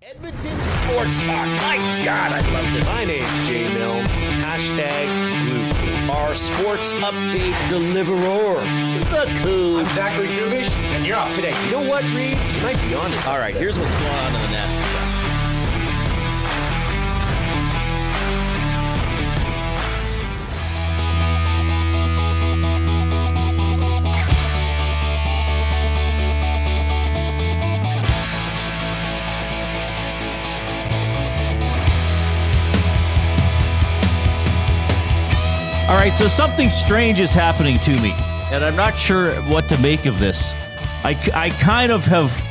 Edmonton Sports Talk. My God, I loved it. My name's Jay Milne. #Blue. Our sports update deliverer, the Coon. I'm Zachary Kubish, and you're up today. You know what, Reid? You might be honest. All right, here's what's going on in the Nasty Cup. All right, so something strange is happening to me, and I'm not sure what to make of this. I kind of have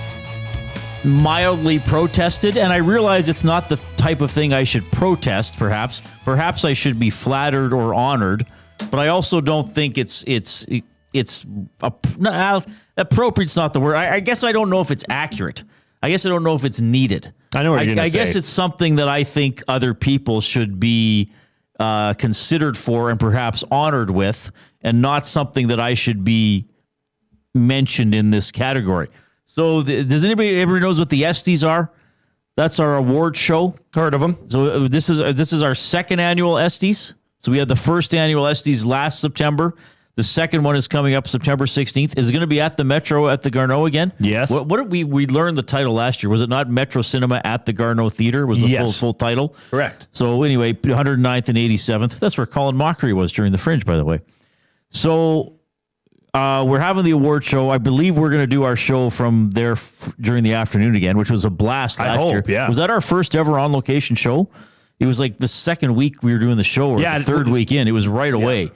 mildly protested, and I realize it's not the type of thing I should protest, perhaps. Perhaps I should be flattered or honored, but I also don't think it's appropriate's not the word. I guess I don't know if it's accurate. I guess I don't know if it's needed. I know what you're going to say. I guess it's something that I think other people should be considered for and perhaps honored with, and not something that I should be mentioned in this category. So does anybody ever knows what the Esties are? That's our award show. Heard of them. So this is our second annual Esties. So we had the first annual Esties last September. The second one is coming up September 16th. Is it going to be at the Metro at the Garneau again? Yes. What did we learned the title last year? Was it not Metro Cinema at the Garneau Theater? Was the full title? Correct. So anyway, 109th and 87th. That's where Colin Mockery was during the Fringe, by the way. So we're having the award show. I believe we're going to do our show from there during the afternoon again, which was a blast last year. Yeah. Was that our first ever on location show? It was like the second week we were doing the show, or the third week in. It was right away.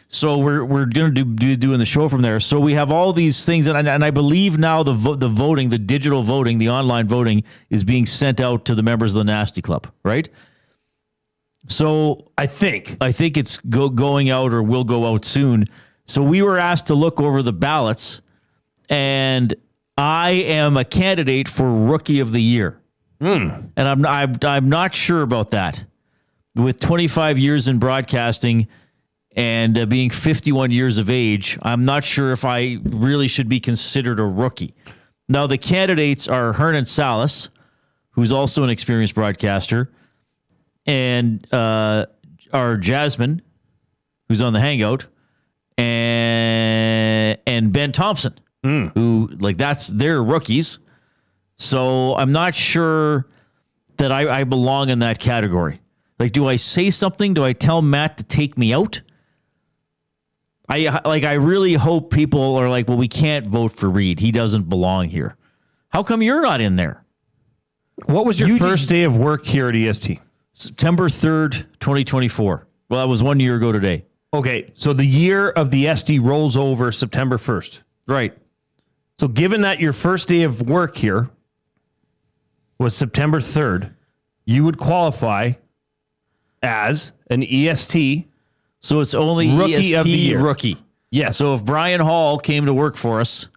So we're going to be doing the show from there. So we have all these things, and I believe now the voting, the digital voting, the online voting is being sent out to the members of the Nasty Club, right? So I think it's going out, or will go out soon. So we were asked to look over the ballots, and I am a candidate for Rookie of the Year, and I'm not sure about that. With 25 years in broadcasting and being 51 years of age, I'm not sure if I really should be considered a rookie. Now, the candidates are Hernan Salas, who's also an experienced broadcaster, and our Jasmine, who's on the Hangout, and Ben Thompson, who, they're rookies. So I'm not sure that I belong in that category. Like, do I say something? Do I tell Matt to take me out? I really hope people are like, well, we can't vote for Reid. He doesn't belong here. How come you're not in there? What was your first day of work here at EST? September 3rd, 2024. Well, that was 1 year ago today. Okay, so the year of the SD rolls over September 1st. Right. So given that your first day of work here was September 3rd, you would qualify as an EST. So it's only Rookie EST of the year. rookie. Yes. So if Brian Hall came to work for us,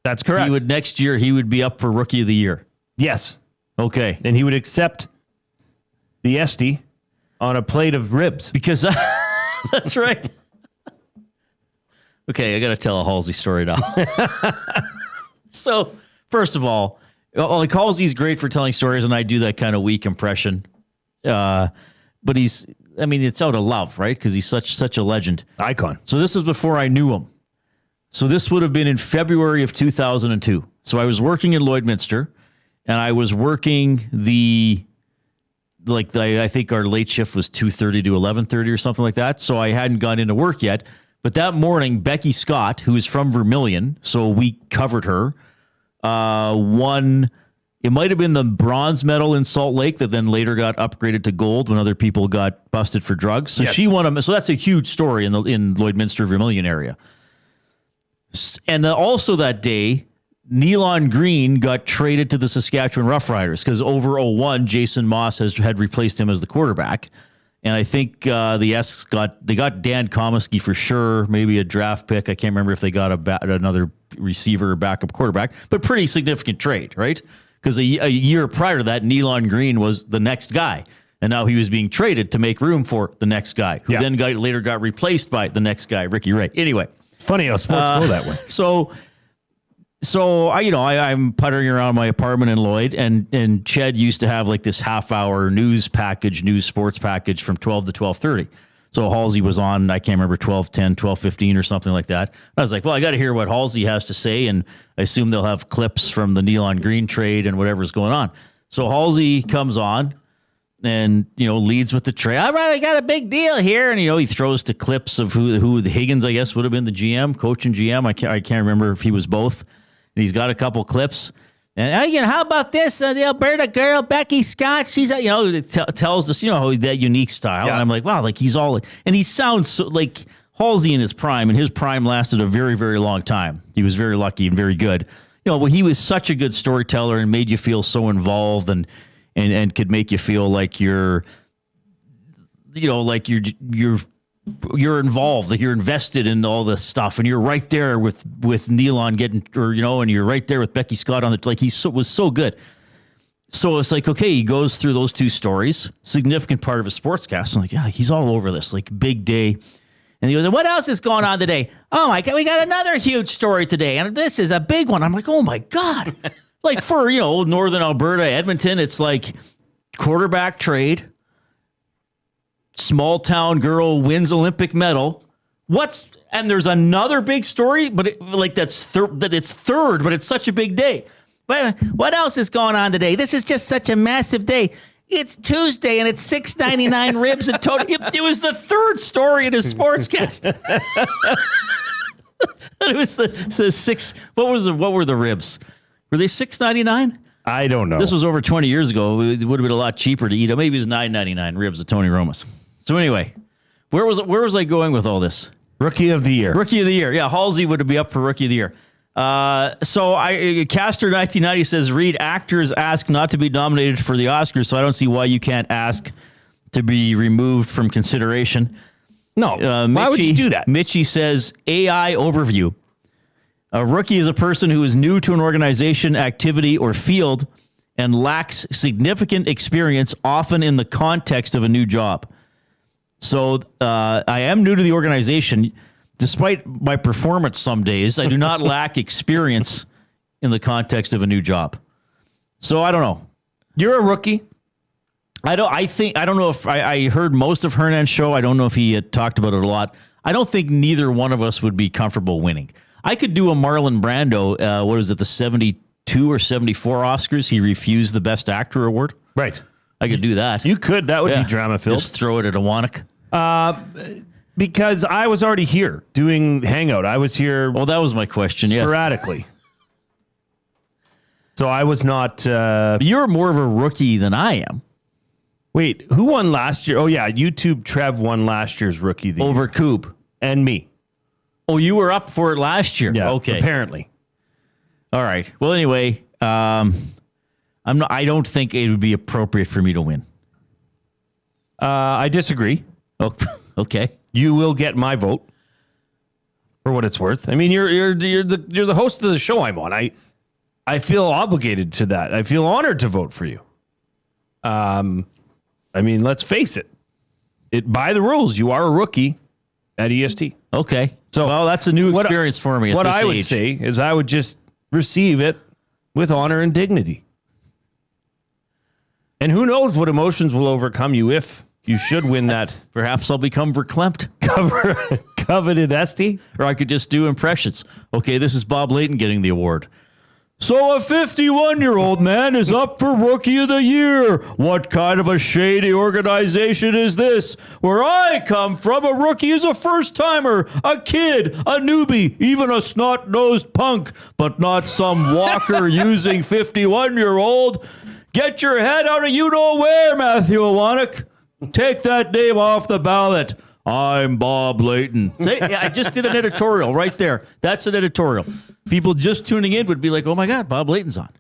that's correct. Next year he would be up for Rookie of the Year. Yes. Okay. And he would accept the SD on a plate of ribs. Because that's right. Okay, I got to tell a Halsey story now. So, first of all, Halsey's great for telling stories, and I do that kind of weak impression. But it's out of love, right? Because he's such a legend. Icon. So this was before I knew him. So this would have been in February of 2002. So I was working in Lloydminster, and I was working I think our late shift was 2:30 to 11:30 or something like that. So I hadn't gone into work yet. But that morning, Becky Scott, who is from Vermilion, so we covered her, won. It might have been the bronze medal in Salt Lake that then later got upgraded to gold when other people got busted for drugs. So she won so that's a huge story in Lloydminster Vermilion area. And also that day, Nealon Green got traded to the Saskatchewan Roughriders because over 01, Jason Moss had replaced him as the quarterback. And I think the Esks got Dan Comiskey for sure, maybe a draft pick. I can't remember if they got another receiver or backup quarterback, but pretty significant trade, right? Because a year prior to that, Nealon Green was the next guy. And now he was being traded to make room for the next guy, who then later got replaced by the next guy, Ricky Ray. Anyway. Funny how sports go that way. So So I'm puttering around my apartment in Lloyd, and Ched used to have like this half-hour news sports package from 12 to 12:30. So Halsey was on, I can't remember, 12:10, 12:15 or something like that. And I was like, well, I got to hear what Halsey has to say, and I assume they'll have clips from the Nealon Green trade and whatever's going on. So Halsey comes on and, leads with the trade. All right, I got a big deal here. And, he throws to clips of who the Higgins, I guess, would have been the GM, coach and GM. I can't remember if he was both. And he's got a couple clips. And, how about this? The Alberta girl, Becky Scott, she's, tells us, that unique style. Yeah. And I'm like, wow, like he's all, and he sounds so like Halsey in his prime, and his prime lasted a very, very long time. He was very lucky and very good. When he was such a good storyteller and made you feel so involved and could make you feel like you're involved, like you're invested in all this stuff, and you're right there with Nealon and you're right there with Becky Scott on the, like was so good. So it's like, okay, he goes through those two stories, significant part of his sportscast. I'm like, yeah, he's all over this, like big day. And he goes, what else is going on today? Oh my God, we got another huge story today. And this is a big one. I'm like, oh my God. Like for, Northern Alberta, Edmonton, it's like quarterback trade. Small town girl wins Olympic medal. And there's another big story, but it's third, but it's such a big day. But what else is going on today? This is just such a massive day. It's Tuesday and it's $6.99 ribs and total. It was the third story in his sportscast. It was the six. What were the ribs? Were they $6.99? I don't know. This was over 20 years ago. It would have been a lot cheaper to eat. Maybe it was $9.99 ribs at Tony Roma's. So anyway, where was I going with all this? Rookie of the year. Rookie of the year. Yeah, Halsey would be up for Rookie of the year. Caster 1990 says, Reid, actors ask not to be nominated for the Oscars, so I don't see why you can't ask to be removed from consideration. No. Why would you do that? Mitchie says, AI overview. A rookie is a person who is new to an organization, activity, or field and lacks significant experience, often in the context of a new job. So I am new to the organization. Despite my performance some days, I do not lack experience in the context of a new job. So I don't know. You're a rookie. I don't know if I heard most of Hernan's show. I don't know if he had talked about it a lot. I don't think neither one of us would be comfortable winning. I could do a Marlon Brando. What is it? The 72 or 74 Oscars. He refused the Best Actor award. Right. I could do that. You could. That would be drama filled. Just throw it at a Wannock. Because I was already here doing Hangout. I was here. Well, that was my question. Sporadically. Yes. So I was not. You're more of a rookie than I am. Wait, who won last year? Oh yeah, YouTube Trev won last year's Rookie of the Year. Over Coop and me. Oh, you were up for it last year. Yeah. Okay. Apparently. All right. Well, anyway, I don't think it would be appropriate for me to win. I disagree. Oh, okay. You will get my vote for what it's worth. I mean, you're the host of the show I'm on. I feel obligated to that. I feel honored to vote for you. I mean, let's face it. By the rules, you are a rookie at EST. Okay. So, well, that's a new experience for me. What I would say is I would just receive it with honor and dignity. And who knows what emotions will overcome you if you should win that. Perhaps I'll become verklempt. Coveted Estie. Or I could just do impressions. Okay, this is Bob Layton getting the award. So a 51-year-old man is up for Rookie of the Year. What kind of a shady organization is this? Where I come from, a rookie is a first-timer, a kid, a newbie, even a snot-nosed punk, but not some walker-using 51-year-old. Get your head out of you-know-where, Matthew Wannock. Take that name off the ballot. I'm Bob Layton. I just did an editorial right there. That's an editorial. People just tuning in would be like, oh my God, Bob Layton's on.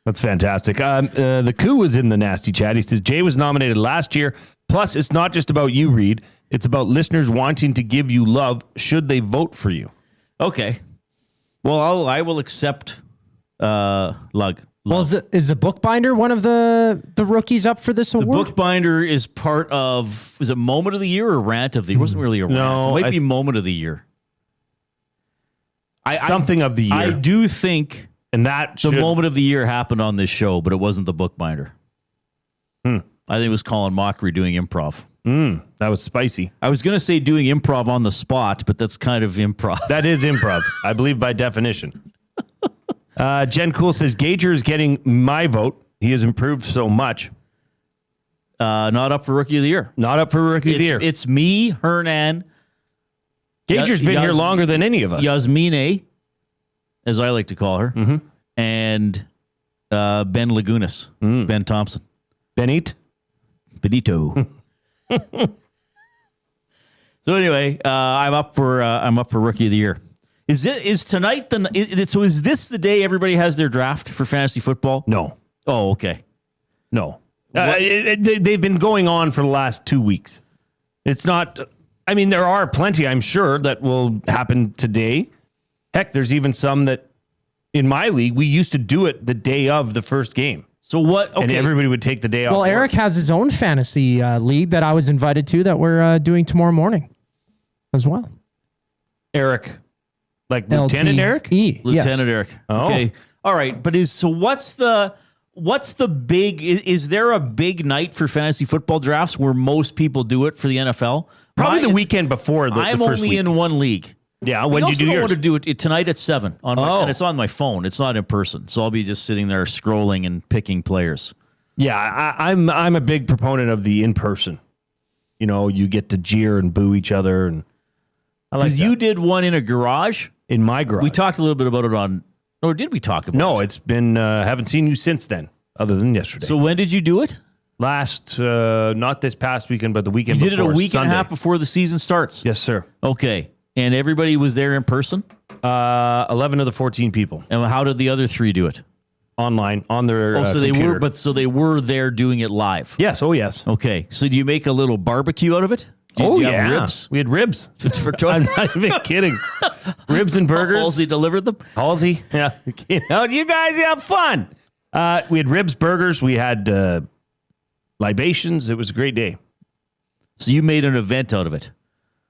That's fantastic. The coup was in the nasty chat. He says, Jay was nominated last year. Plus, it's not just about you, Reid. It's about listeners wanting to give you love should they vote for you. Okay. Well, I will accept Lug. Well, is the Bookbinder one of the rookies up for this award? The Bookbinder is part of, is it Moment of the Year or Rant of the Year? It wasn't really a rant. No, It might be Moment of the Year. something of the year. I do think and that the moment of the year happened on this show, but it wasn't the bookbinder. I think it was Colin Mockery doing improv. That was spicy. I was going to say doing improv on the spot, but that's kind of improv. That is improv, I believe, by definition. Jen Cool says, Gager is getting my vote. He has improved so much. Not up for Rookie of the Year. Not up for Rookie of the Year. It's me, Hernan. Gager's been here longer than any of us. Yasmine, as I like to call her, and Ben Lagunas, Ben Thompson. Benito. So anyway, I'm up for Rookie of the Year. Is tonight so is this the day everybody has their draft for fantasy football? No. Oh, okay. No. They've been going on for the last 2 weeks. It's not. I mean, there are plenty, I'm sure, that will happen today. Heck, there's even some that in my league we used to do it the day of the first game. So what? Okay. And everybody would take the day off. Well, Eric has his own fantasy league that I was invited to that we're doing tomorrow morning as well. Eric, like Lieutenant Eric? Lieutenant Eric. Oh. Okay. All right. But what's the big, is there a big night for fantasy football drafts where most people do it for the NFL? Probably the weekend before the I'm first only week. in one league. Yeah, when did you do yours? I want to do it tonight at 7 and it's on my phone. It's not in person, so I'll be just sitting there scrolling and picking players. Yeah, I'm a big proponent of the in person. You know, you get to jeer and boo each other, and I like that. You did one in a garage. In my garage, we talked a little bit about it on. Or did we talk about it? No, it's been. Haven't seen you since then, other than yesterday. So when did you do it? Last, not this past weekend, but the weekend before. You did it a week Sunday. and a half before the season starts. Yes, sir. Okay. And everybody was there in person? 11 of the 14 people. And how did the other 3 do it? Online, on their so computer. they were there doing it live? Yes, oh yes. Okay. So do you make a little barbecue out of it? Do you have ribs? We had ribs. I'm not even kidding. Ribs and burgers. Halsey delivered them? Halsey, yeah. You guys have fun. We had ribs, burgers. We had libations. It was a great day. So you made an event out of it?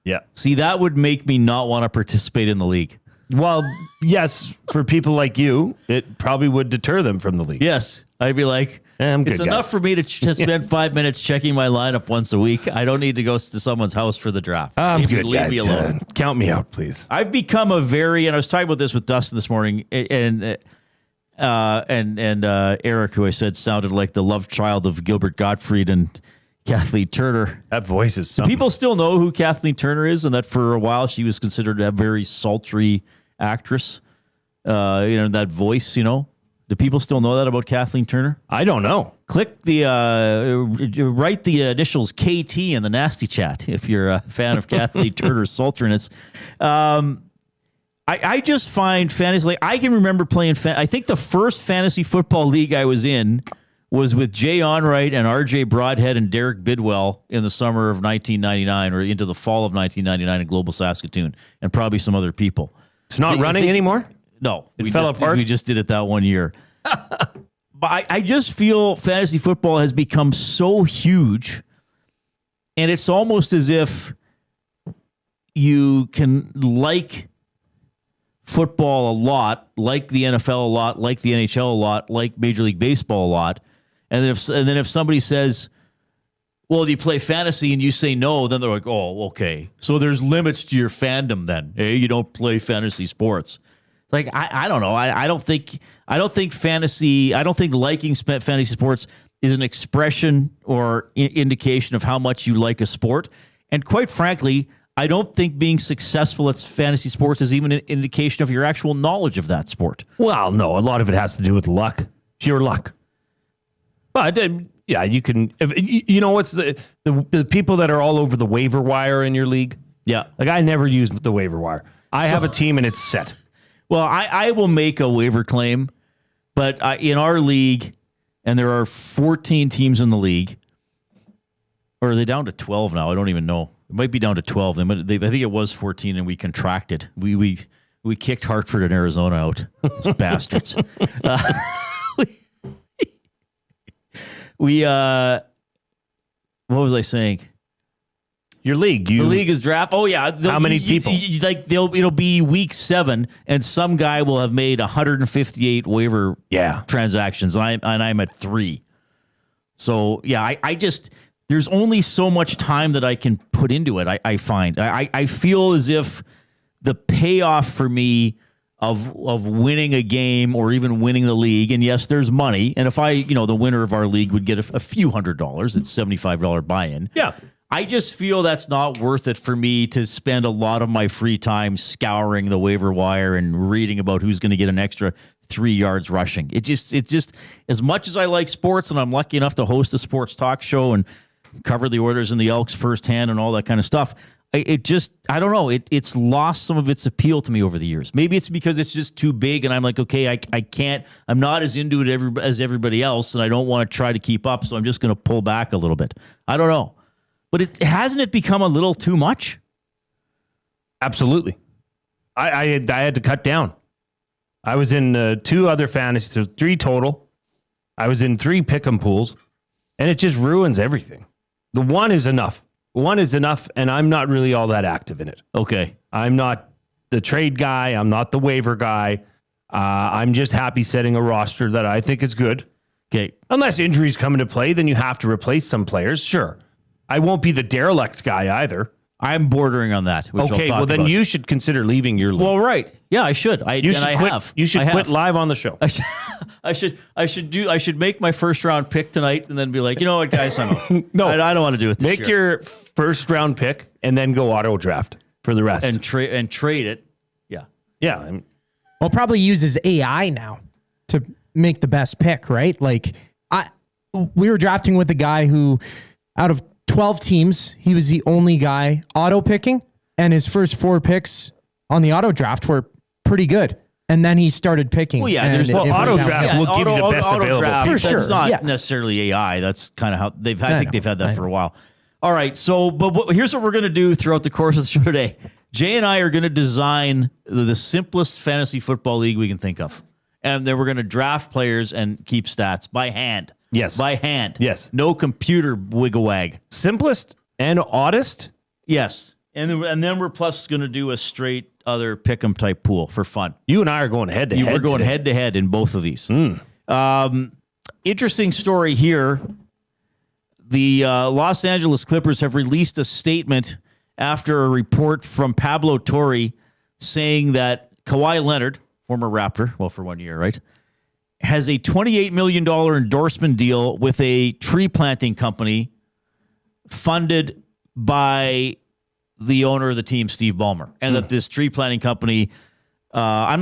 Yeah. See, that would make me not want to participate in the league. Well, yes, for people like you, it probably would deter them from the league. Yes. I'd be like, it's enough for me to spend 5 minutes checking my lineup once a week. I don't need to go to someone's house for the draft. I'm good, leave guys. me alone. Count me out, please. I've become and I was talking about this with Dustin this morning, and Eric, who I said sounded like the love child of Gilbert Gottfried and Kathleen Turner. That voice is something. People still know who Kathleen Turner is, and that for a while she was considered a very sultry actress. That voice, Do people still know that about Kathleen Turner? I don't know. Click write the initials KT in the nasty chat if you're a fan of Kathleen Turner's sultriness. I just find fantasy, I can remember playing, I think the first fantasy football league I was in was with Jay Onright and RJ Broadhead and Derek Bidwell in the summer of 1999 or into the fall of 1999 in Global Saskatoon, and probably some other people. It's not running anymore? No. It fell apart? We just did it that one year. But I just feel fantasy football has become so huge, and it's almost as if you can like football a lot, like the NFL a lot, like the NHL a lot, like Major League Baseball a lot. And then if somebody says, well, do you play fantasy, and you say no, then they're like, oh, okay. So there's limits to your fandom then. Hey, you don't play fantasy sports. Like, I don't know. I don't think liking fantasy sports is an expression or indication of how much you like a sport. And quite frankly, I don't think being successful at fantasy sports is even an indication of your actual knowledge of that sport. Well, no, a lot of it has to do with luck, pure luck. But yeah, you can. What's the people that are all over the waiver wire in your league? Yeah, like I never use the waiver wire. I have a team and it's set. Well, I will make a waiver claim, but in our league, and there are 14 teams in the league, or are they down to 12 now? I don't even know. It might be down to 12. I think it was 14, and we contracted. We kicked Hartford and Arizona out. Those bastards. What was I saying? Your league. The league is draft. Oh yeah. How many people? It'll be week 7, and some guy will have made 158 waiver transactions, and I'm at 3. So yeah, I just there's only so much time that I can put into it. I find I feel as if the payoff for me of winning a game or even winning the league, and yes, there's money. And if the winner of our league would get a few $100, it's $75 buy-in. Yeah. I just feel that's not worth it for me to spend a lot of my free time scouring the waiver wire and reading about who's going to get an extra 3 yards rushing. It's just as much as I like sports, and I'm lucky enough to host a sports talk show and cover the Oilers and the Elks firsthand and all that kind of stuff. I don't know. It's lost some of its appeal to me over the years. Maybe it's because it's just too big, and I'm like, okay, I can't. I'm not as into it as everybody else, and I don't want to try to keep up. So I'm just going to pull back a little bit. I don't know, but hasn't it become a little too much? Absolutely. I had to cut down. I was in 2 other fantasy. There's 3 total. I was in 3 pick'em pools, and it just ruins everything. The one is enough. One is enough, and I'm not really all that active in it. Okay. I'm not the trade guy. I'm not the waiver guy. I'm just happy setting a roster that I think is good. Okay. Unless injuries come into play, then you have to replace some players. Sure. I won't be the derelict guy either. I'm bordering on that. Okay, well, then you should consider leaving your league. Well, right. Yeah, I should. You should quit live on the show. I should make my first round pick tonight and then be like, you know what, guys, I'm out. No, I don't want to do it this year. Make your first round pick and then go auto draft for the rest. And trade it. Yeah. Yeah. Well, probably uses AI now to make the best pick, right? Like we were drafting with a guy who out of 12 teams, he was the only guy auto picking, and his first 4 picks on the auto draft were pretty good. And then he started picking. Well, yeah, auto draft will give you the best available. Draft, for sure. That's not necessarily AI. That's kind of how I think they've had that for a while. All right. So, here's what we're going to do throughout the course of the show today. Jay and I are going to design the simplest fantasy football league we can think of. And then we're going to draft players and keep stats by hand. Yes. By hand. Yes. No computer wig-a-wag. Simplest and oddest? Yes. And then we're plus going to do a straight other pick'em type pool for fun. You and I are going head to head. We're going head to head in both of these. Interesting story here. The Los Angeles Clippers have released a statement after a report from Pablo Torre saying that Kawhi Leonard, former Raptor, well, for 1 year, right, has a $28 million endorsement deal with a tree planting company funded by the owner of the team, Steve Ballmer, and that this tree planting company, I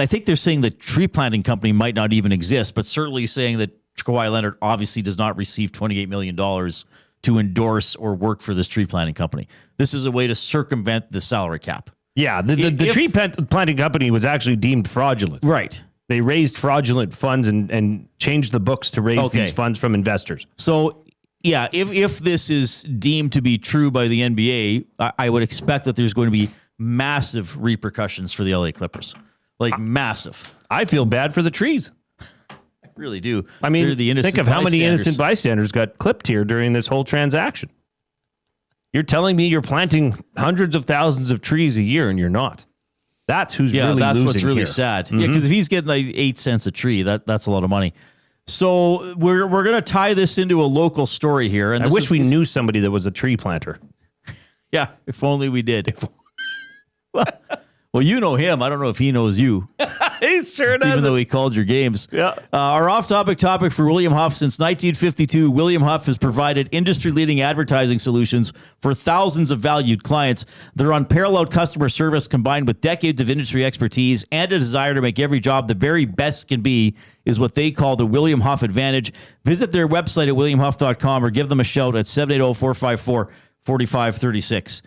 think they're saying the tree planting company might not even exist, but certainly saying that Kawhi Leonard obviously does not receive $28 million to endorse or work for this tree planting company. This is a way to circumvent the salary cap. Yeah, the tree planting company was actually deemed fraudulent. Right. They raised fraudulent funds and changed the books to raise these funds from investors. So, yeah, if this is deemed to be true by the NBA, I would expect that there's going to be massive repercussions for the LA Clippers. Like, massive. I feel bad for the trees. I really do. I mean, think of how many innocent bystanders got clipped here during this whole transaction. You're telling me you're planting hundreds of thousands of trees a year and you're not. That's who's really losing. That's what's really here. sad. Mm-hmm. Yeah, because if he's getting like 8 cents a tree, that's a lot of money. So we're going to tie this into a local story here. And I wish we knew somebody that was a tree planter. Yeah, if only we did. Well, you know him. I don't know if he knows you. He sure does. Even though he called your games. Yeah. Our off-topic topic for William Huff. Since 1952, William Huff has provided industry-leading advertising solutions for thousands of valued clients. Their unparalleled customer service combined with decades of industry expertise and a desire to make every job the very best can be is what they call the William Huff Advantage. Visit their website at williamhuff.com or give them a shout at 780-454-4536.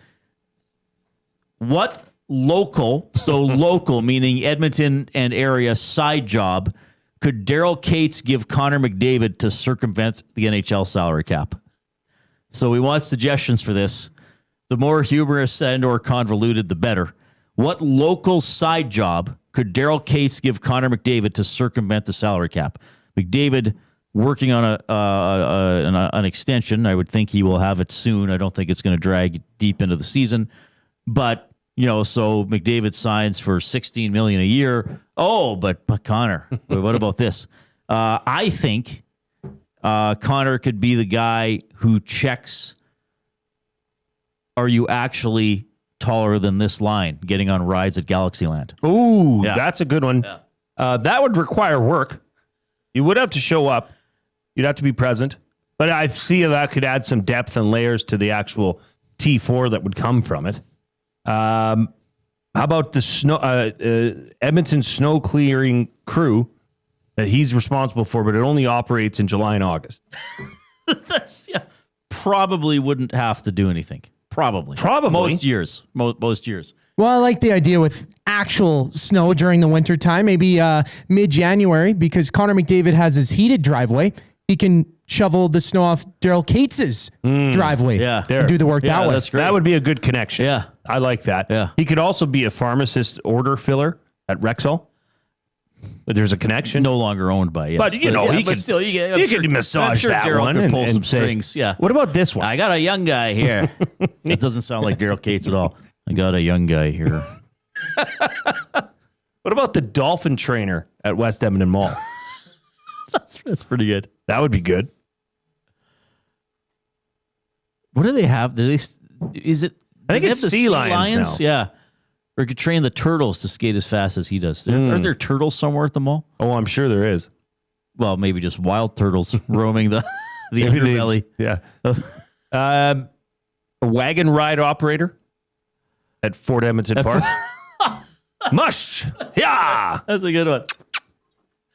What local, so local, meaning Edmonton and area side job, could Daryl Cates give Conor McDavid to circumvent the NHL salary cap? So we want suggestions for this. The more humorous and or convoluted, the better. What local side job could Daryl Cates give Conor McDavid to circumvent the salary cap? McDavid, working on an extension. I would think he will have it soon. I don't think it's going to drag deep into the season. But, so McDavid signs for $16 million a year. Oh, but Connor, what about this? I think Connor could be the guy who checks, are you actually taller than this line, getting on rides at Galaxyland? Ooh, that's a good one. Yeah. That would require work. You would have to show up. You'd have to be present. But I see that could add some depth and layers to the actual T4 that would come from it. How about the snow Edmonton snow clearing crew that he's responsible for, but it only operates in July and August? Probably wouldn't have to do anything. Probably. Most years. Most years. Well, I like the idea with actual snow during the winter time, maybe mid-January, because Connor McDavid has his heated driveway. He can shovel the snow off Daryl Cates's driveway and do the work that way. That's great. That would be a good connection. Yeah. I like that. Yeah. He could also be a pharmacist order filler at Rexall. But there's a connection. No longer owned by, yes. But, he could massage that Daryl one could pull and some say, strings. Yeah. What about this one? I got a young guy here. It doesn't sound like Daryl Cates at all. I got a young guy here. What about the dolphin trainer at West Edmonton Mall? That's pretty good. That would be good. What do they have? I think it's sea lions now. Yeah. Or could train the turtles to skate as fast as he does. Are there turtles somewhere at the mall? Oh, I'm sure there is. Well, maybe just wild turtles roaming the underbelly. A wagon ride operator at Fort Edmonton Park. Mush. Yeah. That's a good one.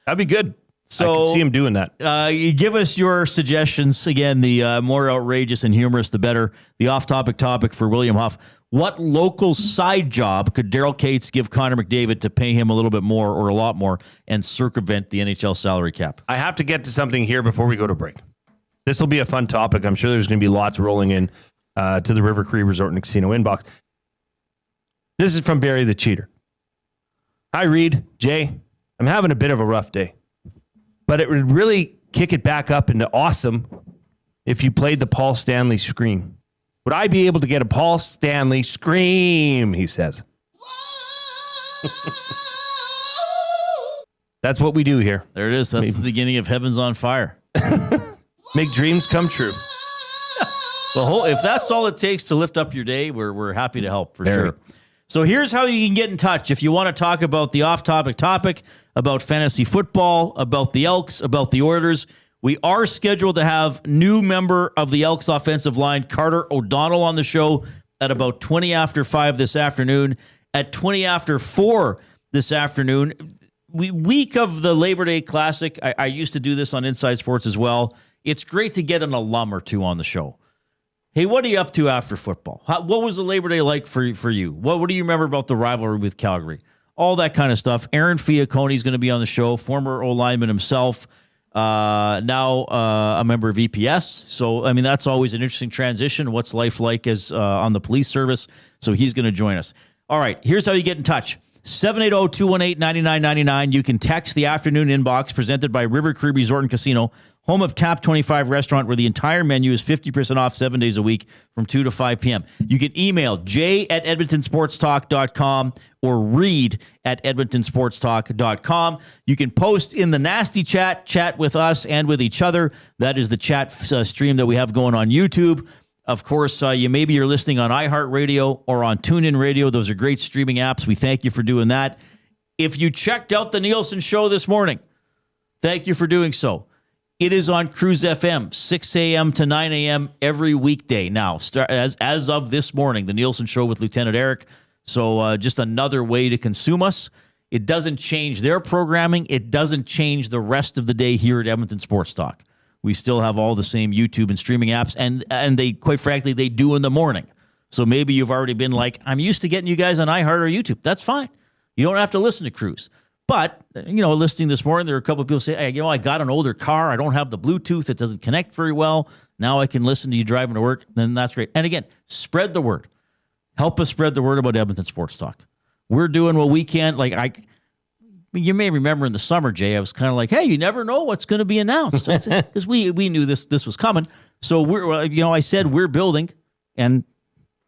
That'd be good. So, I can see him doing that. You give us your suggestions. Again, the more outrageous and humorous, the better. The off-topic topic for William Huff. What local side job could Daryl Cates give Connor McDavid to pay him a little bit more or a lot more and circumvent the NHL salary cap? I have to get to something here before we go to break. This will be a fun topic. I'm sure there's going to be lots rolling in to the River Cree Resort and Casino inbox. This is from Barry the Cheater. Hi, Reid. Jay, I'm having a bit of a rough day. But it would really kick it back up into awesome if you played the Paul Stanley Scream. Would I be able to get a Paul Stanley Scream, he says. That's what we do here. There it is. That's the beginning of Heaven's on Fire. Make dreams come true. If that's all it takes to lift up your day, we're happy to help for sure. So here's how you can get in touch. If you want to talk about the off-topic topic, about fantasy football, about the Elks, about the Oilers, we are scheduled to have new member of the Elks offensive line, Carter O'Donnell, on the show at about 20 after 5 this afternoon. At 20 after 4 this afternoon, week of the Labor Day Classic, I used to do this on Inside Sports as well. It's great to get an alum or two on the show. Hey, what are you up to after football? What was the Labor Day like for you? What do you remember about the rivalry with Calgary? All that kind of stuff. Aaron Fiacconi is going to be on the show, former O-lineman himself, now a member of EPS. So, I mean, that's always an interesting transition. What's life like as on the police service? So he's going to join us. All right, here's how you get in touch. 780-218-9999. You can text the afternoon inbox presented by River Cree Resort and Casino, home of Tap 25 restaurant, where the entire menu is 50% off 7 days a week from 2 to 5 p.m. You can email j@edmontonsportstalk.com or reid@edmontonsportstalk.com. You can post in the nasty chat with us and with each other. That is the chat stream that we have going on YouTube. Of course, maybe you're listening on iHeartRadio or on TuneIn Radio. Those are great streaming apps. We thank you for doing that. If you checked out the Nielsen Show this morning, thank you for doing so. It is on Cruise FM, 6 a.m. to 9 a.m. every weekday now, as of this morning, the Nielsen Show with Lieutenant Eric. So just another way to consume us. It doesn't change their programming. It doesn't change the rest of the day here at Edmonton Sports Talk. We still have all the same YouTube and streaming apps, and they, quite frankly, they do in the morning. So maybe you've already been like, I'm used to getting you guys on iHeart or YouTube. That's fine. You don't have to listen to Cruise. But, listening this morning, there are a couple of people say, hey, I got an older car. I don't have the Bluetooth. It doesn't connect very well. Now I can listen to you driving to work. Then that's great. And again, spread the word. Help us spread the word about Edmonton Sports Talk. We're doing what we can. you may remember in the summer, Jay, I was kind of like, hey, you never know what's going to be announced. Because we knew this was coming. So, I said we're building, and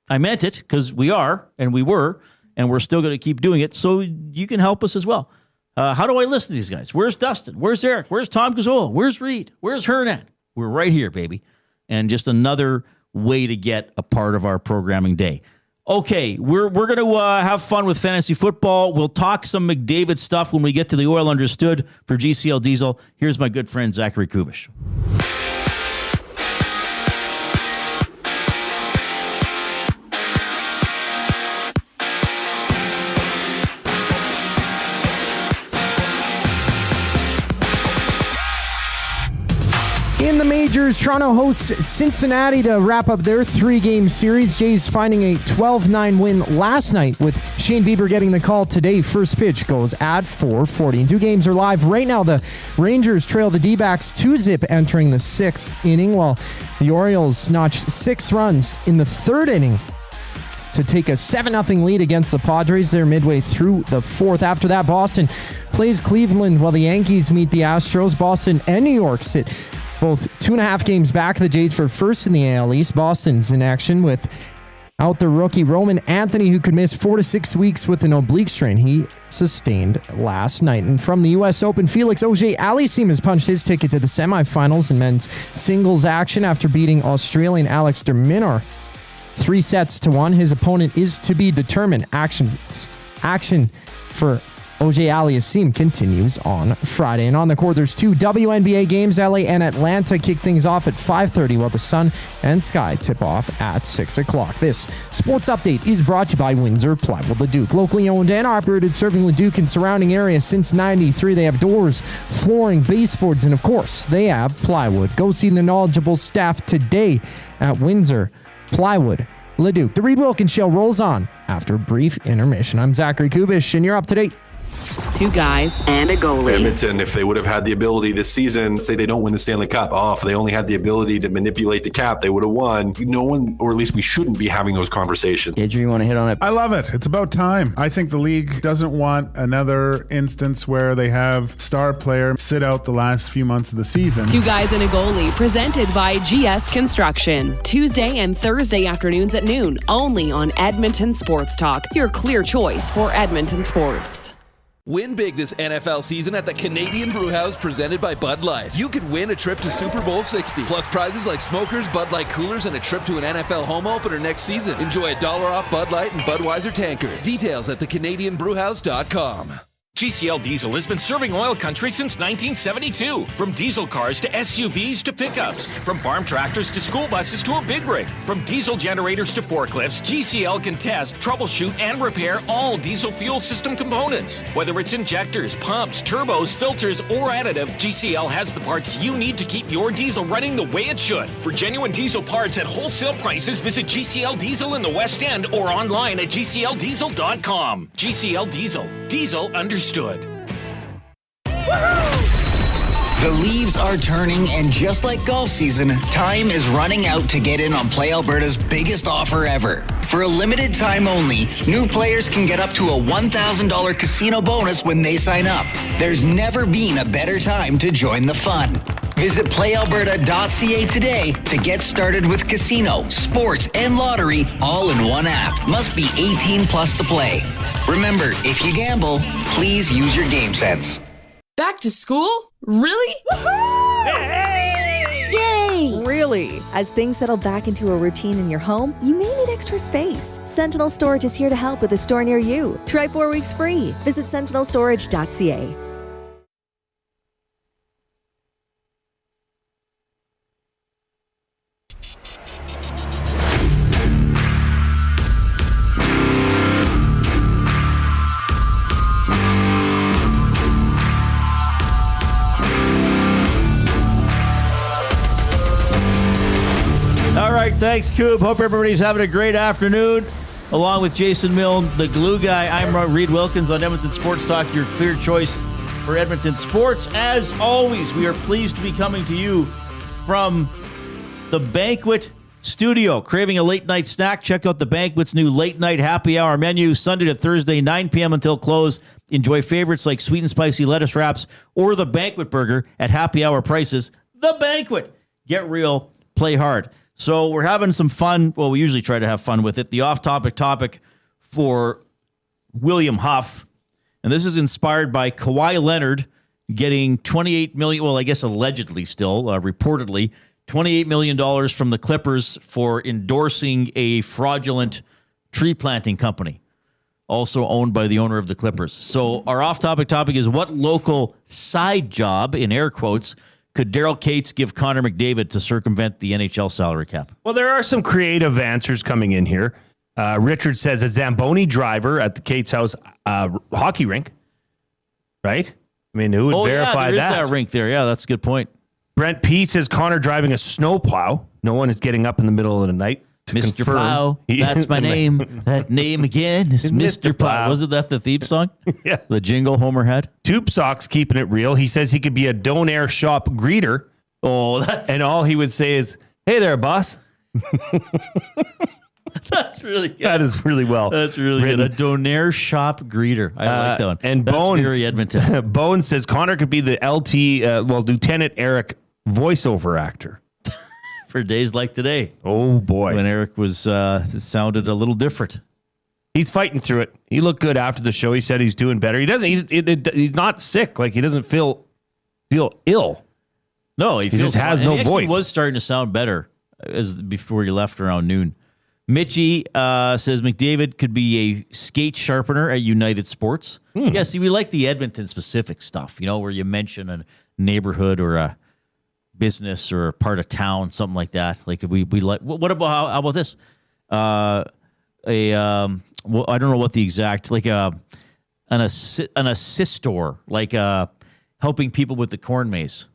I meant it because we are, and we were, and we're still going to keep doing it. So you can help us as well. How do I listen to these guys? Where's Dustin? Where's Eric? Where's Tom Gazzola? Where's Reid? Where's Hernan? We're right here, baby. And just another way to get a part of our programming day. Okay, we're going to have fun with fantasy football. We'll talk some McDavid stuff when we get to the Oil Understood for GCL Diesel. Here's my good friend, Zachary Kubish. In the majors, Toronto hosts Cincinnati to wrap up their 3-game series. Jays finding a 12-9 win last night with Shane Bieber getting the call today. First pitch goes at 4:40. And 2 games are live right now. The Rangers trail the D-backs 2-zip entering the 6th inning, while the Orioles notched 6 runs in the 3rd inning to take a 7-0 lead against the Padres. They're midway through the 4th. After that, Boston plays Cleveland while the Yankees meet the Astros. Boston and New York sit both 2.5 games back. The Jays for first in the AL East. Boston's in action without the rookie Roman Anthony, who could miss 4 to 6 weeks with an oblique strain he sustained last night. And from the U.S. Open, Felix Auger-Aliassime has punched his ticket to the semifinals in men's singles action after beating Australian Alex de Minaur 3-1. His opponent is to be determined. Action for Auger-Aliassime continues on Friday. And on the court, there's 2 WNBA games. LA and Atlanta kick things off at 5:30, while the Sun and Sky tip off at 6 o'clock. This sports update is brought to you by Windsor Plywood Leduc. Locally owned and operated, serving Leduc and surrounding areas since '93. They have doors, flooring, baseboards, and of course, they have plywood. Go see the knowledgeable staff today at Windsor Plywood Leduc. The Reid Wilkins Show rolls on after a brief intermission. I'm Zachary Kubish, and you're up to date. 2 guys and a goalie. Edmonton, if they would have had the ability this season, say they don't win the Stanley Cup, if they only had the ability to manipulate the cap, they would have won. No one, or at least we shouldn't be having those conversations. Adrian, you want to hit on it? I love it. It's about time. I think the league doesn't want another instance where they have star player sit out the last few months of the season. 2 guys and a goalie, presented by GS Construction. Tuesday and Thursday afternoons at noon, only on Edmonton Sports Talk, your clear choice for Edmonton sports. Win big this NFL season at the Canadian Brewhouse, presented by Bud Light. You could win a trip to Super Bowl 60, plus prizes like smokers, Bud Light coolers, and a trip to an NFL home opener next season. Enjoy $1 off Bud Light and Budweiser tankards. Details at thecanadianbrewhouse.com. GCL Diesel has been serving oil country since 1972. From diesel cars to SUVs to pickups. From farm tractors to school buses to a big rig. From diesel generators to forklifts, GCL can test, troubleshoot, and repair all diesel fuel system components. Whether it's injectors, pumps, turbos, filters, or additive, GCL has the parts you need to keep your diesel running the way it should. For genuine diesel parts at wholesale prices, visit GCL Diesel in the West End or online at GCLDiesel.com. GCL Diesel. Diesel understood. The leaves are turning, and just like golf season, time is running out to get in on Play Alberta's biggest offer ever. For a limited time only, new players can get up to a $1,000 casino bonus when they sign up. There's never been a better time to join the fun. Visit playalberta.ca today to get started with casino, sports, and lottery all in one app. Must be 18 plus to play. Remember, if you gamble, please use your game sense. Back to school? Really? Hey! Yay! Really? As things settle back into a routine in your home, you may need extra space. Sentinel Storage is here to help with a store near you. Try 4 weeks free. Visit sentinelstorage.ca. All right, thanks, Coob. Hope everybody's having a great afternoon. Along with Jason Milne, the glue guy, I'm Reid Wilkins on Edmonton Sports Talk, your clear choice for Edmonton sports. As always, we are pleased to be coming to you from the Banquet Studio, craving a late night snack? Check out the Banquet's new late night happy hour menu, Sunday to Thursday, 9 p.m. until close. Enjoy favorites like sweet and spicy lettuce wraps or the Banquet Burger at happy hour prices. The Banquet. Get real, play hard. So we're having some fun. Well, we usually try to have fun with it. The off-topic topic for William Huff, and this is inspired by Kawhi Leonard getting $28 million, well, I guess allegedly still, reportedly, $28 million from the Clippers for endorsing a fraudulent tree planting company, also owned by the owner of the Clippers. So our off-topic topic is, what local side job, in air quotes, could Daryl Cates give Conor McDavid to circumvent the NHL salary cap? Well, there are some creative answers coming in here. Richard says a Zamboni driver at the Cates House hockey rink, right? I mean, who would verify there is that rink there. Yeah, that's a good point. Brent P says Connor driving a snowplow. No one is getting up in the middle of the night to Mr. confirm. Plow, that's my name. That name again is Mr. Plow. Wasn't that the theme song? Yeah. The jingle Homer had? Tube Sock's keeping it real. He says he could be a Donair shop greeter. Oh, and all he would say is, "Hey there, boss." That's really good. That is really well. That's really written. good. A Donair shop greeter. I like that one. And that's Bones, very Edmonton. Bones says Connor could be the Lieutenant Eric voiceover actor for days like today. Oh boy, when Eric was sounded a little different. He's fighting through it. He looked good after the show. He said he's doing better. He doesn't. He's not sick. Like, he doesn't feel ill. No, he just has no voice. He was starting to sound better before he left around noon. Mitchie says McDavid could be a skate sharpener at United Sports. Yeah, see, we like the Edmonton specific stuff, where you mention a neighborhood or a business or a part of town, something like that. Like, we like. What about how about this? Well, I don't know what the exact, like an assistor, like helping people with the corn maze.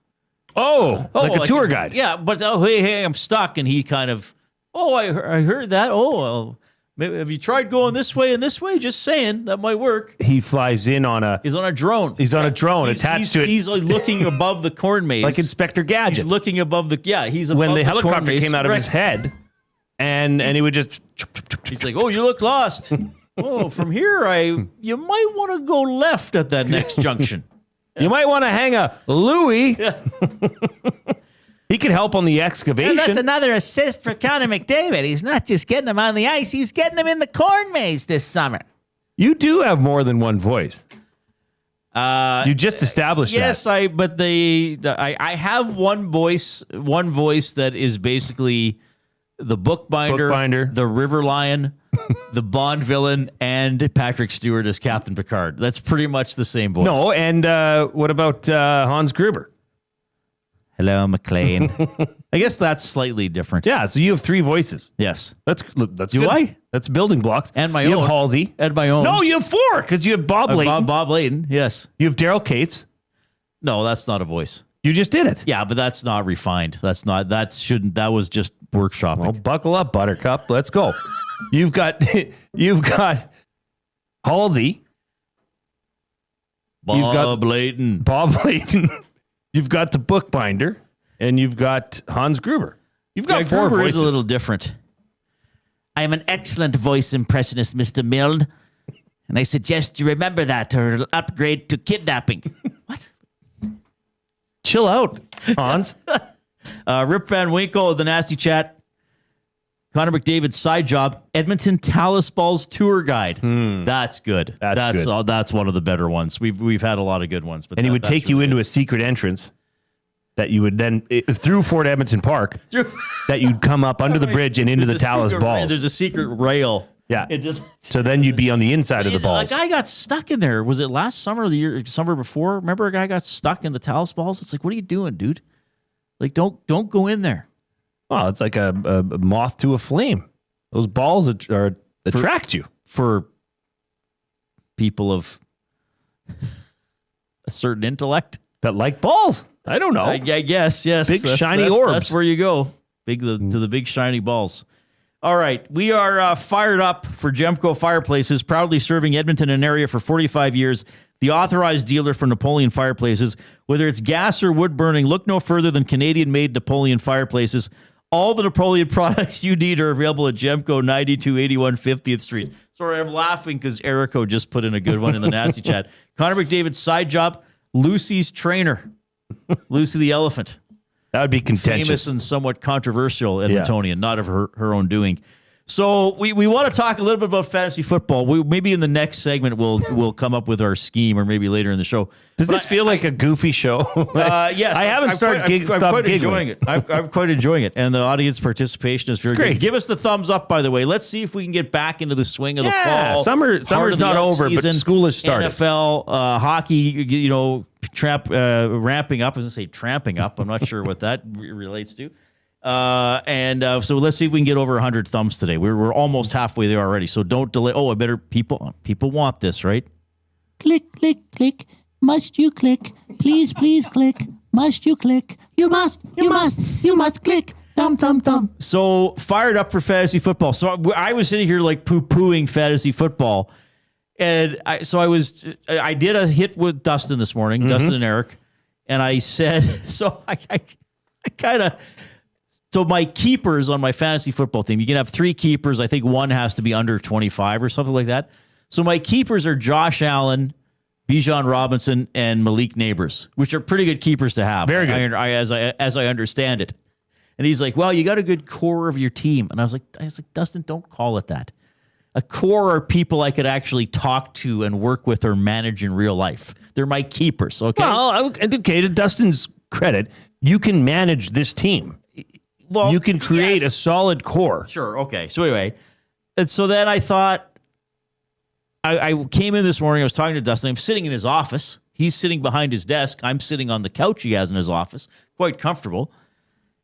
Like a tour guide. Yeah, but hey, I'm stuck, and he kind of. I heard that. Maybe, have you tried going this way and this way? Just saying, that might work. He flies in on a... He's on a drone. He's on a drone attached to it. He's like looking above the corn maze. Like Inspector Gadget. He's looking above the... Yeah, he's above when the corn helicopter maze. came out of his head, and he would just... He's like, you look lost. From here, you might want to go left at that next junction. You might want to hang a Louis. Yeah. He could help on the excavation. And that's another assist for Conor McDavid. He's not just getting him on the ice, he's getting him in the corn maze this summer. You do have more than one voice. You just established yes, that. Yes, I have one voice that is basically the bookbinder, the River Lion, the Bond villain, and Patrick Stewart as Captain Picard. That's pretty much the same voice. No, and what about Hans Gruber? Hello, McLean. I guess that's slightly different. Yeah, so you have three voices. Yes. That's Do good. I? That's building blocks. And my you own. have Halsey. And my own. No, you have four, because you have Bob Layton. Bob Layton, yes. You have Daryl Cates. No, that's not a voice. You just did it. Yeah, but that's not refined. That was just workshopping. Well, buckle up, Buttercup. Let's go. You've got Halsey. Bob Layton. You've got the bookbinder, and you've got Hans Gruber. You've got four Gruber voices. is a little different. I am an excellent voice impressionist, Mr. Milne, and I suggest you remember that, or it'll upgrade to kidnapping. What? Chill out, Hans. Rip Van Winkle, the nasty chat. Conor McDavid's side job, Edmonton Talus Balls tour guide. That's good. That's good. That's one of the better ones. We've had a lot of good ones. But And he would take you into a secret entrance that you would then, through Fort Edmonton Park, that you'd come up under the bridge and into the Talus Balls. There's a secret rail. Yeah. So then you'd be on the inside of the balls. A guy got stuck in there. Was it last summer or the summer before? Remember a guy got stuck in the Talus Balls? It's like, what are you doing, dude? Like, don't go in there. Well, it's like a moth to a flame. Those balls attract you. For people of a certain intellect. That like balls. I don't know. I guess, yes. Big shiny orbs. That's where you go. To the big shiny balls. All right. We are fired up for Gemco Fireplaces, proudly serving Edmonton and area for 45 years. The authorized dealer for Napoleon Fireplaces. Whether it's gas or wood burning, look no further than Canadian-made Napoleon Fireplaces. All the Napoleon products you need are available at Gemco 9281 50th Street. Sorry, I'm laughing because Erico just put in a good one in the nasty chat. Conor McDavid's side job, Lucy's trainer. Lucy the elephant. That would be contentious. Famous and somewhat controversial Edmontonian, not of her own doing. So we want to talk a little bit about fantasy football. Maybe in the next segment we'll come up with our scheme, or maybe later in the show. Does this feel like a goofy show? Yes, I haven't started I'm quite enjoying it. I'm quite enjoying it, and the audience participation is very good. Give us the thumbs up, by the way. Let's see if we can get back into the swing of the fall. Summer's not over, but school has started. NFL hockey, ramping up. I was going to say tramping up. I'm not sure what that relates to. So let's see if we can get over 100 thumbs today. We're almost halfway there already. So don't delay. Oh, I better people want this, right? Click, click, click. Must you click? Please, please click. Must you click? You must click. Thumb, thumb, thumb. So fired up for fantasy football. So I was sitting here like poo-pooing fantasy football. And I did a hit with Dustin this morning, Dustin and Eric. And I said, so my keepers on my fantasy football team, you can have 3 keepers. I think one has to be under 25 or something like that. So my keepers are Josh Allen, Bijan Robinson, and Malik Neighbors, which are pretty good keepers to have. Very good. As I understand it. And he's like, well, you got a good core of your team. And I was like, Dustin, don't call it that. A core are people I could actually talk to and work with or manage in real life. They're my keepers, okay? Well, okay, to Dustin's credit, you can manage this team. Well, you can create a solid core. Sure, okay. So anyway, and so then I thought, I came in this morning, I was talking to Dustin, I'm sitting in his office. He's sitting behind his desk. I'm sitting on the couch he has in his office, quite comfortable.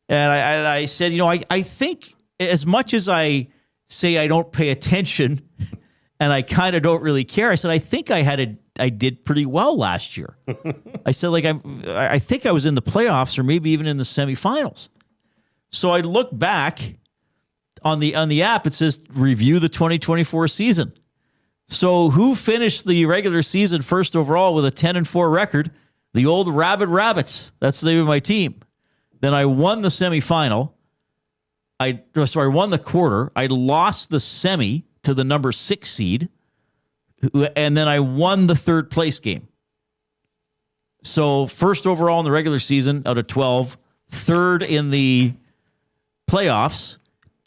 And I said, I think as much as I say I don't pay attention and I kind of don't really care, I said, I think I did pretty well last year. I said, I think I was in the playoffs or maybe even in the semifinals. So I look back on the app, it says review the 2024 season. So who finished the regular season first overall with a 10-4 record? The old Rabid Rabbits. That's the name of my team. Then I won the semifinal. I won the quarter. I lost the semi to the number 6 seed. And then I won the 3rd place game. So first overall in the regular season out of 12, 3rd in the playoffs.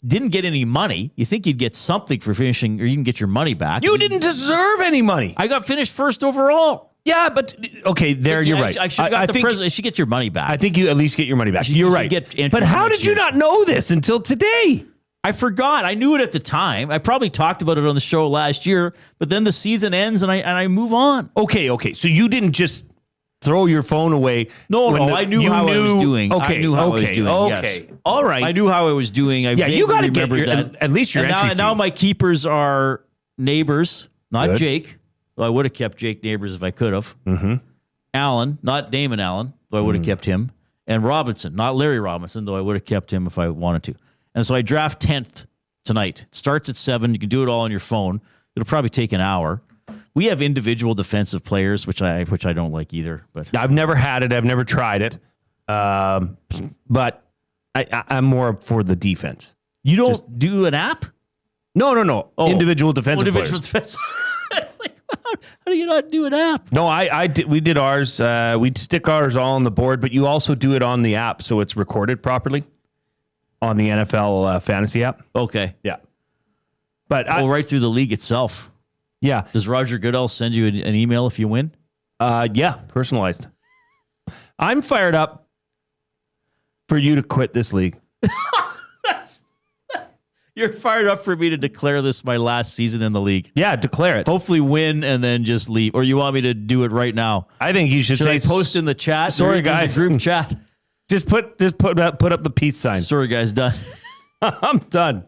Didn't get any money. You think you'd get something for finishing, or you can get your money back. You didn't deserve any money. I got finished first overall. Yeah, but okay, you're right. I should have got I should get your money back. I think you at least get your money back. You're right. But how did you not know this until today? I forgot. I knew it at the time. I probably talked about it on the show last year, but then the season ends and I move on. Okay. So you didn't just throw your phone away. No, I knew how I was doing. Okay, I knew how I was doing. Okay, yes. All right. I knew how I was doing. You got to get at least your entry fee. Now my keepers are Neighbors, not good. Jake. Well, I would have kept Jake Neighbors if I could have. Mm-hmm. Allen, not Damon Allen, though I would have kept him. And Robinson, not Larry Robinson, though I would have kept him if I wanted to. And so I draft 10th tonight. It starts at 7. You can do it all on your phone. It'll probably take an hour. We have individual defensive players, which I don't like either. But I've never had it. I've never tried it. But I'm more for the defense. You don't do an app? No. Oh. Individual defensive players. It's like, how do you not do an app? No, we did ours. We'd stick ours all on the board, but you also do it on the app, so it's recorded properly on the NFL fantasy app. Okay. Yeah. But right through the league itself. Yeah. Does Roger Goodell send you an email if you win? Yeah, personalized. I'm fired up for you to quit this league. You're fired up for me to declare this my last season in the league. Yeah, declare it. Hopefully win and then just leave. Or you want me to do it right now? I think you should say, I post in the chat? Sorry, guys. Group chat. Just put up the peace sign. Sorry, guys. Done. I'm done.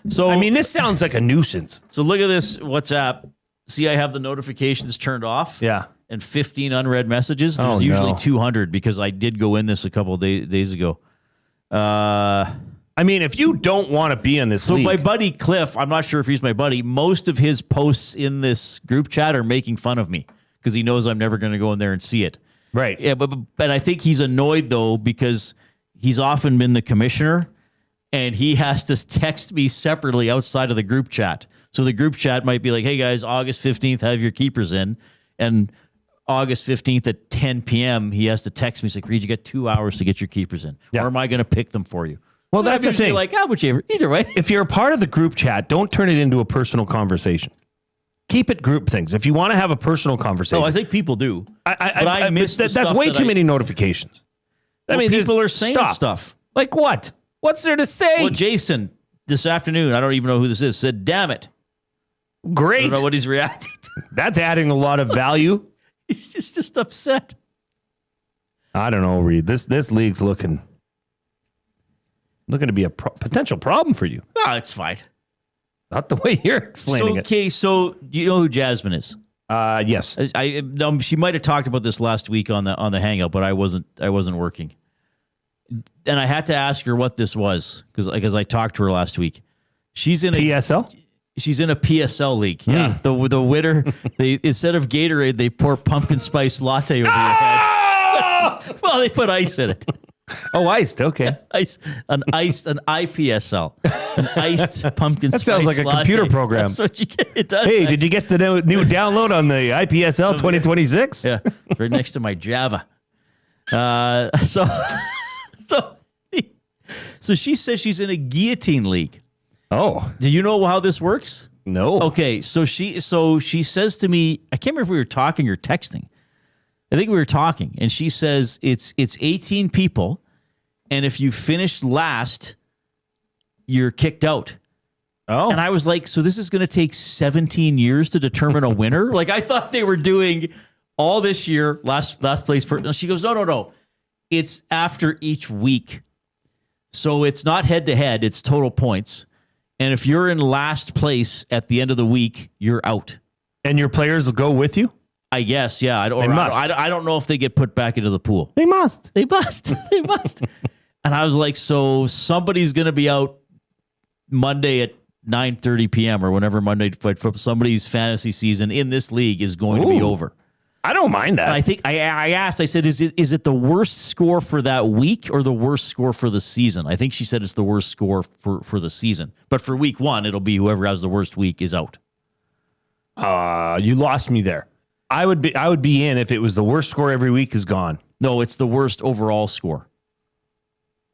So I mean, this sounds like a nuisance. So look at this WhatsApp. See, I have the notifications turned off. Yeah. And 15 unread messages. There's usually 200 because I did go in this a couple of days ago. I mean, if you don't want to be in this league. My buddy Cliff, I'm not sure if he's my buddy, most of his posts in this group chat are making fun of me because he knows I'm never going to go in there and see it. Right. Yeah, but I think he's annoyed, though, because he's often been the commissioner. and he has to text me separately outside of the group chat. So the group chat might be like, hey guys, August 15th, have your keepers in. And August 15th at 10 p.m., he has to text me. He's like, Reid, you got 2 hours to get your keepers in. Or am I going to pick them for you? Well, that's the thing. Like, whichever. Either way. If you're a part of the group chat, don't turn it into a personal conversation. Keep it group things. If you want to have a personal conversation. Oh, I think people do. I miss that's way too many notifications. I mean, people are saying stuff. Like what? What's there to say? Well, Jason, this afternoon, I don't even know who this is, said, damn it. Great. I don't know what he's reacting to. That's adding a lot of value. He's just upset. I don't know, Reid. This league's looking to be a potential problem for you. No, it's fine. Not the way you're explaining it. Okay, so do you know who Jasmine is? Yes. She might have talked about this last week on the Hangout, but I wasn't working, and I had to ask her what this was because I talked to her last week. She's in PSL. She's in a PSL league. Yeah, the winner. They instead of Gatorade, they pour pumpkin spice latte over your head. Well, they put ice in it. Oh, iced. Okay. An IPSL. An iced pumpkin spice That sounds like a latte. computer program. That's what you get. It does. Hey, did you get the new download on the IPSL 2026? Yeah. Right next to my Java. So she says she's in a guillotine league. Oh. Do you know how this works? No. Okay. So she says to me, I can't remember if we were talking or texting. I think we were talking, and she says it's 18 people, and if you finish last, you're kicked out. Oh. And I was like, so this is going to take 17 years to determine a winner? Like, I thought they were doing all this year, last place person. She goes, no. It's after each week. So it's not head-to-head, it's total points. And if you're in last place at the end of the week, you're out. And your players will go with you? I guess, yeah. I don't know if they get put back into the pool. They must. They must. And I was like, so somebody's going to be out Monday at 9:30 p.m. or whenever Monday Night Football. Somebody's fantasy season in this league is going to be over. I don't mind that. And I think I asked, I said, is it the worst score for that week or the worst score for the season? I think she said it's the worst score for the season. But for week one, it'll be whoever has the worst week is out. You lost me there. I would be in if it was the worst score every week is gone. No, it's the worst overall score.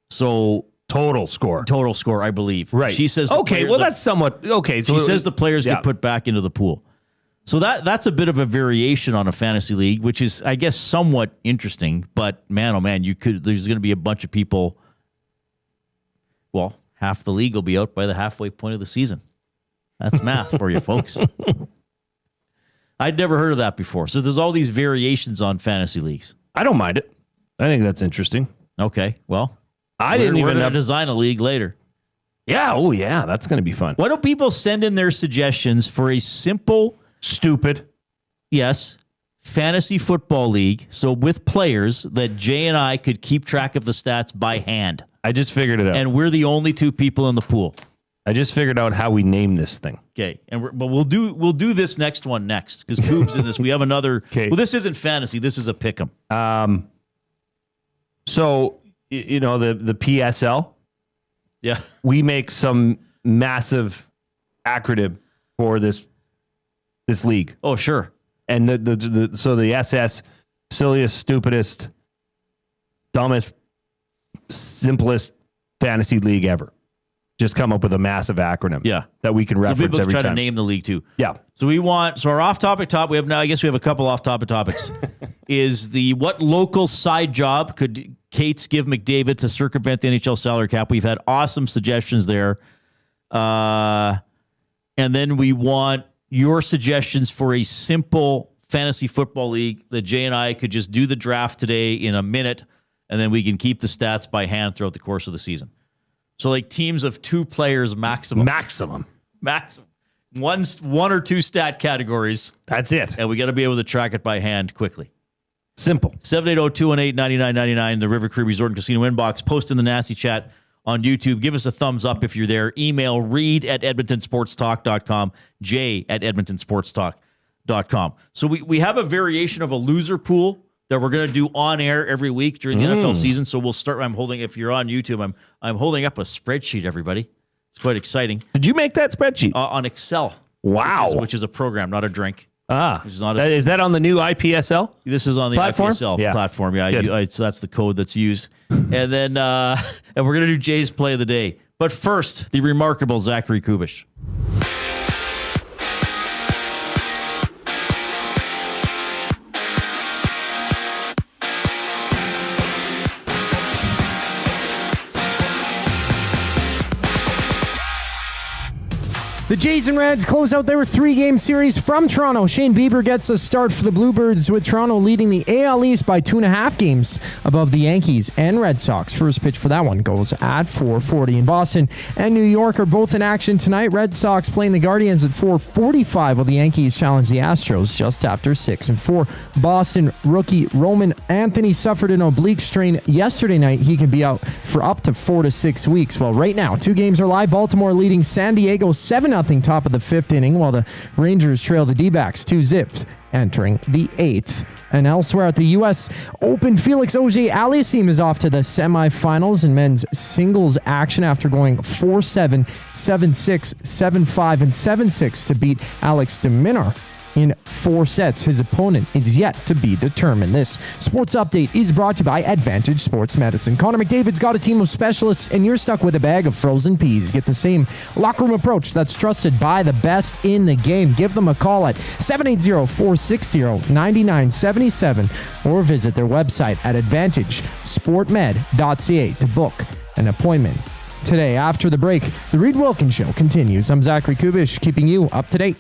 So total score, I believe. Right. She says, that's somewhat okay. So she says the players get put back into the pool. So that's a bit of a variation on a fantasy league, which is, I guess, somewhat interesting. But man, oh man, there's going to be a bunch of people. Well, half the league will be out by the halfway point of the season. That's math for you, folks. I'd never heard of that before. So there's all these variations on fantasy leagues. I don't mind it. I think that's interesting. Okay, well, we're going to design a league later. Yeah, oh yeah, that's going to be fun. Why don't people send in their suggestions for a simple, stupid, yes, fantasy football league? So with players that Jay and I could keep track of the stats by hand. I just figured it out, and we're the only two people in the pool. I just figured out how we name this thing. Okay, but we'll do this next one next because Coob's in this. We have another. Okay. Well, this isn't fantasy. This is a pick'em. So you know the PSL. Yeah, we make some massive acronym for this league. Oh, sure. And the SS, silliest, stupidest, dumbest, simplest fantasy league ever. Just come up with a massive acronym. Yeah. That we can reference people every try time. To name the league too. Yeah. So our off-topic top, we have now, I guess we have a couple off-topic topics, is what local side job could Cates give McDavid to circumvent the NHL salary cap? We've had awesome suggestions there. And then we want your suggestions for a simple fantasy football league that Jay and I could just do the draft today in a minute, and then we can keep the stats by hand throughout the course of the season. So like teams of 2 players maximum. One or two stat categories. That's it. And we got to be able to track it by hand quickly. Simple. 780-218-9999, the River Cree Resort and Casino inbox. Post in the nasty chat on YouTube. Give us a thumbs up if you're there. Email reid@edmontonsportstalk.com, jay@edmontonsportstalk.com. So we have a variation of a loser pool that we're going to do on air every week during the NFL season. So we'll start. If you're on YouTube, I'm holding up a spreadsheet, everybody. It's quite exciting. Did you make that spreadsheet? On Excel. Wow. Which is a program, not a drink. Is that on the new IPSL? This is on the platform? IPSL platform. Yeah, so that's the code that's used. And then and we're going to do Jay's play of the day. But first, the remarkable Zachary Kubish. The Jays and Reds close out their 3-game series from Toronto. Shane Bieber gets a start for the Bluebirds, with Toronto leading the AL East by 2.5 games above the Yankees and Red Sox. First pitch for that one goes at 4:40. In Boston and New York are both in action tonight. Red Sox playing the Guardians at 4:45, while the Yankees challenge the Astros just after 6 and 4. Boston rookie Roman Anthony suffered an oblique strain yesterday night. He can be out for up to 4 to 6 weeks. Well, right now, 2 games are live. Baltimore leading San Diego 7-0 top of the 5th inning, while the Rangers trail the D-backs 2-0 entering the 8th. And elsewhere at the U.S. Open, Felix Auger-Aliassime is off to the semifinals in men's singles action after going 4-7, 7-6, 7-5, and 7-6 to beat Alex de Minaur in 4 sets. His opponent is yet to be determined. This sports update is brought to you by Advantage Sports Medicine. Conor McDavid's got a team of specialists, and you're stuck with a bag of frozen peas. Get the same locker room approach that's trusted by the best in the game. Give them a call at 780-460-9977 or visit their website at advantagesportmed.ca to book an appointment today. After the break, the Reid Wilkins Show continues. I'm Zachary Kubish, keeping you up to date.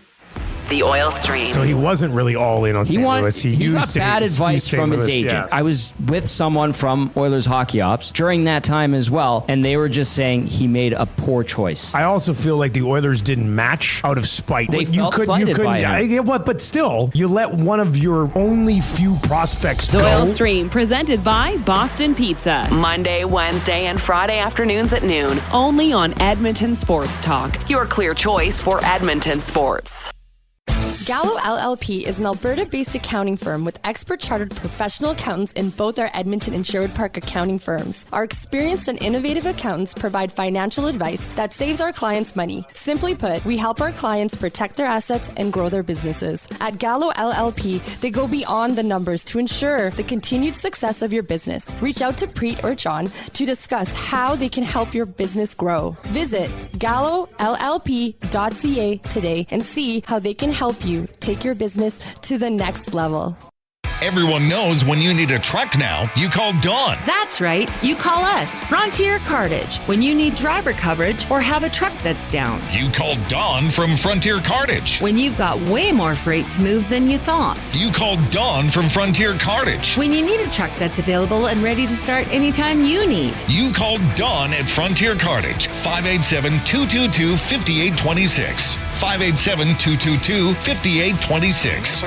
The oil stream. So he wasn't really all in on St. Louis. He got bad advice from his agent. Yeah. I was with someone from Oilers Hockey Ops during that time as well, and they were just saying he made a poor choice. I also feel like the Oilers didn't match out of spite. They felt slighted by him. But still, you let one of your only few prospects go. The Oil Stream, presented by Boston Pizza. Monday, Wednesday, and Friday afternoons at noon. Only on Edmonton Sports Talk. Your clear choice for Edmonton sports. Gallo LLP is an Alberta-based accounting firm with expert chartered professional accountants in both our Edmonton and Sherwood Park accounting firms. Our experienced and innovative accountants provide financial advice that saves our clients money. Simply put, we help our clients protect their assets and grow their businesses. At Gallo LLP, they go beyond the numbers to ensure the continued success of your business. Reach out to Preet or John to discuss how they can help your business grow. Visit gallollp.ca today and see how they can help you take your business to the next level. Everyone knows when you need a truck now, you call Dawn. That's right. You call us, Frontier Cartage, when you need driver coverage or have a truck that's down. You call Dawn from Frontier Cartage. When you've got way more freight to move than you thought. You call Dawn from Frontier Cartage. When you need a truck that's available and ready to start anytime you need. You call Dawn at Frontier Cartage, 587-222-5826. 587-222-5826.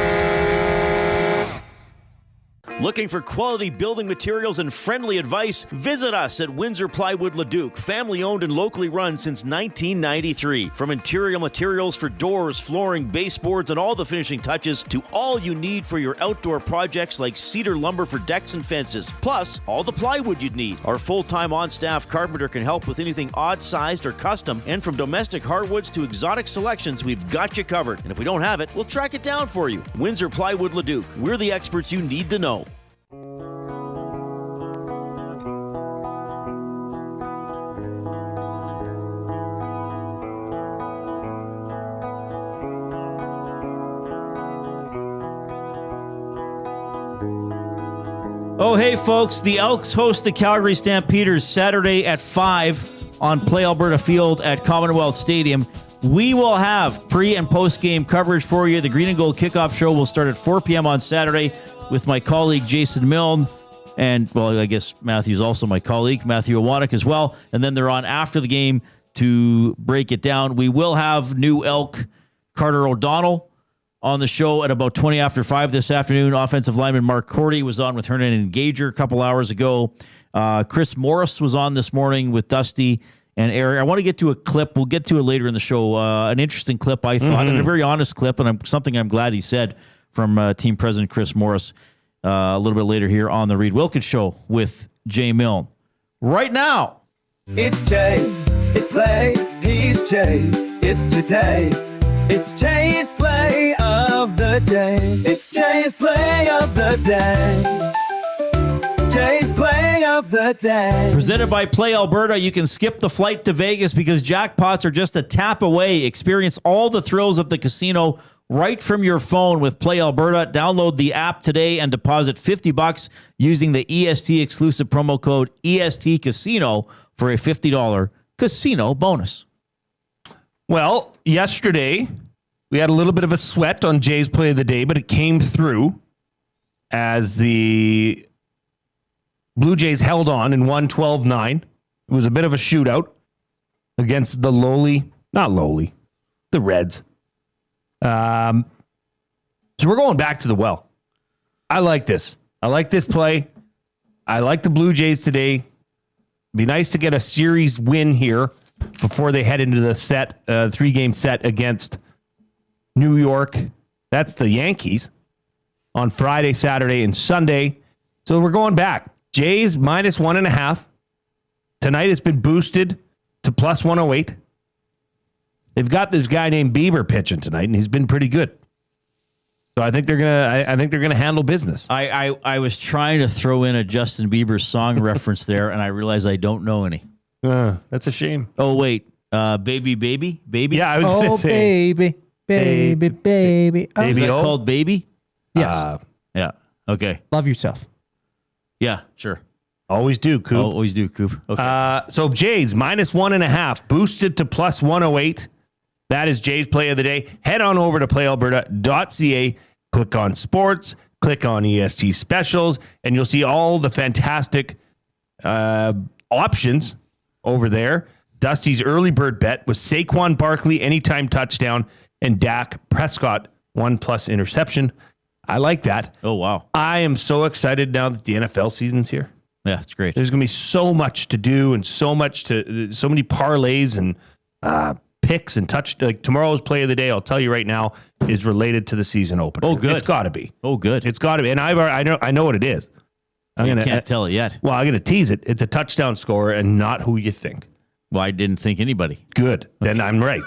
Looking for quality building materials and friendly advice? Visit us at Windsor Plywood Leduc, family owned and locally run since 1993. From interior materials for doors, flooring, baseboards, and all the finishing touches to all you need for your outdoor projects like cedar lumber for decks and fences. Plus, all the plywood you'd need. Our full-time on-staff carpenter can help with anything odd-sized or custom. And from domestic hardwoods to exotic selections, we've got you covered. And if we don't have it, we'll track it down for you. Windsor Plywood Leduc. We're the experts you need to know. Oh, hey, folks. The Elks host the Calgary Stampeders Saturday at 5 on Play Alberta Field at Commonwealth Stadium. We will have pre- and post-game coverage for you. The Green and Gold kickoff show will start at 4 p.m. on Saturday with my colleague Jason Milne. And, well, I guess Matthew's also my colleague, Matthew Iwanek as well. And then they're on after the game to break it down. We will have new Elk Carter O'Donnell on the show at about 20 after 5 this afternoon. Offensive lineman Mark Cordy was on with Hernan and Gager a couple hours ago. Chris Morris was on this morning with Dusty and Eric. I want to get to a clip. We'll get to it later in the show. An interesting clip, I thought, and a very honest clip, and something I'm glad he said from team president Chris Morris. a little bit later here on the Reid Wilkins Show with Jay Milne. Right now, It's Jay, it's play, he's Jay, it's today. It's Jay's play of the day. It's Jay's play of the day. Jay's play of the day. Presented by Play Alberta, you can skip the flight to Vegas because jackpots are just a tap away. Experience all the thrills of the casino right from your phone with Play Alberta. Download the app today and deposit $50 using the EST exclusive promo code EST Casino for a $50 casino bonus. Well, yesterday we had a little bit of a sweat on Jay's play of the day, but it came through as the Blue Jays held on and won 12-9. It was a bit of a shootout against the the Reds. So we're going back to the well. I like this. I like this play. I like the Blue Jays today. Be nice to get a series win here before they head into the set, 3-game set against New York. That's the Yankees on Friday, Saturday, and Sunday. So we're going back. Jays minus 1.5. Tonight it's been boosted to plus 108. They've got this guy named Bieber pitching tonight, and he's been pretty good. So I think they're gonna handle business. I was trying to throw in a Justin Bieber song reference there, and I realized I don't know any. That's a shame. Oh wait, baby. Yeah, I was gonna say baby. Oh. Is that called Baby? Yes. Yeah. Okay. Love yourself. Yeah. Sure. Always do, Coop. Always do, Coop. Okay. So Jays minus 1.5 boosted to plus 108. That is Jay's play of the day. Head on over to playalberta.ca, click on sports, click on EST specials, and you'll see all the fantastic options over there. Dusty's early bird bet was Saquon Barkley anytime touchdown and Dak Prescott 1+ interception. I like that. Oh, wow. I am so excited now that the NFL season's here. Yeah, it's great. There's going to be so much to do and so many parlays and picks and like tomorrow's play of the day, I'll tell you right now, is related to the season opener. Oh, good. It's got to be. Oh, good. It's got to be. And I know what it is. Can't tell it yet. Well, I'm going to tease it. It's a touchdown scorer and not who you think. Well, I didn't think anybody. Good. Okay. Then I'm right.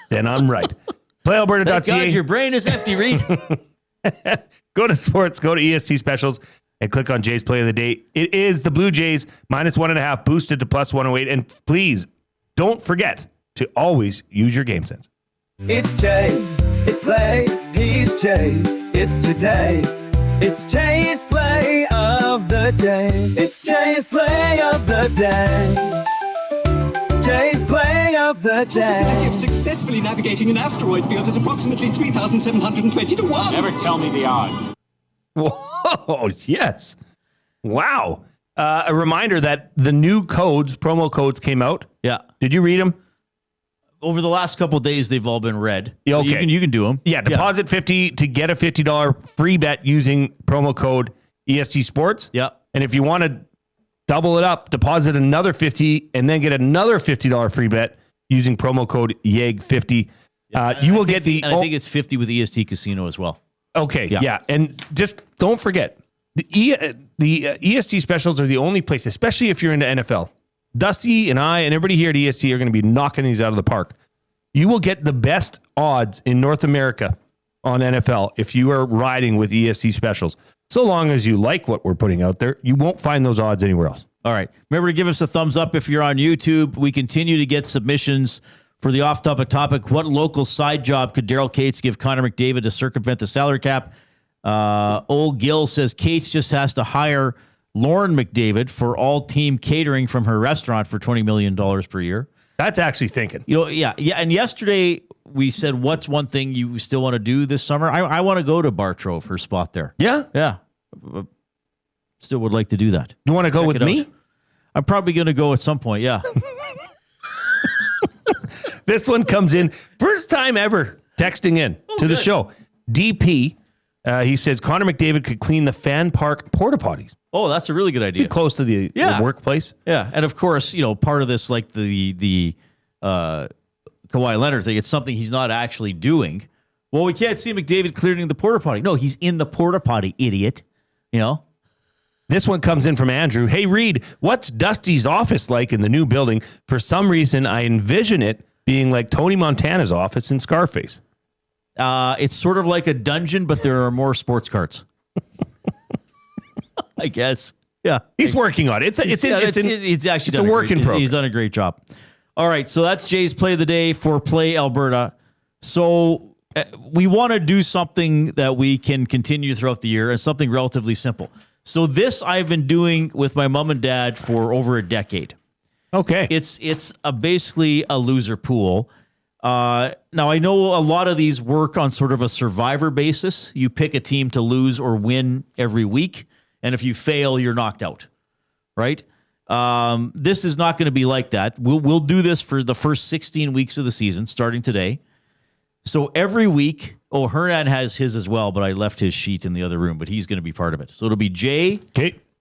PlayAlberta.ca. Thank God your brain is empty, Reid. Go to sports, go to EST specials, and click on Jay's play of the day. It is the Blue Jays minus 1.5 boosted to plus 108. And please don't forget to always use your game sense. It's Jay, it's play, he's Jay, it's today. It's Jay's play of the day. It's Jay's play of the day. Jay's play of the day. Possibility of successfully navigating an asteroid field is approximately 3,720 to 1. Never tell me the odds. Whoa, yes. Wow. A reminder that the new promo codes came out. Yeah. Did you read them? Over the last couple of days, they've all been read. Yeah, okay. You can do them. Yeah, deposit 50 to get a $50 free bet using promo code EST Sports. Yeah. And if you want to double it up, deposit another 50 and then get another $50 free bet using promo code YEG50. You will get the... And I think it's 50 with EST Casino as well. Okay, yeah. And just don't forget, the EST specials are the only place, especially if you're into NFL. Dusty and I and everybody here at EST are going to be knocking these out of the park. You will get the best odds in North America on NFL if you are riding with EST specials. So long as you like what we're putting out there, you won't find those odds anywhere else. All right. Remember to give us a thumbs up if you're on YouTube. We continue to get submissions for the off-topic. What local side job could Daryl Cates give Conor McDavid to circumvent the salary cap? Old Gil says Cates just has to hire Lauren McDavid for all team catering from her restaurant for $20 million per year. That's actually thinking. Yeah. And yesterday we said, what's one thing you still want to do this summer? I want to go to Bar Trove, her spot there. Yeah? Still would like to do that. You want to go with me? I'm probably going to go at some point, yeah. This one comes in, first time ever texting in to the show. DP, he says, Conor McDavid could clean the fan park porta potties. Oh, that's a really good idea. Be close to the workplace. Yeah, and of course, part of this, like the Kawhi Leonard thing, it's something he's not actually doing. Well, we can't see McDavid clearing the porta potty. No, he's in the porta potty, idiot. You know? This one comes in from Andrew. Hey, Reid, what's Dusty's office like in the new building? For some reason, I envision it being like Tony Montana's office in Scarface. It's sort of like a dungeon, but there are more sports carts. I guess. Yeah. He's working on it. It's a work in progress. He's done a great job. All right. So that's Jay's play of the day for Play Alberta. So we want to do something that we can continue throughout the year and something relatively simple. So this I've been doing with my mom and dad for over a decade. Okay. It's basically a loser pool. Now, I know a lot of these work on sort of a survivor basis. You pick a team to lose or win every week, and if you fail, you're knocked out, right? This is not going to be like that. We'll do this for the first 16 weeks of the season, starting today. So every week, Hernan has his as well, but I left his sheet in the other room, but he's going to be part of it. So it'll be Jay,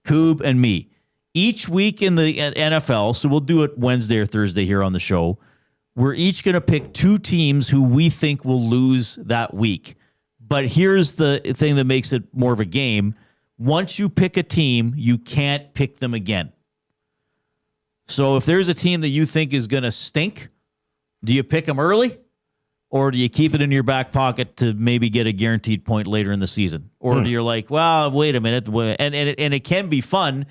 Coob, and me. Each week in the NFL, so we'll do it Wednesday or Thursday here on the show, we're each going to pick 2 teams who we think will lose that week. But here's the thing that makes it more of a game. Once you pick a team, you can't pick them again. So if there's a team that you think is going to stink, do you pick them early? Or do you keep it in your back pocket to maybe get a guaranteed point later in the season? Or do you like, well, wait a minute. And it can be fun,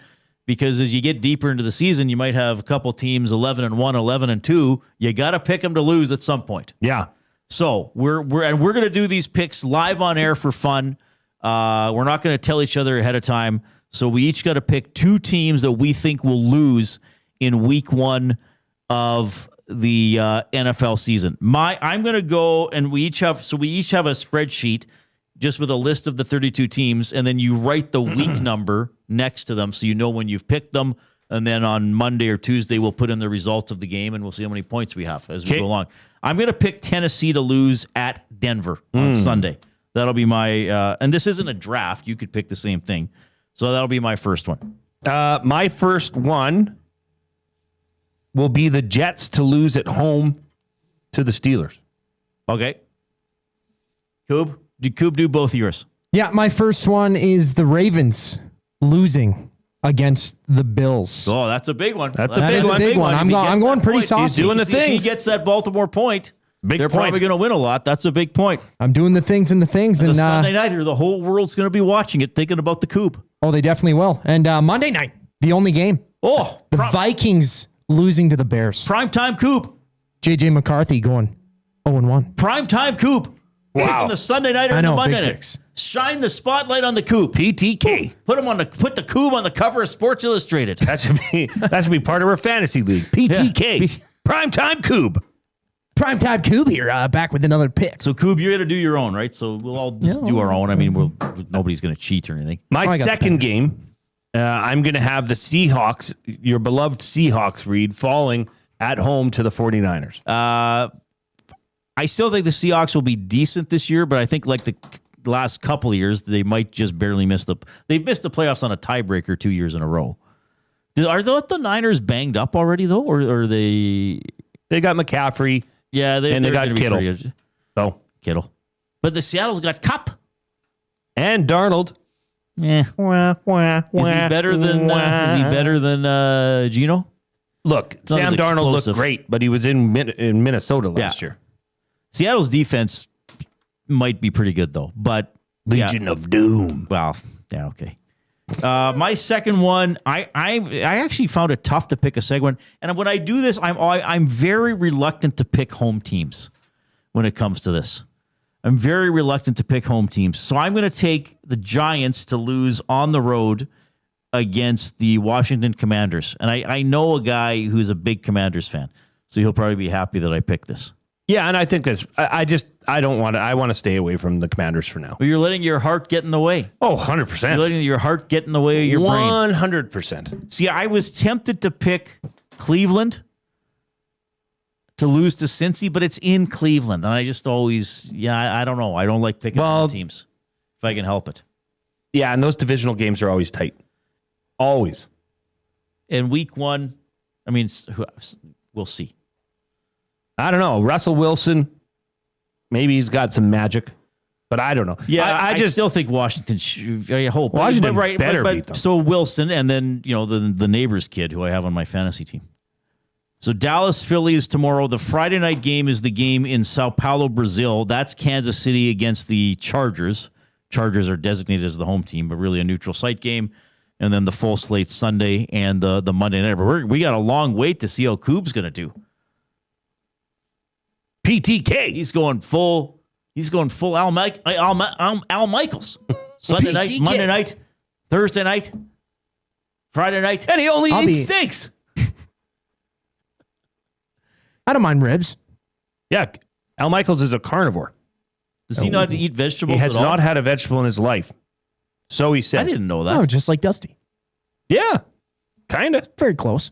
because as you get deeper into the season, you might have a couple teams 11-1, 11-2. You got to pick them to lose at some point. Yeah. So we're going to do these picks live on air for fun. We're not going to tell each other ahead of time. So we each got to pick 2 teams that we think will lose in week 1 of the NFL season. I'm going to go, and we each have a spreadsheet just with a list of the 32 teams, and then you write the week number next to them so you know when you've picked them. And then on Monday or Tuesday, we'll put in the results of the game, and we'll see how many points we have as we go along. I'm going to pick Tennessee to lose at Denver on Sunday. That'll be my, and this isn't a draft. You could pick the same thing. So that'll be my first one. My first one will be the Jets to lose at home to the Steelers. Okay. Coob? Did Coob do both of yours? Yeah, my first one is the Ravens losing against the Bills. Oh, that's a big one. That is a big one. I'm going pretty saucy. He's doing the things. If he gets that Baltimore point, they're probably going to win a lot. That's a big point. I'm doing the things and the things. And Sunday night here, the whole world's going to be watching it, thinking about the Coob. Oh, they definitely will. And Monday night, the only game. Oh, the Vikings losing to the Bears. Primetime Coob. JJ McCarthy going 0-1. Primetime Coob. Wow. On the Sunday night or the Monday night. Shine the spotlight on the Coob. PTK. Put the Coob on the cover of Sports Illustrated. That should be part of our fantasy league. PTK. Yeah. Primetime Coob. Primetime Coob here, back with another pick. So Coob, you're going to do your own, right? So we'll all just do our own. I mean, nobody's going to cheat or anything. My second game, I'm going to have the Seahawks, your beloved Seahawks, Reid, falling at home to the 49ers. I still think the Seahawks will be decent this year, but I think like the last couple of years, they might just barely miss they've missed the playoffs on a tiebreaker 2 years in a row. Are the Niners banged up already though? Or are they got McCaffrey. Yeah, they got Kittle. So Kittle. But the Seattle's got Kupp. And Darnold. Yeah. Is he better than Geno? Look, Sam Darnold looked great, but he was in Minnesota last year. Seattle's defense might be pretty good, though. But Legion of Doom. Well, yeah, okay. My second one, I actually found it tough to pick a second one. And when I do this, I'm very reluctant to pick home teams when it comes to this. I'm very reluctant to pick home teams. So I'm going to take the Giants to lose on the road against the Washington Commanders. And I know a guy who's a big Commanders fan, so he'll probably be happy that I picked this. Yeah, and I think this. I don't want to. I want to stay away from the Commanders for now. Well, you're letting your heart get in the way. Oh, 100%. You're letting your heart get in the way of your brain. 100%. See, I was tempted to pick Cleveland to lose to Cincy, but it's in Cleveland, and I just always, I don't know. I don't like picking teams if I can help it. Yeah, and those divisional games are always tight. Always. In week one, I mean, we'll see. I don't know. Russell Wilson, maybe he's got some magic. But I don't know. Yeah, I just still think Washington. I hope Washington better beat them. So Wilson, and then the neighbor's kid who I have on my fantasy team. So Dallas, Philly is tomorrow. The Friday night game is the game in Sao Paulo, Brazil. That's Kansas City against the Chargers. Chargers are designated as the home team, but really a neutral site game. And then the full slate Sunday and the Monday night. But we got a long wait to see how Coop's going to do. PTK. He's going full Al Michaels. Sunday night, Monday night, Thursday night, Friday night. And he only eats steaks. I don't mind ribs. Yeah, Al Michaels is a carnivore. Does he not eat vegetables? He has at all? not had a vegetable in his life. So he said. I didn't know that. Oh, just like Dusty. Yeah, kind of. Very close.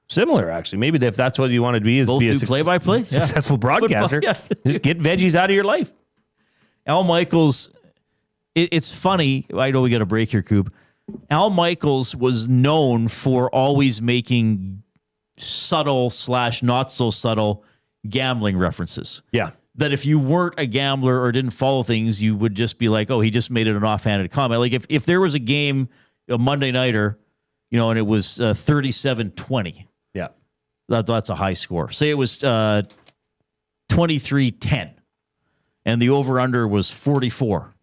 Similar, actually. Maybe if that's what you want to be, is Both be a do play-by-play? successful broadcaster. Football, Just get veggies out of your life. Al Michaels, it's funny. I know we got a break here, Coop. Al Michaels was known for always making subtle / not so subtle gambling references. Yeah. That if you weren't a gambler or didn't follow things, you would just be like, oh, he just made it an offhanded comment. Like if there was a game, a Monday nighter, and it was 37-20. Yeah. That's a high score. Say it was 23-10 and the over-under was 44.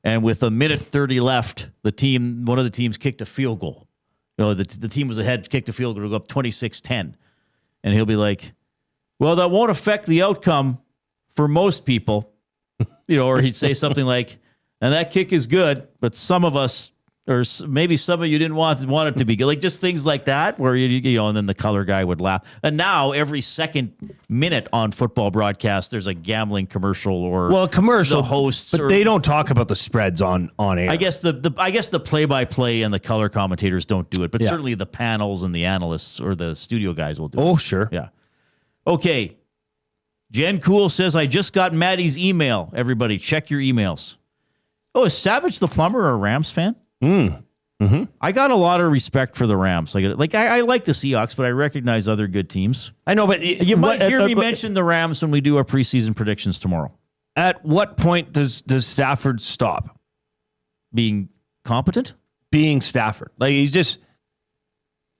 And with a minute 30 left, one of the teams kicked a field goal. The team was ahead, kicked a field goal to go up 26-10. And he'll be like, well, that won't affect the outcome for most people. Or he'd say something like, and that kick is good, but some of us, or maybe some of you didn't want it to be good. Like just things like that where, and then the color guy would laugh. And now every second minute on football broadcast, there's a gambling commercial or a commercial, the hosts. But they don't talk about the spreads on air. I guess the play-by-play and the color commentators don't do it, but certainly the panels and the analysts or the studio guys will do it. Oh, sure. Yeah. Okay. Jen Cool says, I just got Maddie's email. Everybody, check your emails. Oh, is Savage the Plumber a Rams fan? Mm-hmm. I got a lot of respect for the Rams. I like the Seahawks, but I recognize other good teams. I know, but you might hear me mention the Rams when we do our preseason predictions tomorrow. At what point does Stafford stop being competent? Being Stafford. Like he's just,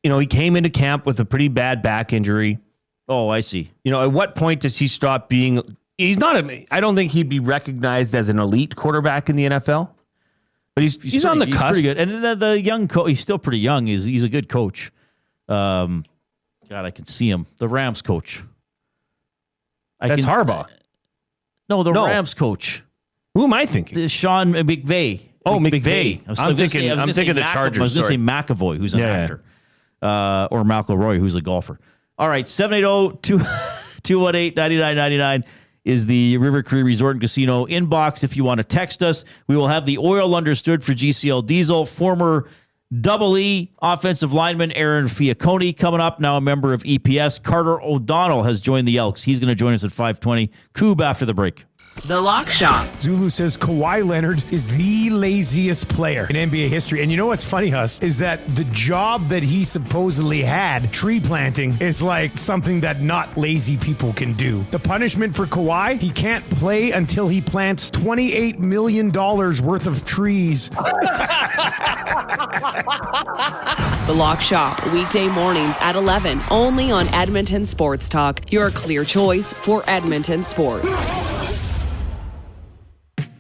he came into camp with a pretty bad back injury. Oh, I see. At what point does he stop being? He's not. I don't think he'd be recognized as an elite quarterback in the NFL. But he's on the cusp. Pretty good. And the young coach, he's still pretty young. He's a good coach. God, I can see him. The Rams coach. That's Harbaugh. No, Rams coach. Who am I thinking? Sean McVay. Oh, McVay. I'm thinking the Chargers. I was going to say McAvoy, who's an actor. Or McElroy, who's a golfer. All right, 780-218-9999 is the River Cree Resort and Casino inbox. If you want to text us, we will have the oil understood for GCL Diesel. Former Double E offensive lineman Aaron Fiacconi coming up, now a member of EPS. Carter O'Donnell has joined the Elks. He's going to join us at 5:20. Coob after the break. The Lock Shop. Zulu says Kawhi Leonard is the laziest player in NBA history. And you know what's funny, Huss, is that the job that he supposedly had, tree planting, is like something that not lazy people can do. The punishment for Kawhi, he can't play until he plants $28 million worth of trees. The Lock Shop, weekday mornings at 11, only on Edmonton Sports Talk, your clear choice for Edmonton sports.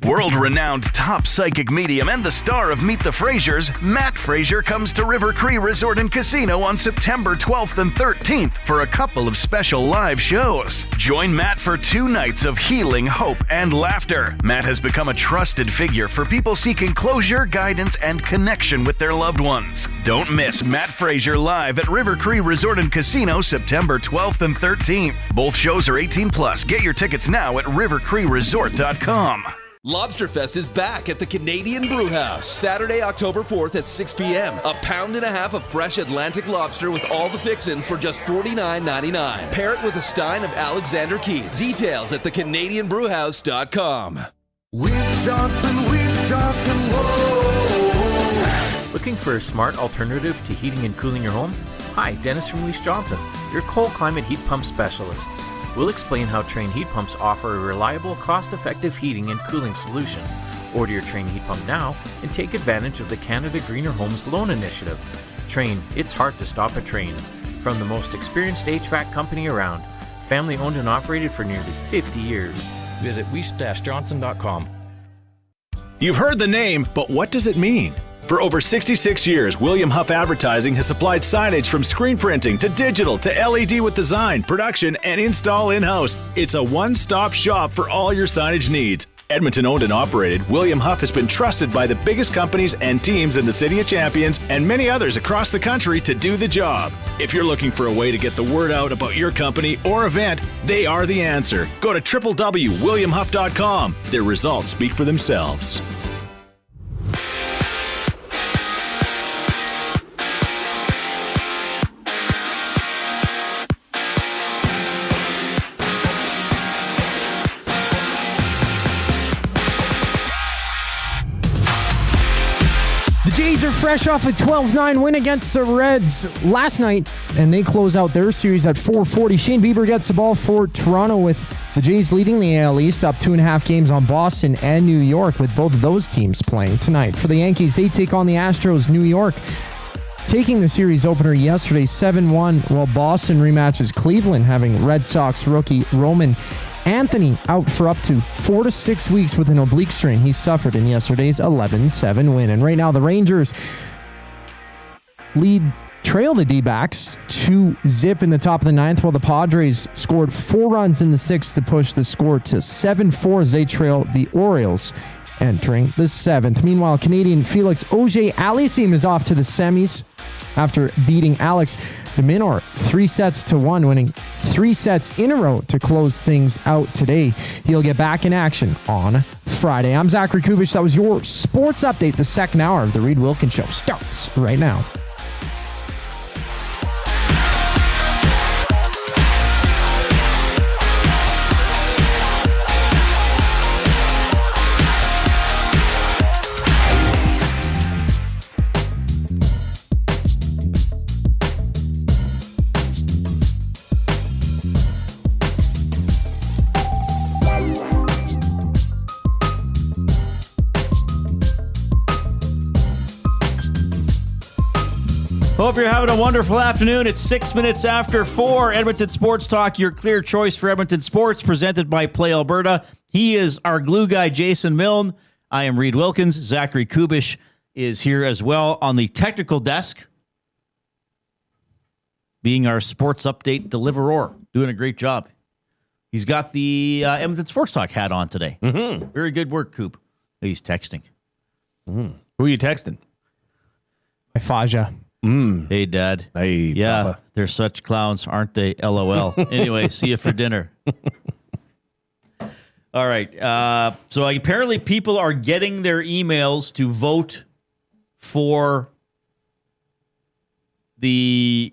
World-renowned top psychic medium and the star of Meet the Frasers, Matt Fraser comes to River Cree Resort and Casino on September 12th and 13th for a couple of special live shows. Join Matt for 2 nights of healing, hope, and laughter. Matt has become a trusted figure for people seeking closure, guidance, and connection with their loved ones. Don't miss Matt Fraser live at River Cree Resort and Casino September 12th and 13th. Both shows are 18+. Get your tickets now at rivercreeresort.com. Lobsterfest is back at the Canadian Brewhouse, Saturday, October 4th at 6 p.m. A pound and a half of fresh Atlantic lobster with all the fixins for just $49.99. Pair it with a stein of Alexander Keith. Details at thecanadianbrewhouse.com. Weiss Johnson, whoa. Looking for a smart alternative to heating and cooling your home? Hi, Dennis from Lease Johnson, your cold climate heat pump specialists. We'll explain how Trane heat pumps offer a reliable, cost-effective heating and cooling solution. Order your Trane heat pump now and take advantage of the Canada Greener Homes Loan Initiative. Trane, it's hard to stop a train. From the most experienced HVAC company around, family owned and operated for nearly 50 years. Visit lease-johnson.com. You've heard the name, but what does it mean? For over 66 years, William Huff Advertising has supplied signage from screen printing to digital to LED with design, production, and install in-house. It's a one-stop shop for all your signage needs. Edmonton owned and operated, William Huff has been trusted by the biggest companies and teams in the City of Champions and many others across the country to do the job. If you're looking for a way to get the word out about your company or event, they are the answer. Go to www.williamhuff.com. Their results speak for themselves. Jays are fresh off a 12-9 win against the Reds last night, and they close out their series at 440. Shane Bieber gets the ball for Toronto with the Jays leading the AL East, up 2.5 games on Boston and New York, with both of those teams playing tonight. For the Yankees, they take on the Astros. New York taking the series opener yesterday 7-1, while Boston rematches Cleveland, having Red Sox rookie Roman Anthony out for up to 4 to 6 weeks with an oblique strain he suffered in yesterday's 11-7 win. And right now the Rangers trail the D-backs 2-0 in the top of the ninth, while the Padres scored 4 runs in the sixth to push the score to 7-4 as they trail the Orioles entering the seventh. Meanwhile, Canadian Felix Auger-Aliassime is off to the semis after beating Alex de Minaur 3-1, winning 3 sets in a row to close things out today. He'll get back in action on Friday. I'm Zachary Kubish. That was your sports update. The second hour of the Reid Wilkins Show starts right now. Hope you're having a wonderful afternoon. It's 6 minutes after 4. Edmonton Sports Talk, your clear choice for Edmonton sports, presented by Play Alberta. He is our glue guy, Jason Milne. I am Reid Wilkins. Zachary Kubish is here as well on the technical desk, being our sports update deliverer, doing a great job. He's got the Edmonton Sports Talk hat on today. Mm-hmm. Very good work, Coop. He's texting. Mm. Who are you texting? My Faja. Hey, Dad. Hey, yeah, Papa. they're such clowns, aren't they? LOL. Anyway, see you for dinner. All right. So apparently people are getting their emails to vote for the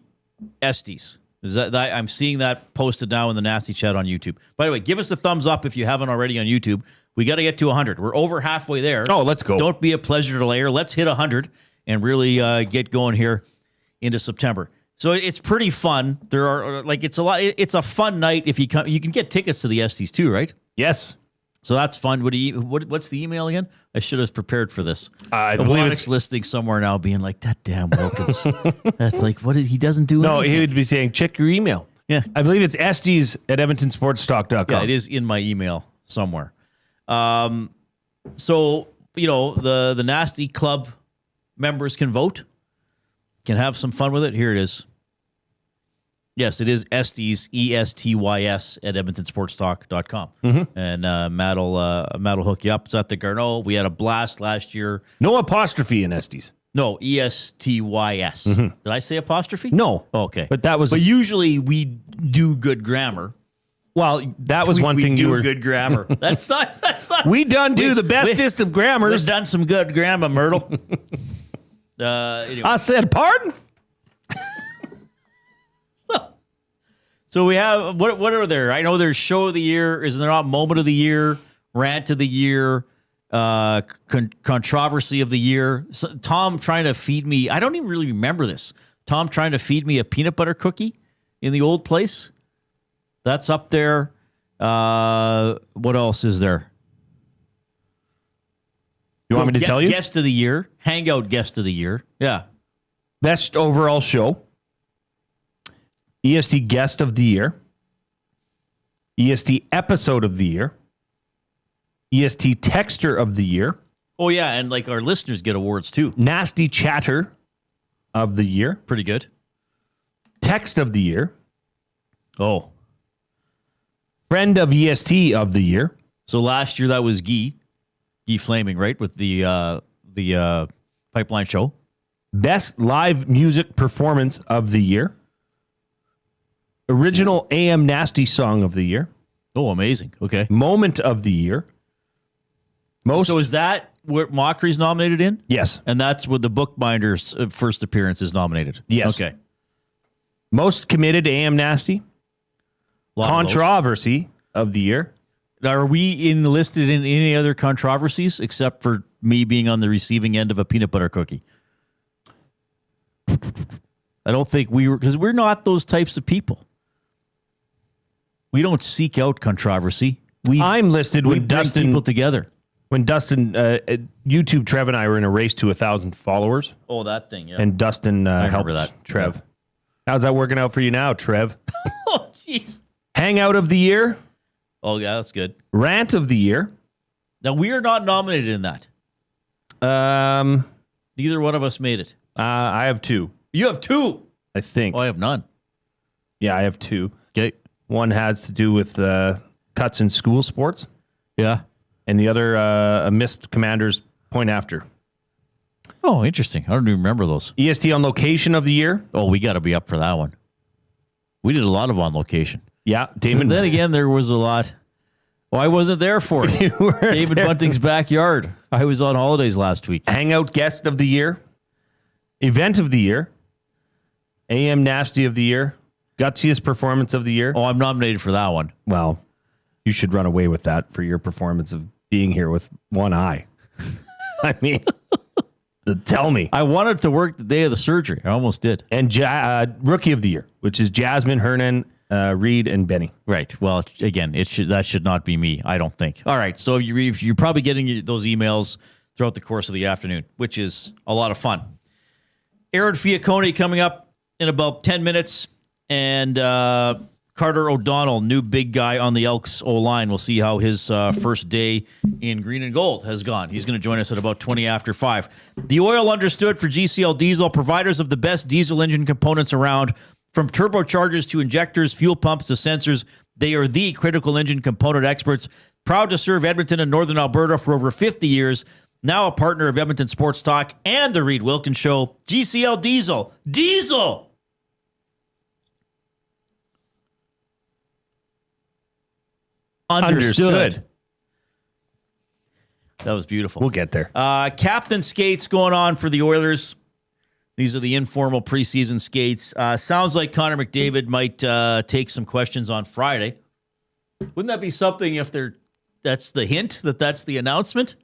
Esties. Is that I'm seeing that posted now in the Nasty Chat on YouTube. By the way, give us a thumbs up if you haven't already on YouTube. We got to get to 100. We're over halfway there. Oh, let's go. Don't be a pleasure delayer. Let's hit 100 and really get going here into September. So it's pretty fun. There are it's a fun night if you come. You can get tickets to the Esties too, right? Yes. So that's fun. What's the email again? I should have prepared for this. I believe it's listening somewhere now, being like, that damn Wilkins. That's like, what is he doesn't do? No, anything. he would be saying, check your email. Yeah. I believe it's Esties at EdmontonSportsTalk.com. Yeah, it is in my email somewhere. So, the Nasty Club members can vote, can have some fun with it. Here it is. Yes, it is Esties, ESTYS at EdmontonSportsTalk.com. Mm-hmm. And Matt will hook you up. It's at the Garneau. We had a blast last year. No apostrophe in Esties. No, ESTYS. Mm-hmm. Did I say apostrophe? No. Okay. But that was... But usually we do good grammar. Well, that was one thing you were... good grammar. That's not... We do the bestest of grammars. We've done some good grammar, Myrtle. Anyway. I said, pardon? So we have, what are there? I know there's show of the year. Is there not moment of the year, rant of the year, controversy of the year? So, Tom trying to feed me. I don't even really remember this. Tom trying to feed me a peanut butter cookie in the old place. That's up there. What else is there? You want me to tell you? Guest of the year. Hangout guest of the year. Yeah. Best overall show. EST guest of the year. EST episode of the year. EST texter of the year. Oh, yeah. And like our listeners get awards too. Nasty chatter of the year. Pretty good. Text of the year. Oh. Friend of EST of the year. So last year that was Guy Flaming, right? With the Pipeline Show. Best live music performance of the year. Original AM Nasty song of the year. Oh, amazing. Okay. Moment of the year. So is that what Mockery's nominated in? Yes. And that's what the Bookbinder's first appearance is nominated? Yes. Okay. Most committed AM Nasty. Controversy of the year. Now, are we enlisted in any other controversies except for me being on the receiving end of a peanut butter cookie? I don't think we were, because we're not those types of people. We don't seek out controversy. I'm listed when bring Dustin people together. When Dustin, YouTube, Trev and I were in a race to 1,000 followers. Oh, that thing, yeah. And Dustin helped remember that. Trev. Yeah. How's that working out for you now, Trev? Oh, jeez. Hangout of the year. Oh, yeah, that's good. Rant of the year. Now, we are not nominated in that. Neither one of us made it. I have 2. You have 2? I think. Oh, I have none. Yeah, I have 2. Okay. One has to do with cuts in school sports. Yeah. And the other, a missed commander's point after. Oh, interesting. I don't even remember those. EST on location of the year. Oh, we got to be up for that one. We did a lot of on location. Yeah, Damon. But then again, there was a lot. Well, I wasn't there for it. David Bunting's backyard. I was on holidays last week. Hangout guest of the year. Event of the year. AM Nasty of the year. Gutsiest performance of the year. Oh, I'm nominated for that one. Well, you should run away with that for your performance of being here with one eye. I mean, tell me. I wanted to work the day of the surgery. I almost did. And rookie of the year, which is Jasmine, Hernan, Reid, and Benny. Right. Well, again, that should not be me, I don't think. All right. So you're probably getting those emails throughout the course of the afternoon, which is a lot of fun. Aaron Fiacconi coming up in about 10 minutes. And Carter O'Donnell, new big guy on the Elks OL line. We'll see how his first day in green and gold has gone. He's going to join us at about 20 after 5. The oil understood for GCL Diesel, providers of the best diesel engine components around. From turbochargers to injectors, fuel pumps to sensors, they are the critical engine component experts. Proud to serve Edmonton and Northern Alberta for over 50 years. Now a partner of Edmonton Sports Talk and the Reid Wilkins Show. GCL Diesel. Diesel! Understood. That was beautiful. We'll get there. Captain skates going on for the Oilers. These are the informal preseason skates. Sounds like Conor McDavid might take some questions on Friday. Wouldn't that be something if that's the hint that's the announcement?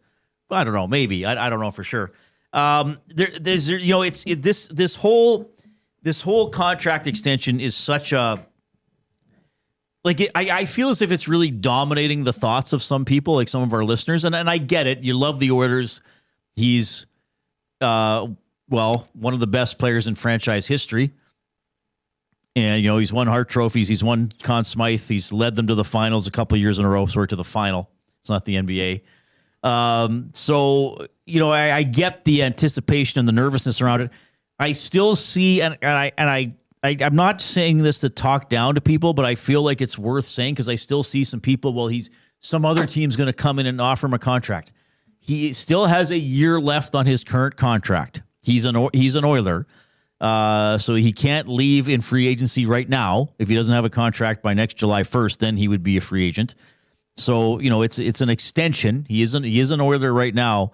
I don't know. Maybe. I don't know for sure. There's this whole contract extension is such a I feel as if it's really dominating the thoughts of some people, like some of our listeners, and I get it. You love the Oilers. He's one of the best players in franchise history. And, he's won Hart trophies. He's won Conn Smythe. He's led them to the finals a couple of years in a row. Sorry, to the final. It's not the NBA. I get the anticipation and the nervousness around it. I still see, I'm not saying this to talk down to people, but I feel like it's worth saying because I still see some people, some other team's going to come in and offer him a contract. He still has a year left on his current contract. He's an Oiler, so he can't leave in free agency right now. If he doesn't have a contract by next July 1st, then he would be a free agent. So, it's an extension. He is an Oiler right now.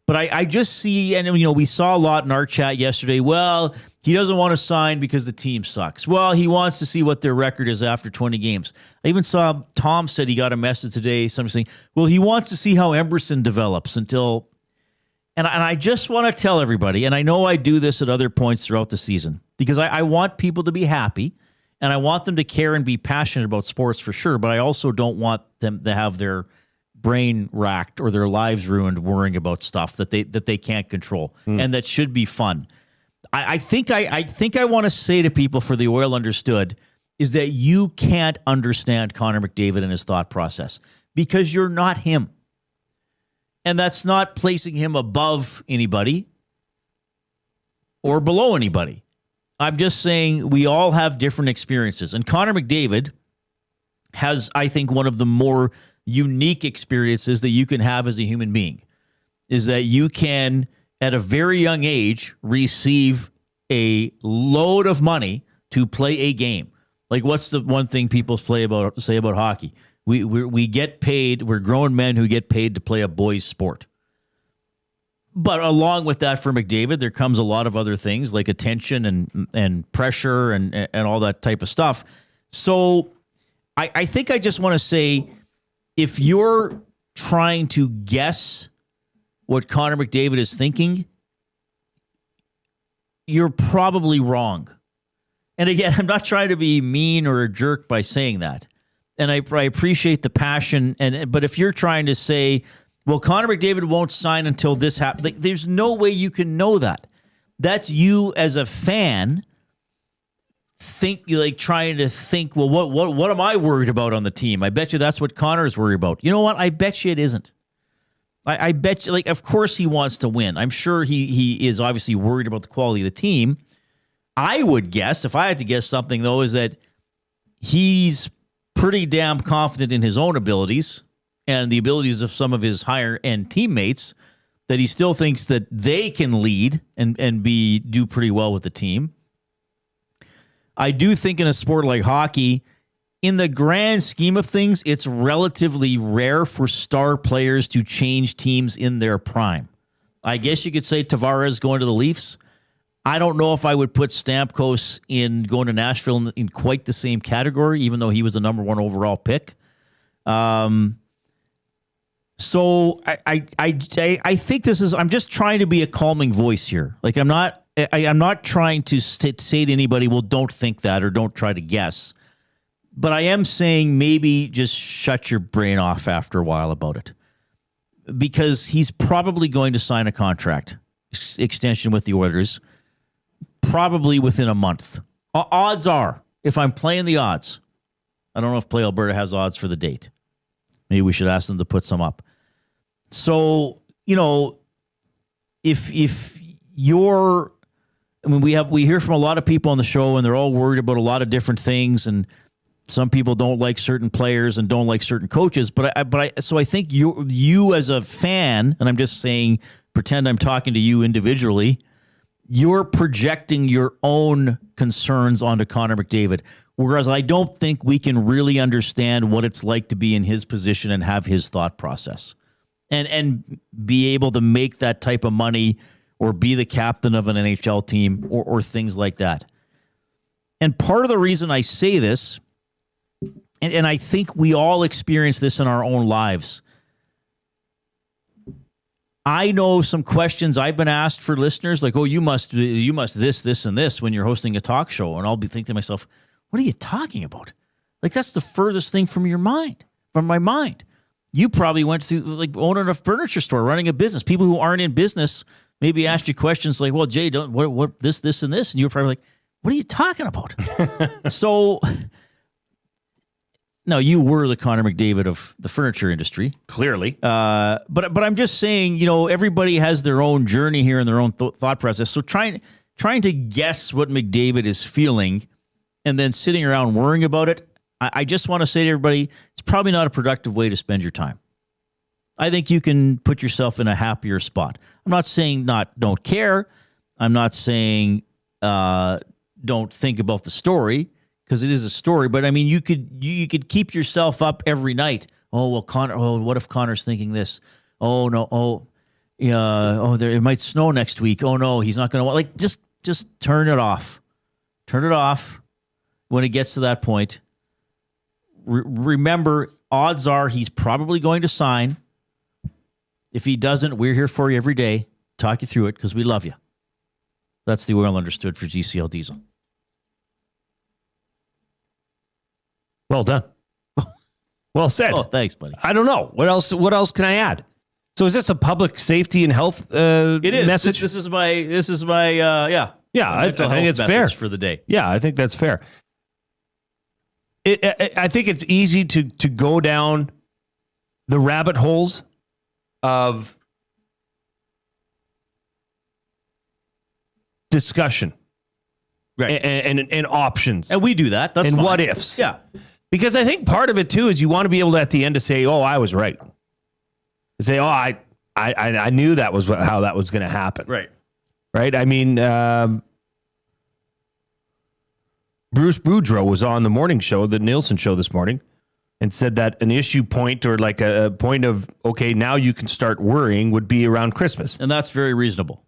But I just see, and we saw a lot in our chat yesterday. Well, he doesn't want to sign because the team sucks. Well, he wants to see what their record is after 20 games. I even saw Tom said he got a message today, somebody saying, well, he wants to see how Emberson develops until And I just want to tell everybody, and I know I do this at other points throughout the season, because I want people to be happy, and I want them to care and be passionate about sports for sure, but I also don't want them to have their brain racked or their lives ruined worrying about stuff that they can't control and that should be fun. I think I want to say to people for the Oil Understood is that you can't understand Conor McDavid and his thought process because you're not him. And that's not placing him above anybody or below anybody. I'm just saying we all have different experiences. And Conor McDavid has, I think, one of the more unique experiences that you can have as a human being, is that you can, at a very young age, receive a load of money to play a game. Like, what's the one thing people say about hockey? We get paid. We're grown men who get paid to play a boys' sport. But along with that, for McDavid, there comes a lot of other things like attention and pressure and all that type of stuff. So I think I just want to say, if you're trying to guess what Conor McDavid is thinking, you're probably wrong. And again, I'm not trying to be mean or a jerk by saying that. And I appreciate the passion. But if you're trying to say, well, Conor McDavid won't sign until this happens, like, there's no way you can know that. That's you as a fan trying to think, well, what am I worried about on the team? I bet you that's what Conor's worried about. You know what? I bet you it isn't. I bet you, like, of course he wants to win. I'm sure he is obviously worried about the quality of the team. I would guess, if I had to guess something, though, is that he's pretty damn confident in his own abilities and the abilities of some of his higher-end teammates, that he still thinks that they can lead and do pretty well with the team. I do think in a sport like hockey, in the grand scheme of things, it's relatively rare for star players to change teams in their prime. I guess you could say Tavares going to the Leafs. I don't know if I would put Stamkos in going to Nashville in quite the same category, even though he was the number 1 overall pick. So I think this is, I'm just trying to be a calming voice here. Like, I'm not trying to say to anybody, well, don't think that or don't try to guess. But I am saying maybe just shut your brain off after a while about it. Because he's probably going to sign a contract extension with the Oilers probably within a month. Odds are, if I'm playing the odds, I don't know if Play Alberta has odds for the date. Maybe we should ask them to put some up. So, you know, if you're, I mean, we hear from a lot of people on the show, and they're all worried about a lot of different things, and some people don't like certain players and don't like certain coaches. So I think you as a fan, and I'm just saying, pretend I'm talking to you individually, you're projecting your own concerns onto Conor McDavid. Whereas I don't think we can really understand what it's like to be in his position and have his thought process and be able to make that type of money or be the captain of an NHL team or things like that. And part of the reason I say this, and I think we all experience this in our own lives, I know some questions I've been asked for listeners, like, oh, you must this, and this when you're hosting a talk show. And I'll be thinking to myself, what are you talking about? Like, that's the furthest thing from my mind. You probably went to, like, owning a furniture store, running a business. People who aren't in business maybe asked you questions like, well, Jay, what this, and this. And you were probably like, what are you talking about? So, no, you were the Conor McDavid of the furniture industry. Clearly. But I'm just saying, you know, everybody has their own journey here and their own thought process. So trying to guess what McDavid is feeling and then sitting around worrying about it, I just want to say to everybody, it's probably not a productive way to spend your time. I think you can put yourself in a happier spot. I'm not saying don't care. I'm not saying don't think about the story, because it is a story. But I mean, you could keep yourself up every night. Oh, well, Conor. Oh, what if Conor's thinking this? Oh no. Oh, yeah. Oh, it might snow next week. Oh no, he's not going to. Like, just turn it off. Turn it off when it gets to that point. Remember, odds are he's probably going to sign. If he doesn't, we're here for you every day. talk you through it because we love you. That's the oil understood for GCL Diesel. Well done. Well said. Oh, thanks, buddy. I don't know. What else can I add? So is this a public safety and health it is. message? This is my yeah. Yeah, I think it's fair for the day. Yeah, I think that's fair. I think it's easy to go down the rabbit holes of discussion, right? And options, and we do that. That's and fine. what ifs. Yeah, because I think part of it too is you want to be able to at the end to say, "Oh, I was right." And say, "Oh, I knew that was how that was going to happen." Right. Right. I mean, Bruce Boudreau was on the morning show, the Nielsen show this morning, and said that an issue point or like a point of, okay, now you can start worrying would be around Christmas. And that's very reasonable.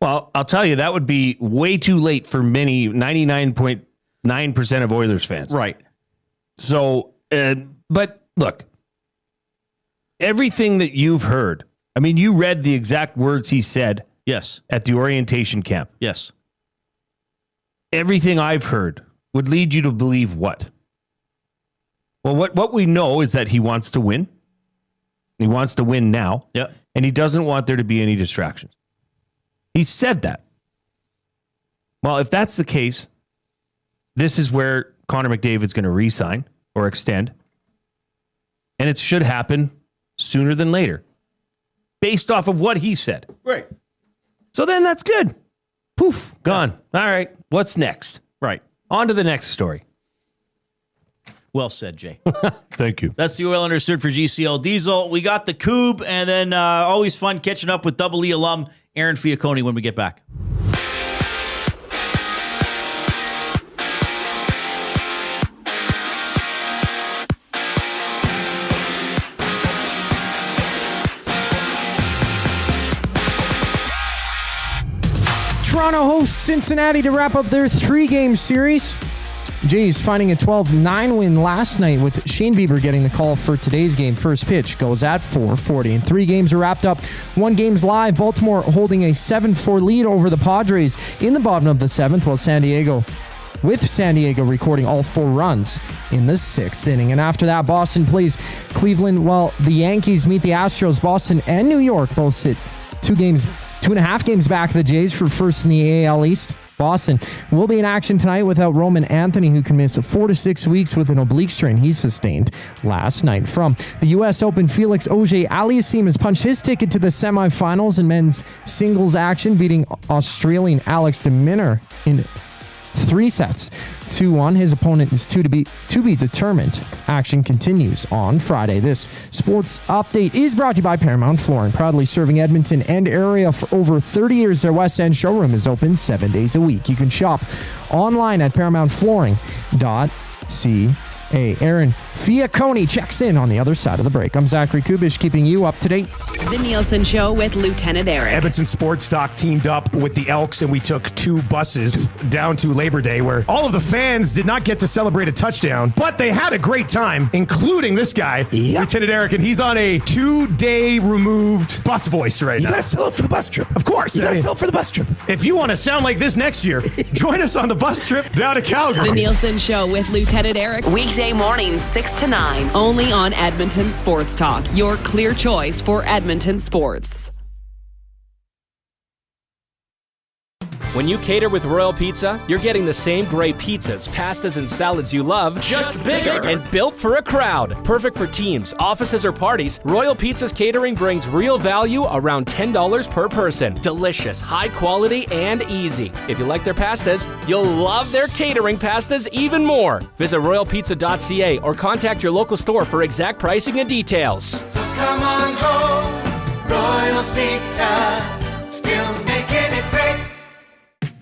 Well, I'll tell you, that would be way too late for many, 99.9% of Oilers fans. Right. So, but look, everything that you've heard, I mean, you read the exact words he said. Yes. At the orientation camp. Yes. Everything I've heard would lead you to believe what? Well, what we know is that he wants to win. He wants to win now. Yeah. And he doesn't want there to be any distractions. He said that. Well, if that's the case, this is where Conor McDavid's going to re-sign or extend. And it should happen sooner than later. Based off of what he said. Right. So then that's good. Poof, gone. All right. What's next? Right. On to the next story. Well said, Jay. Thank you. That's the oil understood for GCL Diesel. We got the Coupe, and then always fun catching up with Double E alum Aaron Fiacconi when we get back. Toronto hosts Cincinnati to wrap up their 3-game series. Jays finding a 12-9 win last night with Shane Bieber getting the call for today's game. First pitch goes at 4:40. And 3 games are wrapped up. 1 game's live. Baltimore holding a 7-4 lead over the Padres in the bottom of the 7th, while San Diego recording all 4 runs in the 6th inning. And after that, Boston plays Cleveland while the Yankees meet the Astros. Boston and New York both sit 2.5 games back of the Jays for first in the AL East. Boston will be in action tonight without Roman Anthony, who can miss 4 to 6 weeks with an oblique strain he sustained last night. From the U.S. Open, Felix Auger-Aliassime has punched his ticket to the semifinals in men's singles action, beating Australian Alex de Minaur in 3 sets. 2-1. His opponent is to be determined. Action continues on Friday. This sports update is brought to you by Paramount Flooring, proudly serving Edmonton and area for over 30 years. Their West End showroom is open 7 days a week. You can shop online at paramountflooring.ca. Aaron Fiacconi checks in on the other side of the break. I'm Zachary Kubish, keeping you up to date. The Nielsen Show with Lieutenant Eric. Edmonton Sports Talk teamed up with the Elks, and we took 2 buses down to Labor Day, where all of the fans did not get to celebrate a touchdown, but they had a great time, including this guy, Lieutenant Eric, and he's on a 2-day removed bus voice right now. You gotta sell it for the bus trip. Of course. You gotta sell it for the bus trip. If you want to sound like this next year, join us on the bus trip down to Calgary. The Nielsen Show with Lieutenant Eric. Weekday mornings 6 to 9. Only on Edmonton Sports Talk. Your clear choice for Edmonton sports. When you cater with Royal Pizza, you're getting the same great pizzas, pastas, and salads you love, just bigger and built for a crowd. Perfect for teams, offices, or parties, Royal Pizza's catering brings real value around $10 per person. Delicious, high quality, and easy. If you like their pastas, you'll love their catering pastas even more. Visit royalpizza.ca or contact your local store for exact pricing and details. So come on home, Royal Pizza, still making it great.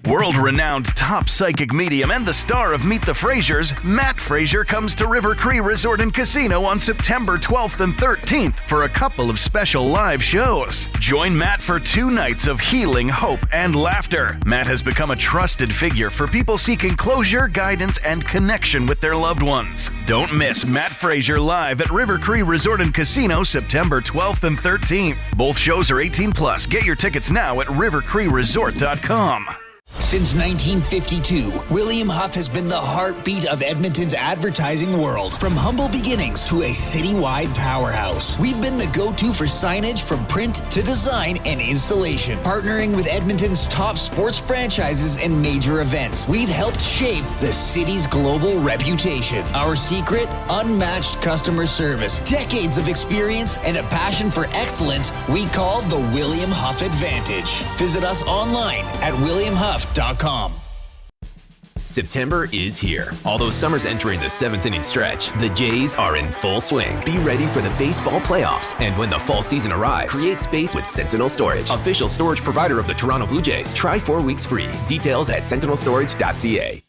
World World-renowned top psychic medium and the star of Meet the Frasers, Matt Fraser comes to River Cree Resort and Casino on September 12th and 13th for a couple of special live shows. Join Matt for 2 nights of healing, hope, and laughter. Matt has become a trusted figure for people seeking closure, guidance, and connection with their loved ones. Don't miss Matt Fraser live at River Cree Resort and Casino September 12th and 13th. Both shows are 18 plus. Get your tickets now at rivercreeresort.com. Since 1952, William Huff has been the heartbeat of Edmonton's advertising world. From humble beginnings to a citywide powerhouse, we've been the go-to for signage from print to design and installation. Partnering with Edmonton's top sports franchises and major events, we've helped shape the city's global reputation. Our secret? Unmatched customer service, decades of experience, and a passion for excellence we call the William Huff Advantage. Visit us online at williamhuff.com. September is here. Although summer's entering the 7th inning stretch, the Jays are in full swing. Be ready for the baseball playoffs, and when the fall season arrives, create space with Sentinel Storage, official storage provider of the Toronto Blue Jays. Try 4 weeks free. Details at sentinelstorage.ca.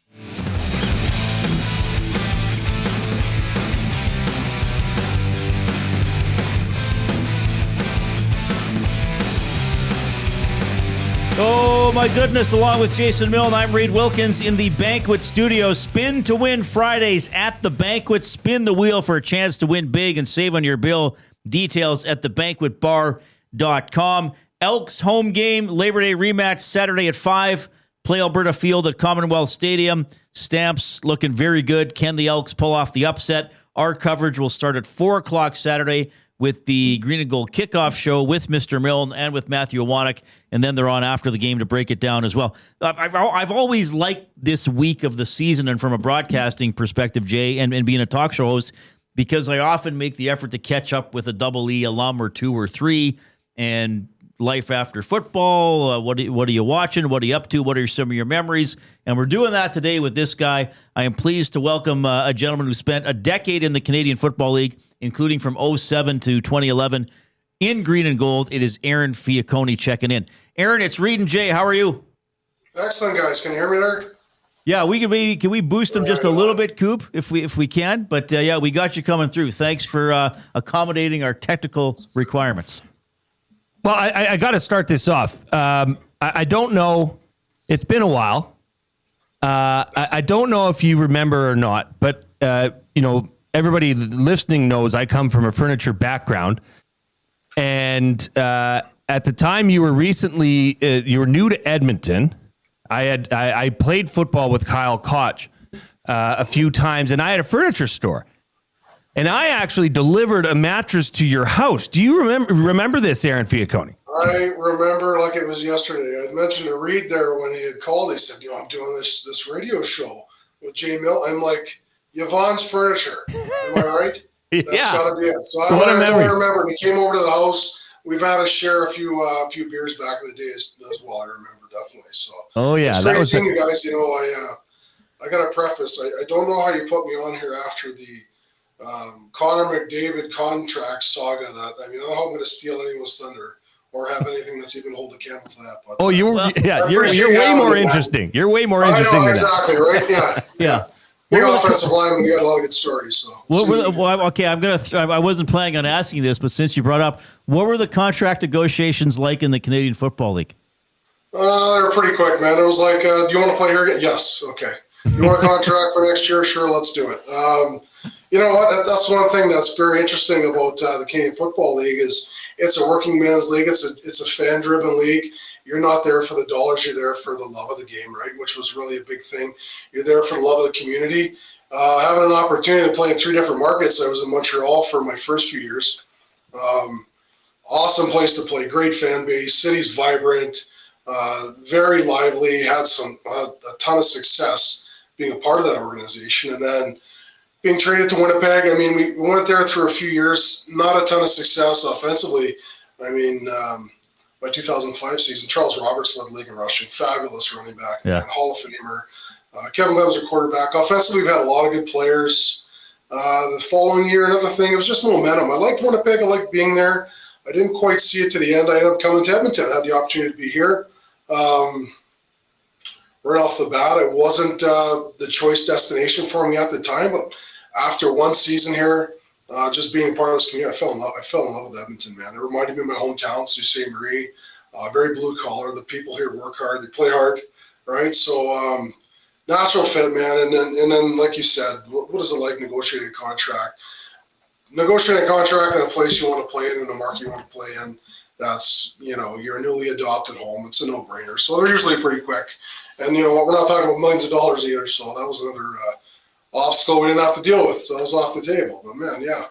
Oh my goodness, along with Jason Milne, I'm Reid Wilkins in the Banquet Studio. Spin to win Fridays at the Banquet. Spin the wheel for a chance to win big and save on your bill. Details at thebanquetbar.com. Elks home game, Labor Day rematch Saturday at 5. Play Alberta Field at Commonwealth Stadium. Stamps looking very good. Can the Elks pull off the upset? Our coverage will start at 4 o'clock Saturday with the Green and Gold kickoff show with Mr. Milne and with Matthew Awanek, and then they're on after the game to break it down as well. I've always liked this week of the season, and from a broadcasting perspective, Jay, and being a talk show host, because I often make the effort to catch up with a Double E alum or 2 or 3, and life after football. What are you watching? What are you up to? What are some of your memories? And we're doing that today with this guy. I am pleased to welcome a gentleman who spent a decade in the Canadian Football League, including from 2007 to 2011 in Green and Gold. It is Aaron Fiacconi checking in. Aaron, it's Reid and Jay. How are you? Excellent, guys. Can you hear me there? Yeah, can we boost them just a little bit, Coop, if we can? But yeah, we got you coming through. Thanks for accommodating our technical requirements. Well, I got to start this off. I don't know. It's been a while. I don't know if you remember or not, but everybody listening knows I come from a furniture background, and at the time you were new to Edmonton. I played football with Kyle Koch a few times, and I had a furniture store. And I actually delivered a mattress to your house. Do you remember this, Aaron Fiacconi? I remember like it was yesterday. I mentioned to Reid there when he had called. He said, I'm doing this radio show with Jay Milne. I'm like, Yvonne's Furniture. Am I right? That's got to be it. So I totally remember. And he came over to the house. We've had to share a few beers back in the day as well. I remember definitely. So it's great seeing you guys. I got to preface. I don't know how you put me on here after the Conor McDavid contract saga. I don't know how I'm going to steal anyone's thunder or have anything that's even hold a candle to that. But, you're way more interesting. You're way more interesting. I know, exactly, right? Yeah. Big offensive lineman, you got a lot of good stories. So. Okay, I wasn't planning on asking this, but since you brought up, what were the contract negotiations like in the Canadian Football League? They were pretty quick, man. It was like, do you want to play here again? Yes. Okay. You want a contract for next year? Sure, let's do it. You know what? That's one thing that's very interesting about the Canadian Football League is it's a working man's league. It's a fan-driven league. You're not there for the dollars. You're there for the love of the game, right? Which was really a big thing. You're there for the love of the community. Having an opportunity to play in 3 different markets. I was in Montreal for my first few years. Awesome place to play. Great fan base. City's vibrant. Very lively. Had a ton of success being a part of that organization. And then being traded to Winnipeg, we went there through a few years, not a ton of success offensively. My 2005 season, Charles Roberts led the league in rushing, fabulous running back, Hall of Famer. Kevin Lev's a quarterback. Offensively, we've had a lot of good players. The following year, another thing, it was just momentum. I liked Winnipeg. I liked being there. I didn't quite see it to the end. I ended up coming to Edmonton. I had the opportunity to be here. right off the bat, it wasn't the choice destination for me at the time. But after one season here, just being part of this community, I fell in love with Edmonton, man. It reminded me of my hometown, Sault Ste. Marie. Very blue collar. The people here work hard. They play hard, right? So natural fit, man. And then, like you said, what is it like negotiating a contract? Negotiating a contract in a place you want to play in a market you want to play in. That's, your newly adopted home. It's a no-brainer. So they're usually pretty quick. And you know what? We're not talking about millions of dollars either. So that was another obstacle we didn't have to deal with. So that was off the table. But man, yeah.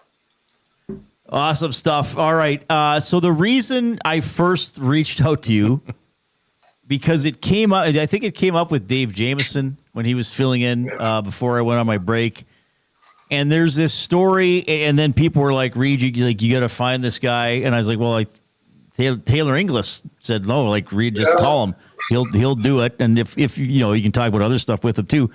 Awesome stuff. All right. So the reason I first reached out to you, because it came up, I think it came up with Dave Jameson when he was filling in before I went on my break. And there's this story, and then people were like, Reid, you got to find this guy. And I was like, well, Taylor Inglis said, no, like, Reid, just call him. He'll do it. And if you can talk about other stuff with him too.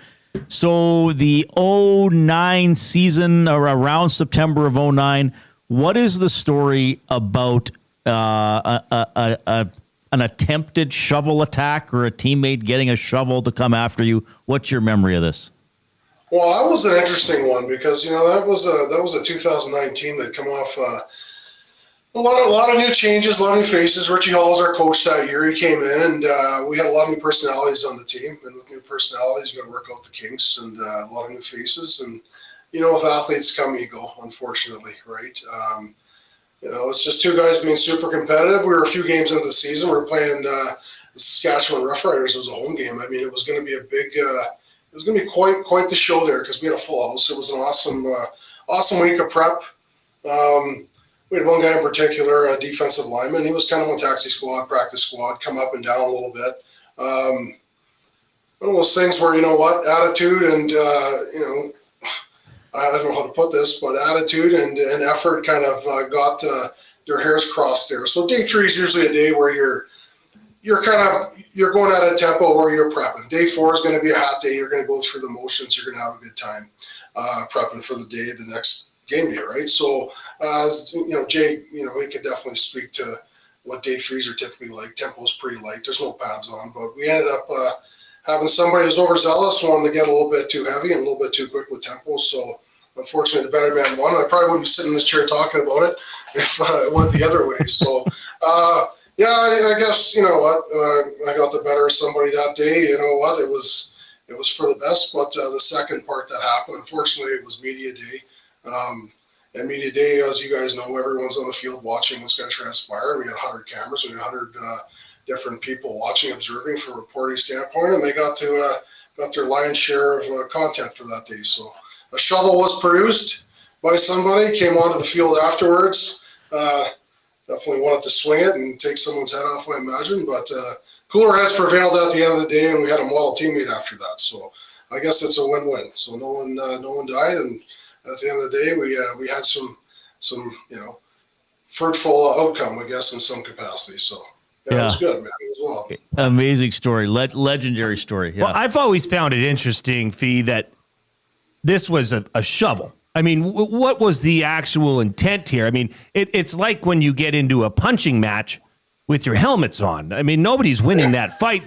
So the 09 season, or around September of 09, what is the story about an attempted shovel attack or a teammate getting a shovel to come after you? What's your memory of this? Well, that was an interesting one because that was a 2019 that come off a lot of new changes, a lot of new faces. Richie Hall was our coach that year. He came in, and we had a lot of new personalities on the team. And with new personalities, you got to work out the kinks, and a lot of new faces. And with athletes come ego, unfortunately, right? It's just two guys being super competitive. We were a few games into the season. We were playing the Saskatchewan Roughriders. It was a home game. I mean, it was going to be a big. It was going to be quite the show there because we had a full house. It was an awesome week of prep. We had one guy in particular, a defensive lineman. He was kind of on taxi squad, practice squad, come up and down a little bit. One of those things where, attitude and, I don't know how to put this, but attitude and effort kind of got their hairs crossed there. So day 3 is usually a day where you're going at a tempo where you're prepping. Day 4 is going to be a hot day. You're going to go through the motions. You're going to have a good time prepping for the day, the next game day, right? So, Jay, he could definitely speak to what day 3s are typically like. Tempo's pretty light. There's no pads on, but we ended up having somebody who's overzealous, wanting to get a little bit too heavy and a little bit too quick with tempo. So, unfortunately, the better man won. I probably wouldn't be sitting in this chair talking about it if it went the other way. So, yeah, I guess, I got the better of somebody that day. You know what? It was for the best, but the second part that happened, unfortunately, it was media day. And media day, as you guys know, everyone's on the field watching what's going to transpire. We had 100 cameras, we had 100 different people watching, observing from a reporting standpoint, and they got their lion's share of content for that day. So a shovel was produced by somebody, came onto the field afterwards. Definitely wanted to swing it and take someone's head off, I imagine, but cooler heads prevailed at the end of the day, and we had a model teammate after that. So I guess it's a win-win. So no one died, and at the end of the day, we had some fruitful outcome, I guess, in some capacity. So yeah, it was good, man. It was well. Amazing story, legendary story. Yeah. Well, I've always found it interesting, Fee, that this was a shovel. I mean, what was the actual intent here? I mean, it's like when you get into a punching match with your helmets on. I mean, nobody's winning that fight.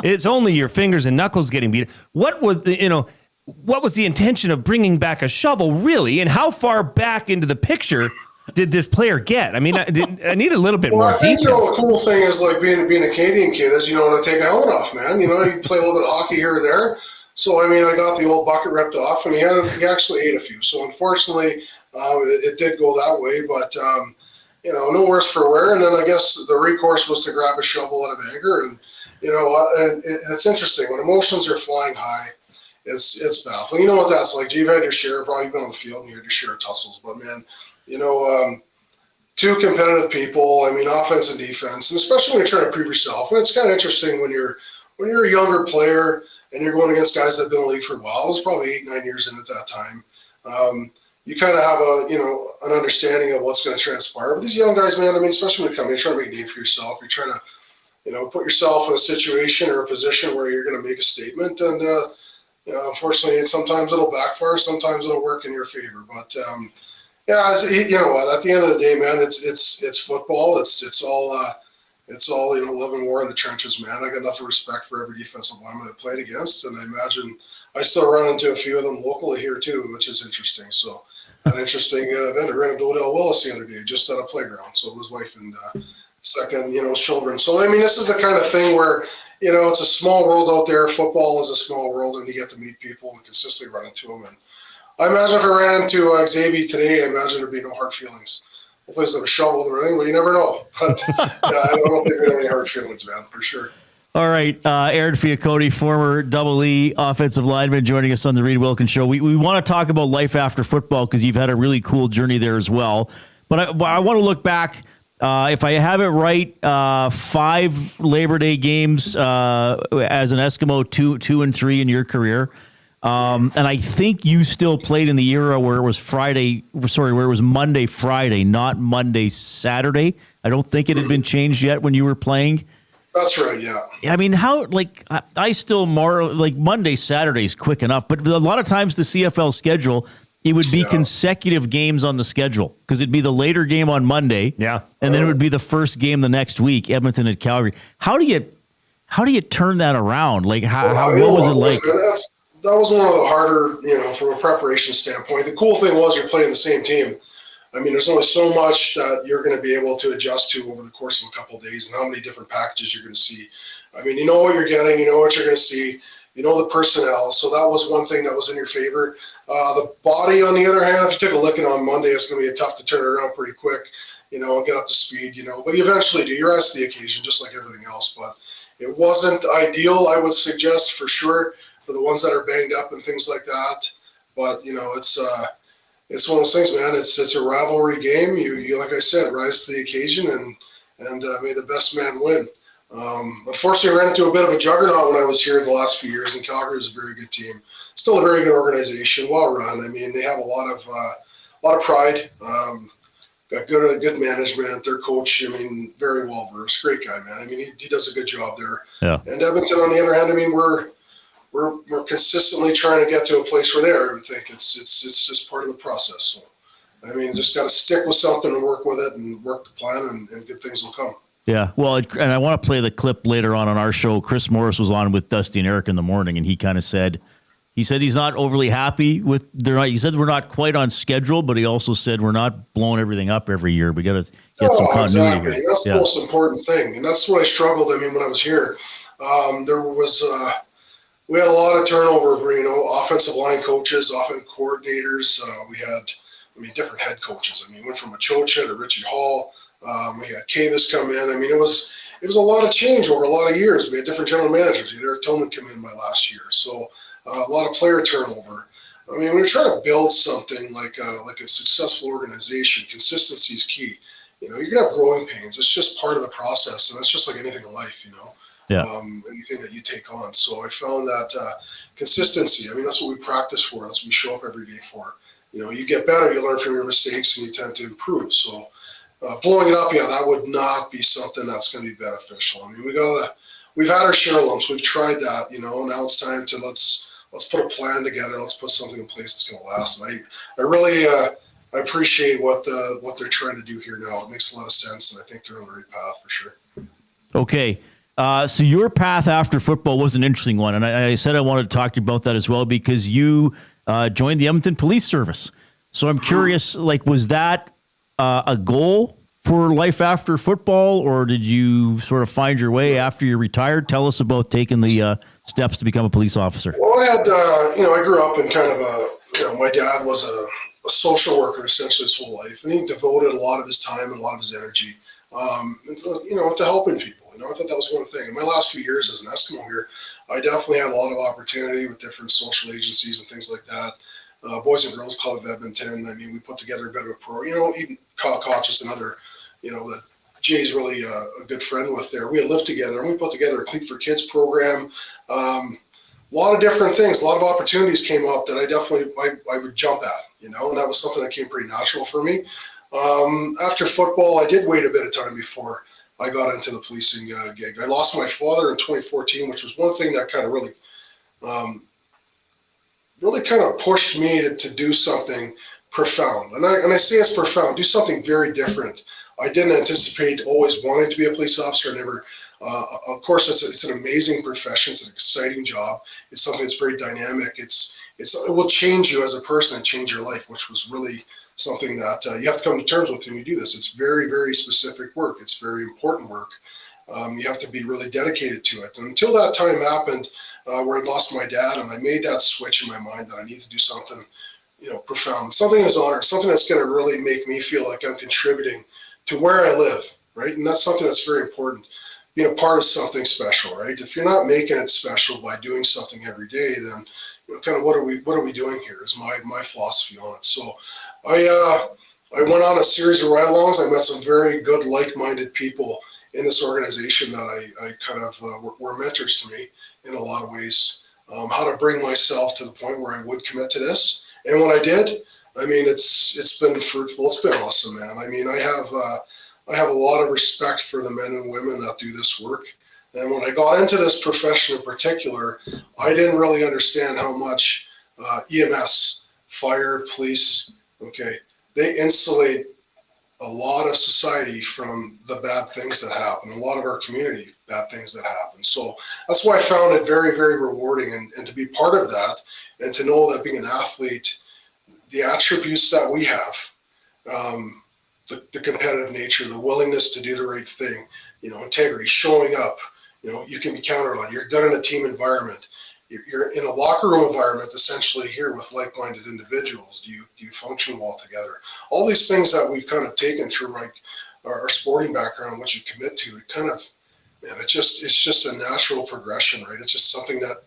It's only your fingers and knuckles getting beat. What was the intention of bringing back a shovel, really? And how far back into the picture did this player get? I mean, I need a little bit more detail. The cool thing is, like, being a Canadian kid is, to take a helmet off, man. You play a little bit of hockey here or there. So, I mean, I got the old bucket ripped off, and he actually ate a few. So, unfortunately, it did go that way. But, no worse for wear. And then I guess the recourse was to grab a shovel out of anger. And, and it's interesting. When emotions are flying high, it's baffling. You know what that's like. You've had your share, probably been on the field, and you had your share of tussles. But, man, two competitive people, I mean, offense and defense, and especially when you're trying to prove yourself. And it's kind of interesting when you're a younger player and you're going against guys that have been in the league for a while. I was probably 8-9 years in at that time. You kind of have an understanding of what's going to transpire. But these young guys, man, I mean, especially when you come in, you're trying to make a name for yourself. You're trying to, put yourself in a situation or a position where you're going to make a statement. And, unfortunately, sometimes it'll backfire. Sometimes it'll work in your favor. But, you know what? At the end of the day, man, it's football. It's all it's all, love and war in the trenches, man. I got nothing respect for every defensive lineman I played against, and I imagine I still run into a few of them locally here too, which is interesting. So an interesting event. I ran into Odell Willis the other day just at a playground. So his wife and second, children. So, this is the kind of thing where, it's a small world out there. Football is a small world, and you get to meet people and consistently run into them. And I imagine if I ran into Xavier today, I imagine there'd be no hard feelings. Hopefully it's not a shovel or anything, but you never know. But I don't think there'd be any hard feelings, man, for sure. All right, Aaron Fiacconi, former Double E offensive lineman, joining us on the Reid Wilkins Show. We want to talk about life after football because you've had a really cool journey there as well. But I want to look back. If I have it right, 5 Labor Day games as an Eskimo, 2 and 3 in your career. And I think you still played in the era where it was where it was Monday, Friday, not Monday, Saturday. I don't think it had been changed yet when you were playing. That's right, yeah. I mean, I still Monday, Saturday is quick enough, but a lot of times the CFL schedule, it would be consecutive games on the schedule because it'd be the later game on Monday, and then it would be the first game the next week, Edmonton at Calgary. How do you turn that around? Like, what was it like? That was one of the harder, from a preparation standpoint. The cool thing was you're playing the same team. There's only so much that you're going to be able to adjust to over the course of a couple of days and how many different packages you're going to see. You know what you're getting, you know what you're going to see, you know the personnel. So that was one thing that was in your favor. The body, on the other hand, if you took a licking on Monday, it's going to be tough to turn it around pretty quick, and get up to speed, But you eventually do. You rise to the occasion, just like everything else. But it wasn't ideal, I would suggest, for sure, for the ones that are banged up and things like that. But, it's one of those things, man. It's a rivalry game. You like I said, rise to the occasion and may the best man win. Unfortunately, I ran into a bit of a juggernaut when I was here the last few years, and Calgary is a very good team. Still a very good organization, well run. They have a lot of pride. Got good management. Their coach, very well versed, great guy, man. He does a good job there. Yeah. And Edmonton, on the other hand, we're consistently trying to get to a place where they are. I would think it's just part of the process. So, just got to stick with something and work with it and work the plan, and good things will come. Yeah, well, and I want to play the clip later on our show. Chris Morris was on with Dusty and Eric in the morning, and he kind of said he's not overly happy with he said we're not quite on schedule, but he also said we're not blowing everything up every year. We got to get some continuity exactly. here. That's the most important thing, and that's what I struggled. When I was here, there was. We had a lot of turnover, offensive line coaches, offensive coordinators. We had, different head coaches. Went from Achocha to Richie Hall. We had Cavis come in. It was a lot of change over a lot of years. We had different general managers. We had Eric Tillman come in my last year. So a lot of player turnover. When you're trying to build something like a successful organization, consistency is key. You're going to have growing pains. It's just part of the process, and that's just like anything in life, Yeah. Anything that you take on. So I found that consistency, that's what we practice for. That's what we show up every day for. You get better, you learn from your mistakes, and you tend to improve. So blowing it up, that would not be something that's going to be beneficial. We've had our share of lumps. We've tried that, now it's time to let's put a plan together. Let's put something in place that's going to last. And I really I appreciate what they're trying to do here now. It makes a lot of sense, and I think they're on the right path for sure. Okay. So your path after football was an interesting one, and I said I wanted to talk to you about that as well because you joined the Edmonton Police Service. So I'm curious, was that a goal for life after football, or did you sort of find your way after you retired? Tell us about taking the steps to become a police officer. Well, I had, I grew up in kind of my dad was a social worker essentially his whole life, and he devoted a lot of his time and a lot of his energy, to helping people. I thought that was one thing. In my last few years as an Eskimo here, I definitely had a lot of opportunity with different social agencies and things like that. Boys and Girls Club of Edmonton. We put together a bit of a program, even Kyle Kochis and other, that Jay's really a good friend with there. We had lived together, and we put together a Cleat for Kids program. A lot of different things, a lot of opportunities came up that I would jump at, and that was something that came pretty natural for me. After football, I did wait a bit of time before I got into the policing gig. I lost my father in 2014, which was one thing that kind of really kind of pushed me to do something profound. And I say it's profound, do something very different. I didn't anticipate always wanting to be a police officer. I never, of course, it's an amazing profession. It's an exciting job. It's something that's very dynamic. It will change you as a person and change your life, which was really something that you have to come to terms with when you do this. It's very, very specific work. It's very important work. You have to be really dedicated to it. And until that time happened, where I lost my dad, and I made that switch in my mind that I need to do something, profound, something that's honor, something that's going to really make me feel like I'm contributing to where I live, right? And that's something that's very important. Being a part of something special, right? If you're not making it special by doing something every day, then kind of what are we doing here? Is my philosophy on it. So I went on a series of ride-alongs. I met some very good, like-minded people in this organization that I kind of were mentors to me in a lot of ways. How to bring myself to the point where I would commit to this, and when I did, I mean, it's been fruitful. It's been awesome, man. I mean, I have a lot of respect for the men and women that do this work. And when I got into this profession in particular, I didn't really understand how much EMS, fire, police, they insulate a lot of society from the bad things that happen, a lot of our community, bad things that happen. So that's why I found it very, very rewarding, and to be part of that, and to know that being an athlete, the attributes that we have, the competitive nature, the willingness to do the right thing, integrity, showing up, you can be counted on. You're good in a team environment. You're in a locker room environment, essentially here with like-minded individuals. Do you function well together? All these things that we've kind of taken through like our sporting background, what you commit to, it kind of, man, it's just a natural progression, right? It's just something that,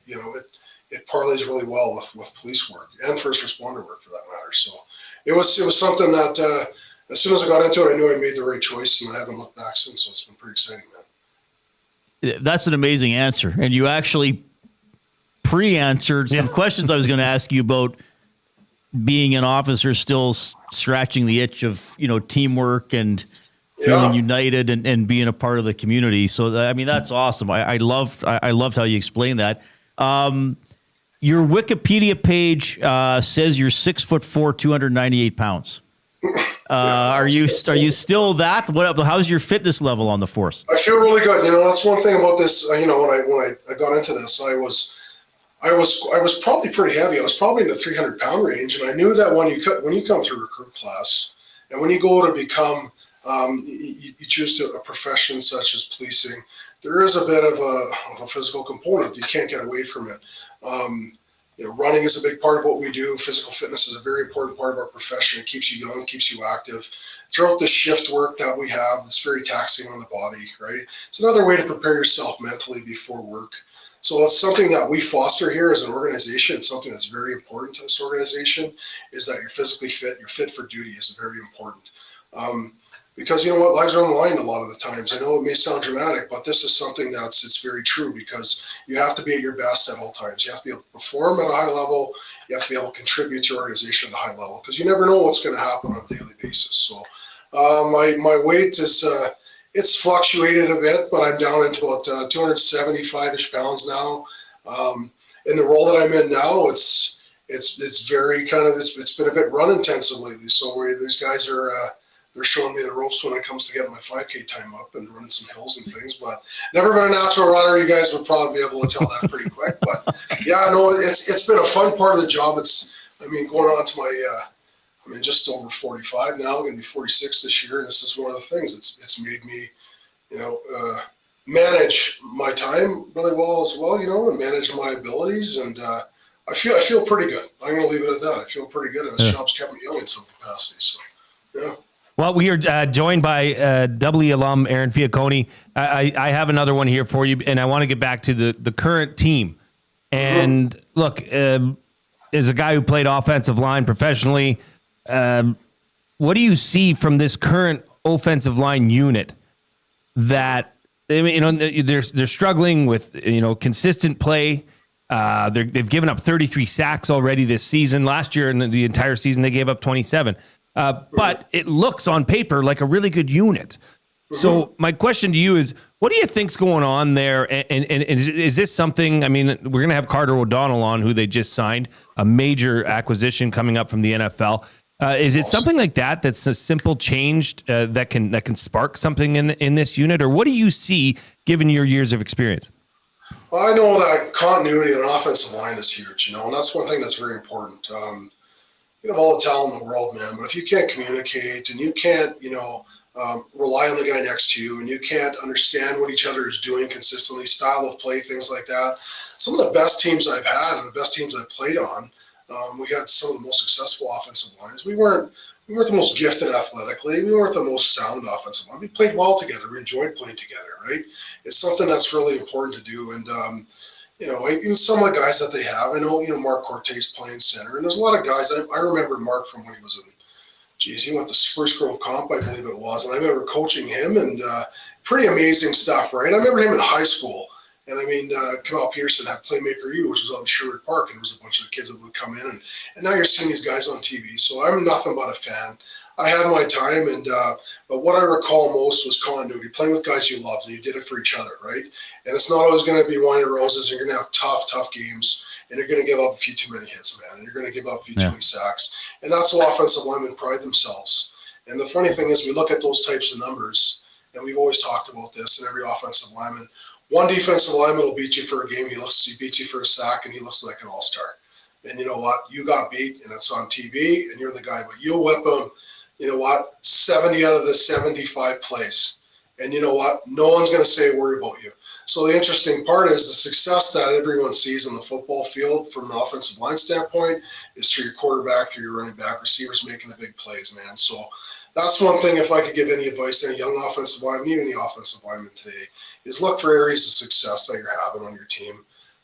it parlays really well with police work and first responder work for that matter. So it was something that as soon as I got into it, I knew I made the right choice, and I haven't looked back since. So it's been pretty exciting, man. That's an amazing answer. And you actually pre-answered some questions I was going to ask you about being an officer, still scratching the itch of, teamwork and feeling united and being a part of the community. So, I mean, that's awesome. I loved how you explained that. Your Wikipedia page says you're 6'4", 298 pounds. Are you still that? How's your fitness level on the force? I feel really good. That's one thing about this. When I got into this, I was probably pretty heavy. I was probably in the 300-pound range, and I knew that when you come through recruit class, and when you go to become, you choose a profession such as policing, there is a bit of a physical component. You can't get away from it. Running is a big part of what we do. Physical fitness is a very important part of our profession. It keeps you young, keeps you active. Throughout the shift work that we have, it's very taxing on the body, right? It's another way to prepare yourself mentally before work. So it's something that we foster here as an organization. It's something that's very important to this organization, is that you're physically fit. You're fit for duty is very important. Because lives are on the line a lot of the times. I know it may sound dramatic, but this is something it's very true, because you have to be at your best at all times. You have to be able to perform at a high level. You have to be able to contribute to your organization at a high level, because you never know what's going to happen on a daily basis. So my weight is, it's fluctuated a bit, but I'm down into about 275-ish pounds now. In the role that I'm in now, it's very kind of, it's been a bit run intensive lately. So these guys are, they're showing me the ropes when it comes to getting my 5K time up and running some hills and things, but never been a natural runner. You guys would probably be able to tell that pretty quick, but yeah, no, it's been a fun part of the job. Going on to just over 45 now, going to be 46 this year. And this is one of the things it's made me, manage my time really well as well, and manage my abilities. And I feel pretty good. I'm going to leave it at that. I feel pretty good, and this job's kept me young in some capacity. So, yeah. Well, we are joined by doubly alum Aaron Fiacconi. I have another one here for you, and I want to get back to the current team. And look, as a guy who played offensive line professionally, what do you see from this current offensive line unit that they're struggling with consistent play? They've given up 33 sacks already this season. Last year, in the entire season, they gave up 27. But it looks on paper like a really good unit. So my question to you is, what do you think's going on there? And is this something, we're going to have Carter O'Donnell on, who they just signed, a major acquisition coming up from the NFL. Is it something like that that's a simple change that can spark something in this unit, or what do you see given your years of experience? Well, I know that continuity on an offensive line is huge, and that's one thing that's very important. You have all the talent in the world, man, but if you can't communicate and you can't, rely on the guy next to you, and you can't understand what each other is doing consistently, style of play, things like that. Some of the best teams I've had and the best teams I've played on, we had some of the most successful offensive lines. We weren't the most gifted athletically. We weren't the most sound offensive line. We played well together. We enjoyed playing together, right? It's something that's really important to do. And, even some of the guys that they have, I know, Mark Cortez playing center, and there's a lot of guys. I remember Mark from when he was he went to Spruce Grove Comp, I believe it was. And I remember coaching him, and pretty amazing stuff, right? I remember him in high school. And Kamal Peterson had Playmaker U, which was out in Sherwood Park, and there was a bunch of the kids that would come in. And now you're seeing these guys on TV. So I'm nothing but a fan. I had my time, but what I recall most was continuity, playing with guys you loved, and you did it for each other, right? And it's not always going to be wine and roses. You're going to have tough games, and you're going to give up a few too many hits, man. And you're going to give up a few too many sacks. And that's how offensive linemen pride themselves. And the funny thing is, we look at those types of numbers, and we've always talked about this, and every offensive lineman, one defensive lineman will beat you for a game. He beats you for a sack, and he looks like an all-star. And you know what? You got beat, and it's on TV, and you're the guy. But you'll whip them, 70 out of the 75 plays. And you know what? No one's going to say a word about you. So the interesting part is the success that everyone sees on the football field from an offensive line standpoint is through your quarterback, through your running back, receivers making the big plays, man. So that's one thing, if I could give any advice to any young offensive lineman, even the offensive lineman today, is look for areas of success that you're having on your team.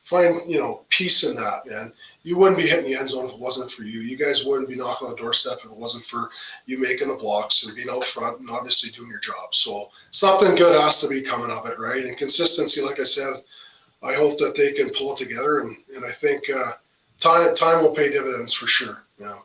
Find, peace in that, man. You wouldn't be hitting the end zone if it wasn't for you. You guys wouldn't be knocking on the doorstep if it wasn't for you making the blocks and being out front and obviously doing your job. So something good has to be coming of it, right? And consistency, like I said, I hope that they can pull it together, and I think time will pay dividends for sure. Yeah.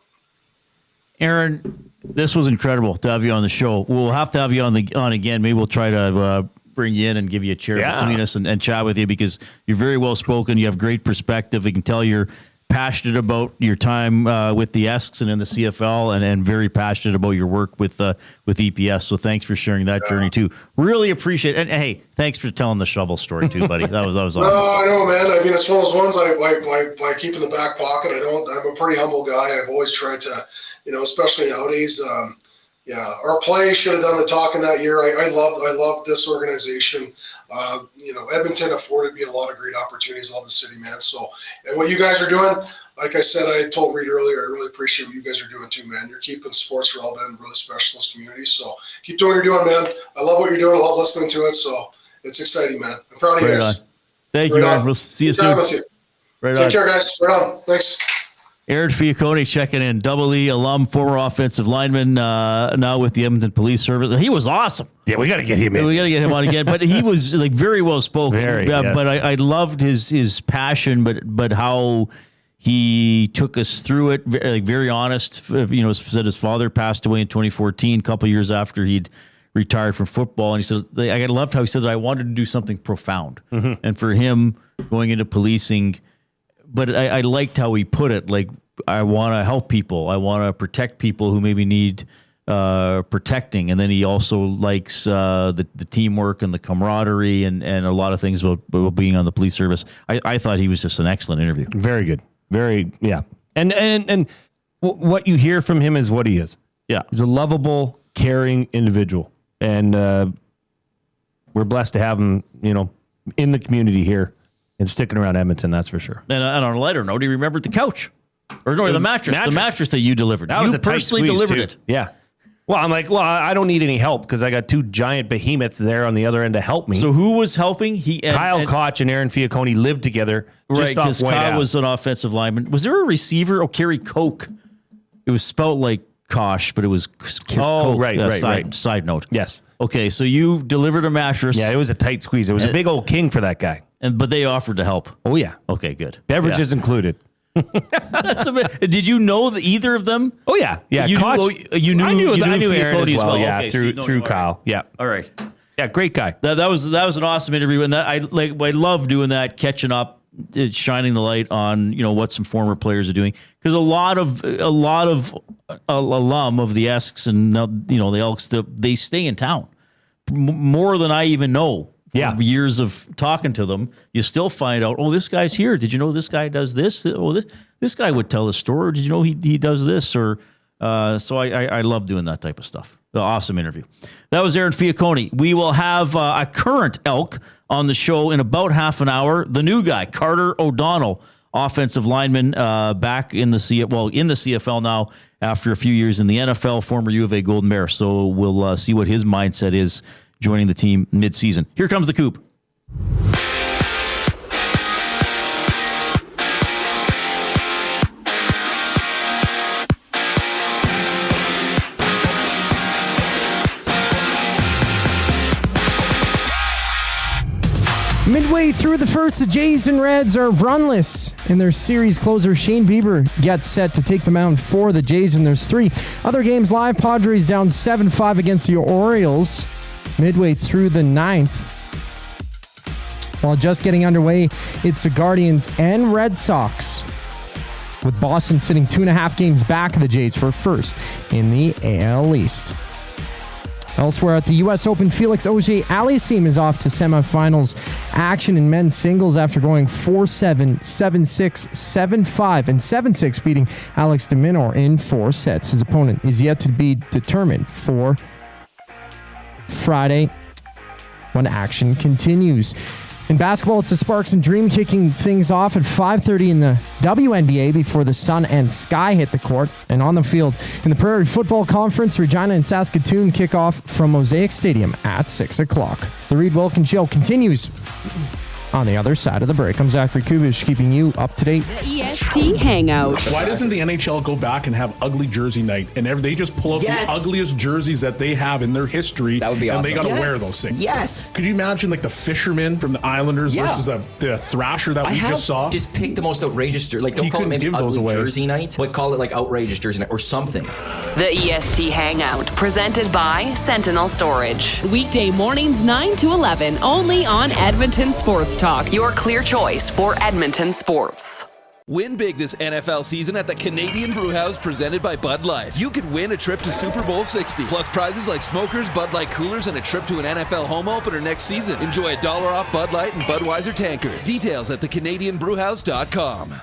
Aaron, this was incredible to have you on the show. We'll have to have you on again. Maybe we'll try to bring you in and give you a chair between us and chat with you, because you're very well spoken. You have great perspective. We can tell you're passionate about your time with the Esks and in the CFL, and very passionate about your work with EPS. So thanks for sharing that journey too. Really appreciate it. And hey, thanks for telling the shovel story too, buddy. That was awesome. No, I know, man. It's one of those ones I keep in the back pocket. I'm a pretty humble guy. I've always tried to, especially nowadays. Our play should have done the talking that year. I love this organization. Edmonton afforded me a lot of great opportunities. Love the city, man. So, and what you guys are doing, like I said, I told Reid earlier, I really appreciate what you guys are doing too, man. You're keeping sports relevant and really special in this community. So keep doing what you're doing, man. I love what you're doing. I love listening to it. So it's exciting, man. I'm proud of you guys. Thank you, Aaron. We'll see you soon. Take care, guys. Right on. Thanks. Aaron Fiacconi checking in, Double E alum, former offensive lineman, now with the Edmonton Police Service. He was awesome. Yeah, we got to get him in. We got to get him on again. But he was very well spoken. But I loved his passion, but how he took us through it. Very honest. Said his father passed away in 2014, a couple of years after he'd retired from football, and he said, I loved how he said that I wanted to do something profound, and for him going into policing. But I liked how he put it. Like, I want to help people. I want to protect people who maybe need protecting. And then he also likes the teamwork and the camaraderie and a lot of things about being on the police service. I thought he was just an excellent interview. Very good. And what you hear from him is what he is. Yeah. He's a lovable, caring individual. And we're blessed to have him, in the community here. And sticking around Edmonton, that's for sure. And on a lighter note, he remembered the couch. Or no, the mattress. The mattress that you delivered. That was a tight personally squeeze, delivered too. it. Yeah. Well, I'm like, I don't need any help because I got two giant behemoths there on the other end to help me. So who was helping? Kyle Koch and Aaron Fiacconi lived together. Right, because Kyle was an offensive lineman. Was there a receiver? Oh, Kerry Koch. It was spelled like Koch, but it was Koch. Right. Side note. Yes. Okay, so you delivered a mattress. Yeah, it was a tight squeeze. It was a big old king for that guy. But they offered to help. Oh, yeah. Okay, good. Beverages included. That's a bit. Did you know either of them? Oh, yeah. Yeah. You knew Aaron as well. Yeah, okay, through Kyle. Yeah. All right. Yeah, great guy. That was an awesome interview, and that I love doing that, catching up. it's shining the light on, you know, what some former players are doing, because a lot of alum of the Esks and, you know, the Elks, they stay in town more than I even know. From years of talking to them, you still find out, oh, this guy's here. Did you know this guy does this? Oh, this guy would tell a story. Did you know he does this? Or so I love doing that type of stuff. Awesome interview. That was Aaron Fiacconi. We will have a current Elk on the show in about half an hour. The new guy, Carter O'Donnell, offensive lineman, back in the CFL now after a few years in the NFL, former U of A Golden Bear. So we'll see what his mindset is joining the team mid-season. Here comes the Coop. Midway through the first, the Jays and Reds are runless, and their series closer Shane Bieber gets set to take the mound for the Jays, and there's 3 other games live. Padres down 7-5 against the Orioles midway through the 9th. While just getting underway, it's the Guardians and Red Sox, with Boston sitting 2.5 games back of the Jays for first in the AL East. Elsewhere at the U.S. Open, Felix Auger-Aliassime is off to semifinals action in men's singles after going 4-7, 7-6, 7-5, and 7-6, beating Alex de Minaur in 4 sets. His opponent is yet to be determined for Friday when action continues. In basketball, it's the Sparks and Dream kicking things off at 5:30 in the WNBA before the Sun and Sky hit the court. And on the field, in the Prairie Football Conference, Regina and Saskatoon kick off from Mosaic Stadium at 6 o'clock. The Reid Wilkins Show continues on the other side of the break. I'm Zachary Kubish, keeping you up to date. The EST Hangout. Why doesn't the NHL go back and have ugly jersey night? And they just pull out the ugliest jerseys that they have in their history. That would be awesome. And they got to wear those things. Yes. Could you imagine like the fisherman from the Islanders versus the Thrasher that we just saw? Just pick the most outrageous jersey. Like, don't call it maybe ugly jersey night, but call it like outrageous jersey night or something. The EST Hangout, presented by Sentinel Storage. Weekday mornings 9 to 11, only on Edmonton Sports Talk. Your clear choice for Edmonton sports. Win big this NFL season at the Canadian Brewhouse, presented by Bud Light. You could win a trip to Super Bowl 60, plus prizes like smokers, Bud Light coolers, and a trip to an NFL home opener next season. Enjoy $1 off Bud Light and Budweiser tankers. Details at thecanadianbrewhouse.com.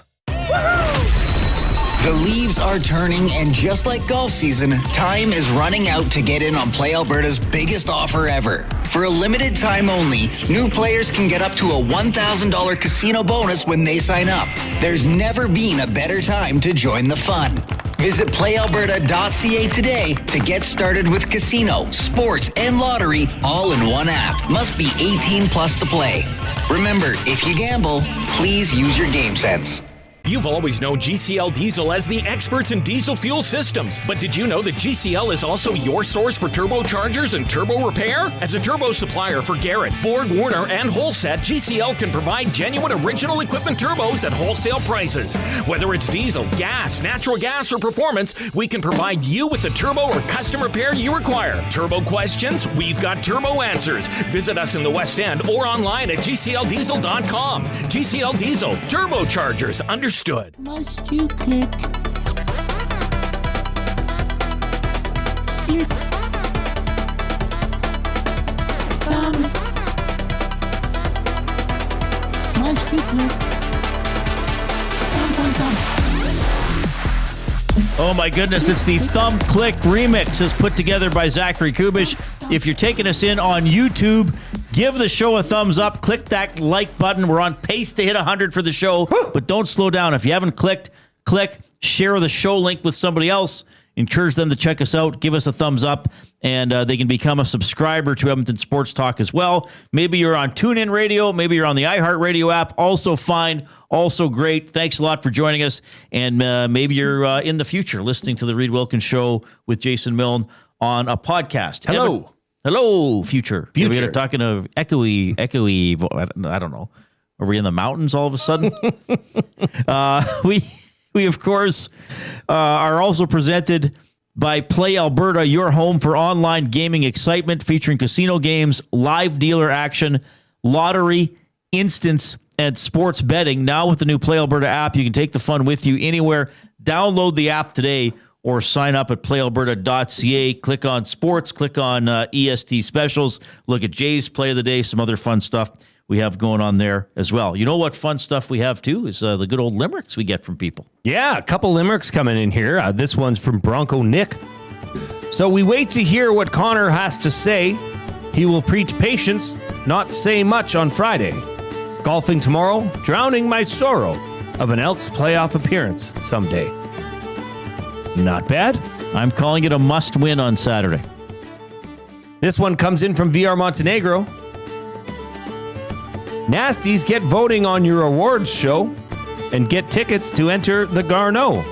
The leaves are turning, and just like golf season, time is running out to get in on Play Alberta's biggest offer ever. For a limited time only, new players can get up to a $1,000 casino bonus when they sign up. There's never been a better time to join the fun. Visit playalberta.ca today to get started with casino, sports, and lottery all in one app. Must be 18 plus to play. Remember, if you gamble, please use your game sense. You've always known GCL Diesel as the experts in diesel fuel systems, but did you know that GCL is also your source for turbochargers and turbo repair? As a turbo supplier for Garrett, Borg Warner, and Wholesat, GCL can provide genuine original equipment turbos at wholesale prices. Whether it's diesel, gas, natural gas, or performance, we can provide you with the turbo or custom repair you require. Turbo questions? We've got turbo answers. Visit us in the West End or online at GCLDiesel.com. GCL Diesel, turbochargers, understood. Must you click your thumb? Must you click thumb? Oh my goodness, it's the Thumb Click remix as put together by Zachary Kubish. If you're taking us in on YouTube, give the show a thumbs up. Click that like button. We're on pace to hit 100 for the show, but don't slow down. If you haven't clicked, click, share the show link with somebody else. Encourage them to check us out. Give us a thumbs up, and they can become a subscriber to Edmonton Sports Talk as well. Maybe you're on TuneIn Radio. Maybe you're on the iHeartRadio app. Also fine. Also great. Thanks a lot for joining us. And maybe you're in the future listening to the Reid Wilkins Show with Jason Milne on a podcast. Hello, future. We're talking to echoey. I don't know. Are we in the mountains all of a sudden? We of course are also presented by Play Alberta, your home for online gaming excitement, featuring casino games, live dealer action, lottery, instants, and sports betting. Now with the new Play Alberta app, you can take the fun with you anywhere. Download the app today or sign up at playalberta.ca. Click on sports, click on EST specials, look at Jay's Play of the Day, some other fun stuff we have going on there as well. You know what fun stuff we have too is the good old limericks we get from people. Yeah, a couple limericks coming in here. This one's from Bronco Nick. So we wait to hear what Connor has to say. He will preach patience, not say much on Friday. Golfing tomorrow, drowning my sorrow of an Elks playoff appearance someday. Not bad. I'm calling it a must-win on Saturday. This one comes in from VR Montenegro. Nasties, get voting on your awards show and get tickets to enter the Garneau.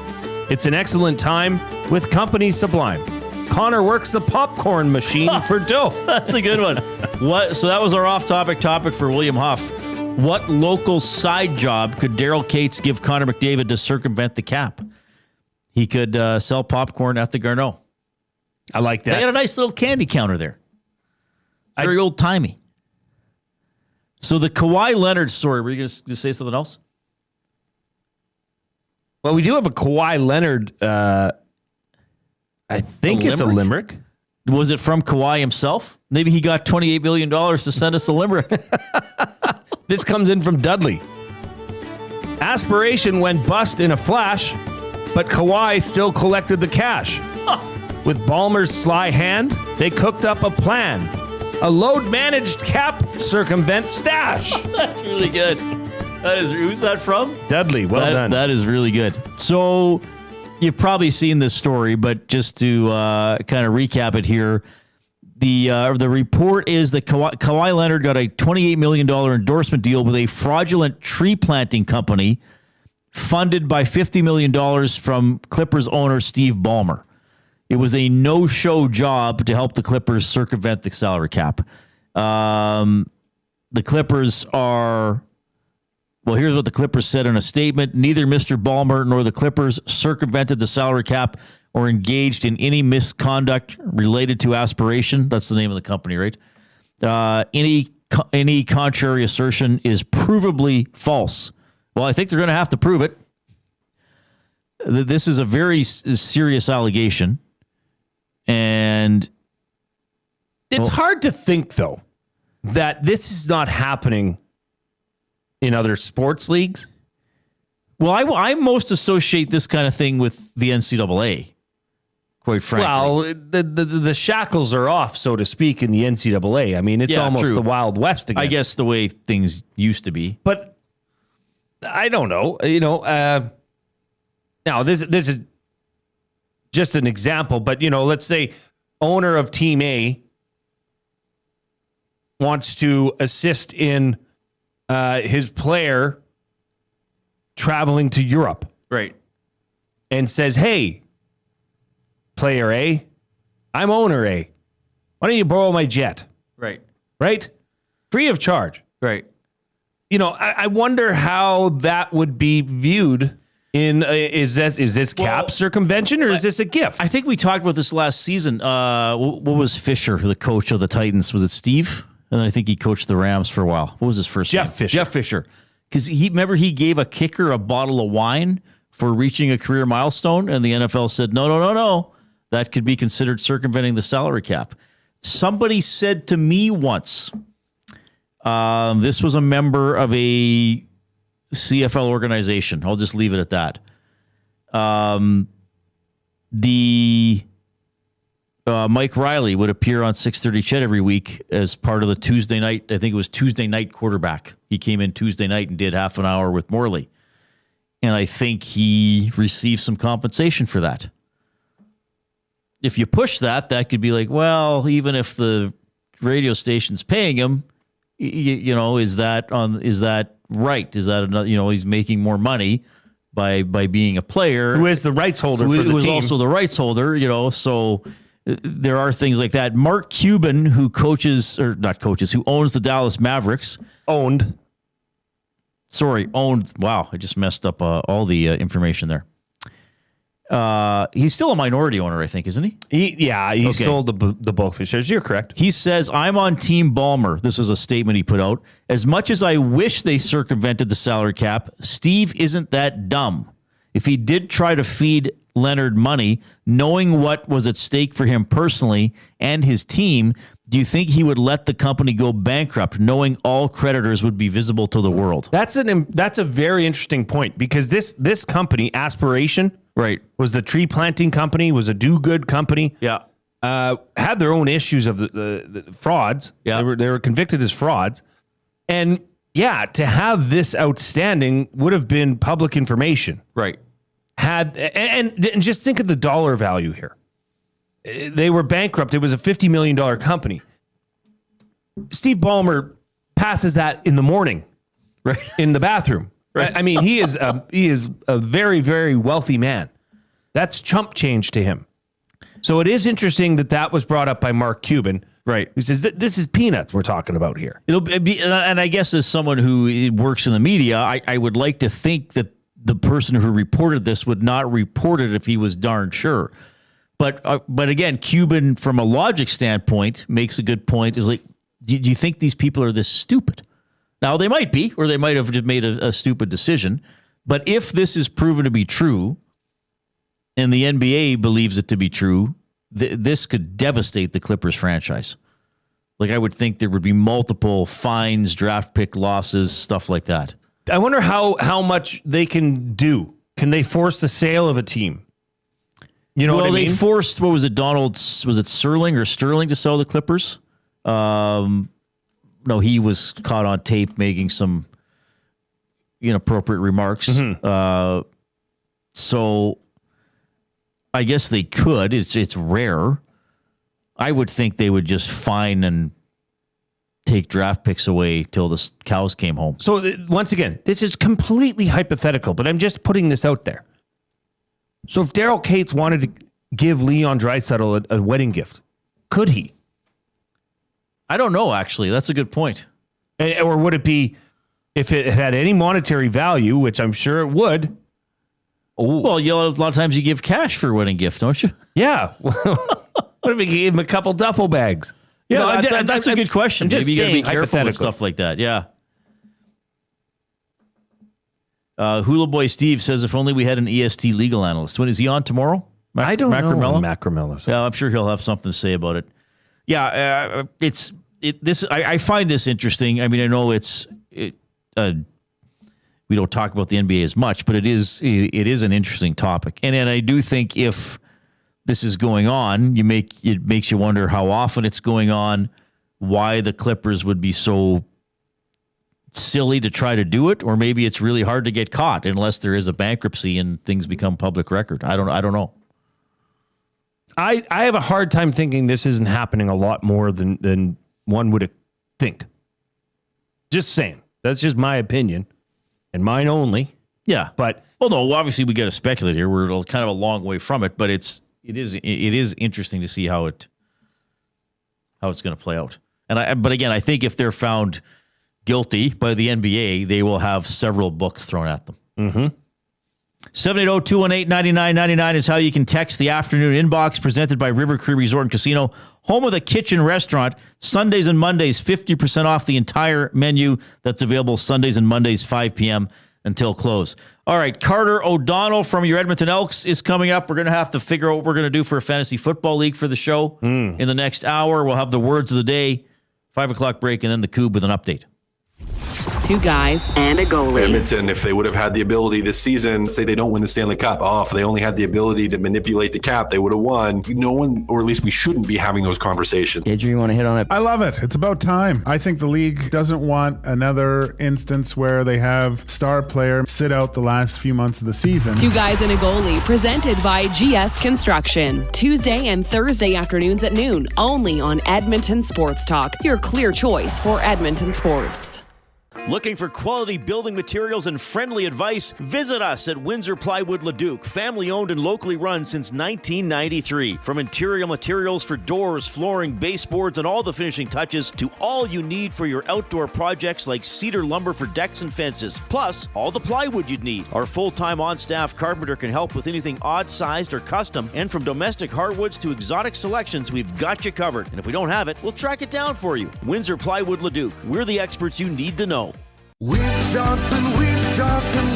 It's an excellent time with company sublime. Connor works the popcorn machine for dough. That's a good one. What? So that was our off-topic topic for William Huff. What local side job could Daryl Cates give Conor McDavid to circumvent the cap? He could sell popcorn at the Garneau. I like that. They had a nice little candy counter there. Very old-timey. So the Kawhi Leonard story, were you going to say something else? Well, we do have a Kawhi Leonard, I think it's a limerick. Was it from Kawhi himself? Maybe he got $28 million to send us a limerick. This comes in from Dudley. Aspiration went bust in a flash, but Kawhi still collected the cash. With Ballmer's sly hand, they cooked up a plan. A load-managed cap circumvent stash. That's really good. Who's that from? Dudley. Well done. That is really good. So you've probably seen this story, but just to kind of recap it here, the report is that Kawhi Leonard got a $28 million endorsement deal with a fraudulent tree planting company funded by $50 million from Clippers owner Steve Ballmer. It was a no-show job to help the Clippers circumvent the salary cap. The Clippers are... Well, here's what the Clippers said in a statement. Neither Mr. Ballmer nor the Clippers circumvented the salary cap or engaged in any misconduct related to aspiration. That's the name of the company, right? Any contrary assertion is provably false. Well, I think they're going to have to prove it. This is a very serious allegation. And it's hard to think, though, that this is not happening in other sports leagues. Well, I most associate this kind of thing with the NCAA, quite frankly. Well, the shackles are off, so to speak, in the NCAA. I mean, it's almost the Wild West again. I guess the way things used to be. But I don't know. Now, this is just an example, but, let's say owner of Team A wants to assist in his player traveling to Europe. Right. And says, hey, player A, I'm owner A. Why don't you borrow my jet? Right. Right? Free of charge. Right. I wonder how that would be viewed in is this cap circumvention or is this a gift? I think we talked about this last season. What was Fisher, the coach of the Titans? Was it Steve? And I think he coached the Rams for a while. What was his first name? Jeff Fisher. Because he gave a kicker a bottle of wine for reaching a career milestone, and the NFL said, no. That could be considered circumventing the salary cap. Somebody said to me once, this was a member of a CFL organization. I'll just leave it at that. Mike Riley would appear on 6:30 Ched every week as part of the Tuesday night. I think it was Tuesday night quarterback. He came in Tuesday night and did half an hour with Morley. And I think he received some compensation for that. If you push that could be like, well, even if the radio station's paying him, is that right? Is that another, he's making more money by being a player who is the rights holder for the team. Who is also the rights holder, so there are things like that. Mark Cuban, who owns the Dallas Mavericks. Owned. Wow, I just messed up all the information there. He's still a minority owner, I think, isn't he? He sold the bulk of his shares. You're correct. He says, I'm on Team Ballmer. This was a statement he put out. As much as I wish they circumvented the salary cap, Steve isn't that dumb. If he did try to feed Leonard money, knowing what was at stake for him personally and his team, do you think he would let the company go bankrupt, knowing all creditors would be visible to the world? That's a very interesting point, because this company, Aspiration, right, was the tree planting company, was a do-good company. Yeah. Had their own issues of the frauds. Yeah. They were convicted as frauds. And yeah, to have this outstanding would have been public information. Right. And just think of the dollar value here. They were bankrupt. It was a $50 million company. Steve Ballmer passes that in the morning, right, in the bathroom. Right. I mean, he is a very, very wealthy man. That's chump change to him. So it is interesting that was brought up by Mark Cuban. Right. He says, this is peanuts we're talking about here. It'll be, and I guess as someone who works in the media, I would like to think that the person who reported this would not report it if he was darn sure. But again, Cuban, from a logic standpoint, makes a good point. Is like, do you think these people are this stupid? Now, they might be, or they might have just made a stupid decision. But if this is proven to be true, and the NBA believes it to be true, this could devastate the Clippers franchise. Like, I would think there would be multiple fines, draft pick losses, stuff like that. I wonder how much they can do. Can they force the sale of a team? You know what I mean? They forced, what was it, was it Sterling to sell the Clippers? No, he was caught on tape making some inappropriate remarks. Mm-hmm. So I guess they could. It's rare. I would think they would just fine and take draft picks away till the cows came home. So once again, this is completely hypothetical, but I'm just putting this out there. So if Daryl Cates wanted to give Leon Draisaitl a wedding gift, could he? I don't know, actually. That's a good point. Or would it be, if it had any monetary value, which I'm sure it would? Oh, well, a lot of times you give cash for a wedding gift, don't you? Yeah. What if we gave him a couple duffel bags? Yeah, that's a good question. I'm just Maybe you got to be careful with hypothetical stuff like that. Yeah. Hula Boy Steve says, if only we had an EST legal analyst. When is he on tomorrow? I don't know. Macramella. Yeah, I'm sure he'll have something to say about it. Yeah, I find this interesting. I mean, I know we don't talk about the NBA as much, but it is an interesting topic. And I do think if this is going on, it makes you wonder how often it's going on, why the Clippers would be so silly to try to do it, or maybe it's really hard to get caught unless there is a bankruptcy and things become public record. I don't know. I have a hard time thinking this isn't happening a lot more than one would think. Just saying. That's just my opinion, and mine only. Yeah, but no, obviously we got to speculate here. We're kind of a long way from it, but it is interesting to see how it's going to play out. But again, I think if they're found guilty by the NBA, they will have several books thrown at them. Mm-hmm. 780-218-9999 is how you can text the afternoon inbox, presented by River Cree Resort and Casino, home of the kitchen restaurant. Sundays and Mondays, 50% off the entire menu. That's available Sundays and Mondays, 5 p.m. until close. All right, Carter O'Donnell from your Edmonton Elks is coming up. We're going to have to figure out what we're going to do for a fantasy football league for the show in the next hour. We'll have the words of the day, 5 o'clock break, and then the Cube with an update. Two guys and a goalie. Edmonton, if they would have had the ability this season, say they don't win the Stanley Cup, if they only had the ability to manipulate the cap, they would have won. No one, or at least we shouldn't be having those conversations. Did you want to hit on it? I love it. It's about time. I think the league doesn't want another instance where they have star player sit out the last few months of the season. Two guys and a goalie, presented by GS Construction. Tuesday and Thursday afternoons at noon, only on Edmonton Sports Talk, your clear choice for Edmonton sports. Looking for quality building materials and friendly advice? Visit us at Windsor Plywood Leduc, family owned and locally run since 1993. From interior materials for doors, flooring, baseboards, and all the finishing touches to all you need for your outdoor projects like cedar lumber for decks and fences. Plus, all the plywood you'd need. Our full-time on-staff carpenter can help with anything odd-sized or custom. And from domestic hardwoods to exotic selections, we've got you covered. And if we don't have it, we'll track it down for you. Windsor Plywood Leduc. We're the experts you need to know. Weiss Johnson,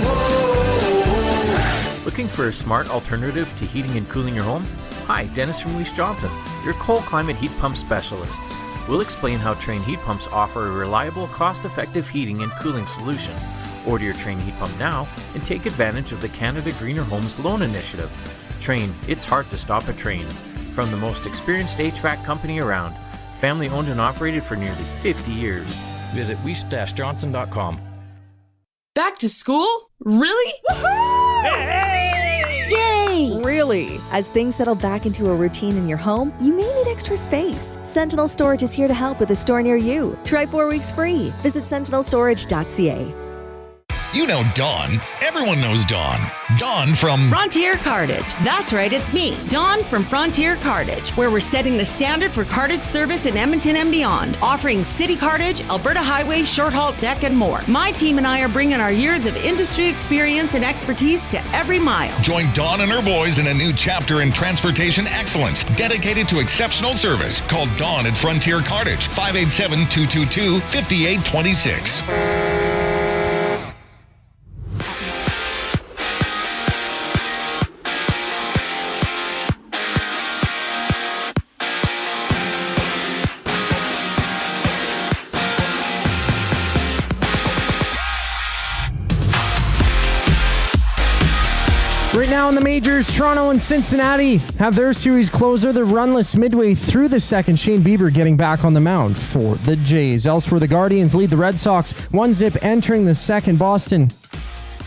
whoa. Looking for a smart alternative to heating and cooling your home? Hi, Dennis from Weiss Johnson, your cold climate heat pump specialists. We'll explain how Trane heat pumps offer a reliable, cost-effective heating and cooling solution. Order your Trane heat pump now and take advantage of the Canada Greener Homes Loan Initiative. Trane, it's hard to stop a train. From the most experienced HVAC company around, family owned and operated for nearly 50 years. Visit weiss-johnson.com. Back to school? Really? Yay! Really? As things settle back into a routine in your home, you may need extra space. Sentinel Storage is here to help with a store near you. Try 4 weeks free. Visit sentinelstorage.ca. You know Dawn. Everyone knows Dawn. Dawn from Frontier Cartage. That's right, it's me, Dawn from Frontier Cartage, where we're setting the standard for cartage service in Edmonton and beyond, offering city cartage, Alberta highway, short haul deck, and more. My team and I are bringing our years of industry experience and expertise to every mile. Join Dawn and her boys in a new chapter in transportation excellence, dedicated to exceptional service. Call Dawn at Frontier Cartage, 587-222-5826. Right now in the majors, Toronto and Cincinnati have their series closer. They're runless midway through the second. Shane Bieber getting back on the mound for the Jays. Elsewhere, the Guardians lead the Red Sox 1-0 entering the second. Boston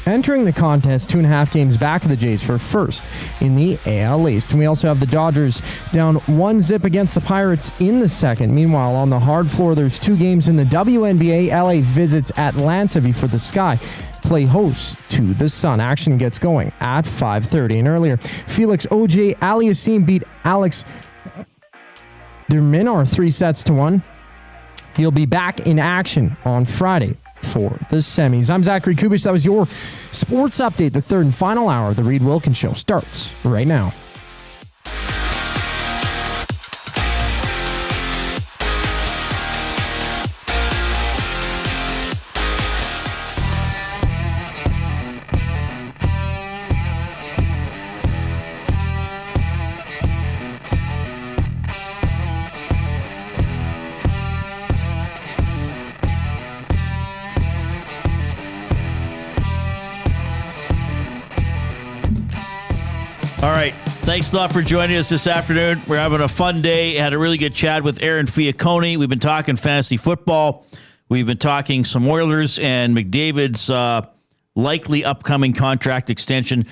entering the contest 2.5 games back of the Jays for first in the AL East. And we also have the Dodgers down 1-0 against the Pirates in the second. Meanwhile, on the hard floor, there's 2 games in the WNBA. LA visits Atlanta before the Sky play host to the Sun. Action gets going at 5:30. And earlier, Felix Auger-Aliassime beat Alex de Minaur 3-1. He'll be back in action on Friday for the semis. I'm Zachary Kubich. That was your sports update. The third and final hour of the Reid Wilkins Show starts right now. All right. Thanks a lot for joining us this afternoon. We're having a fun day. Had a really good chat with Aaron Fiacconi. We've been talking fantasy football. We've been talking some Oilers and McDavid's likely upcoming contract extension.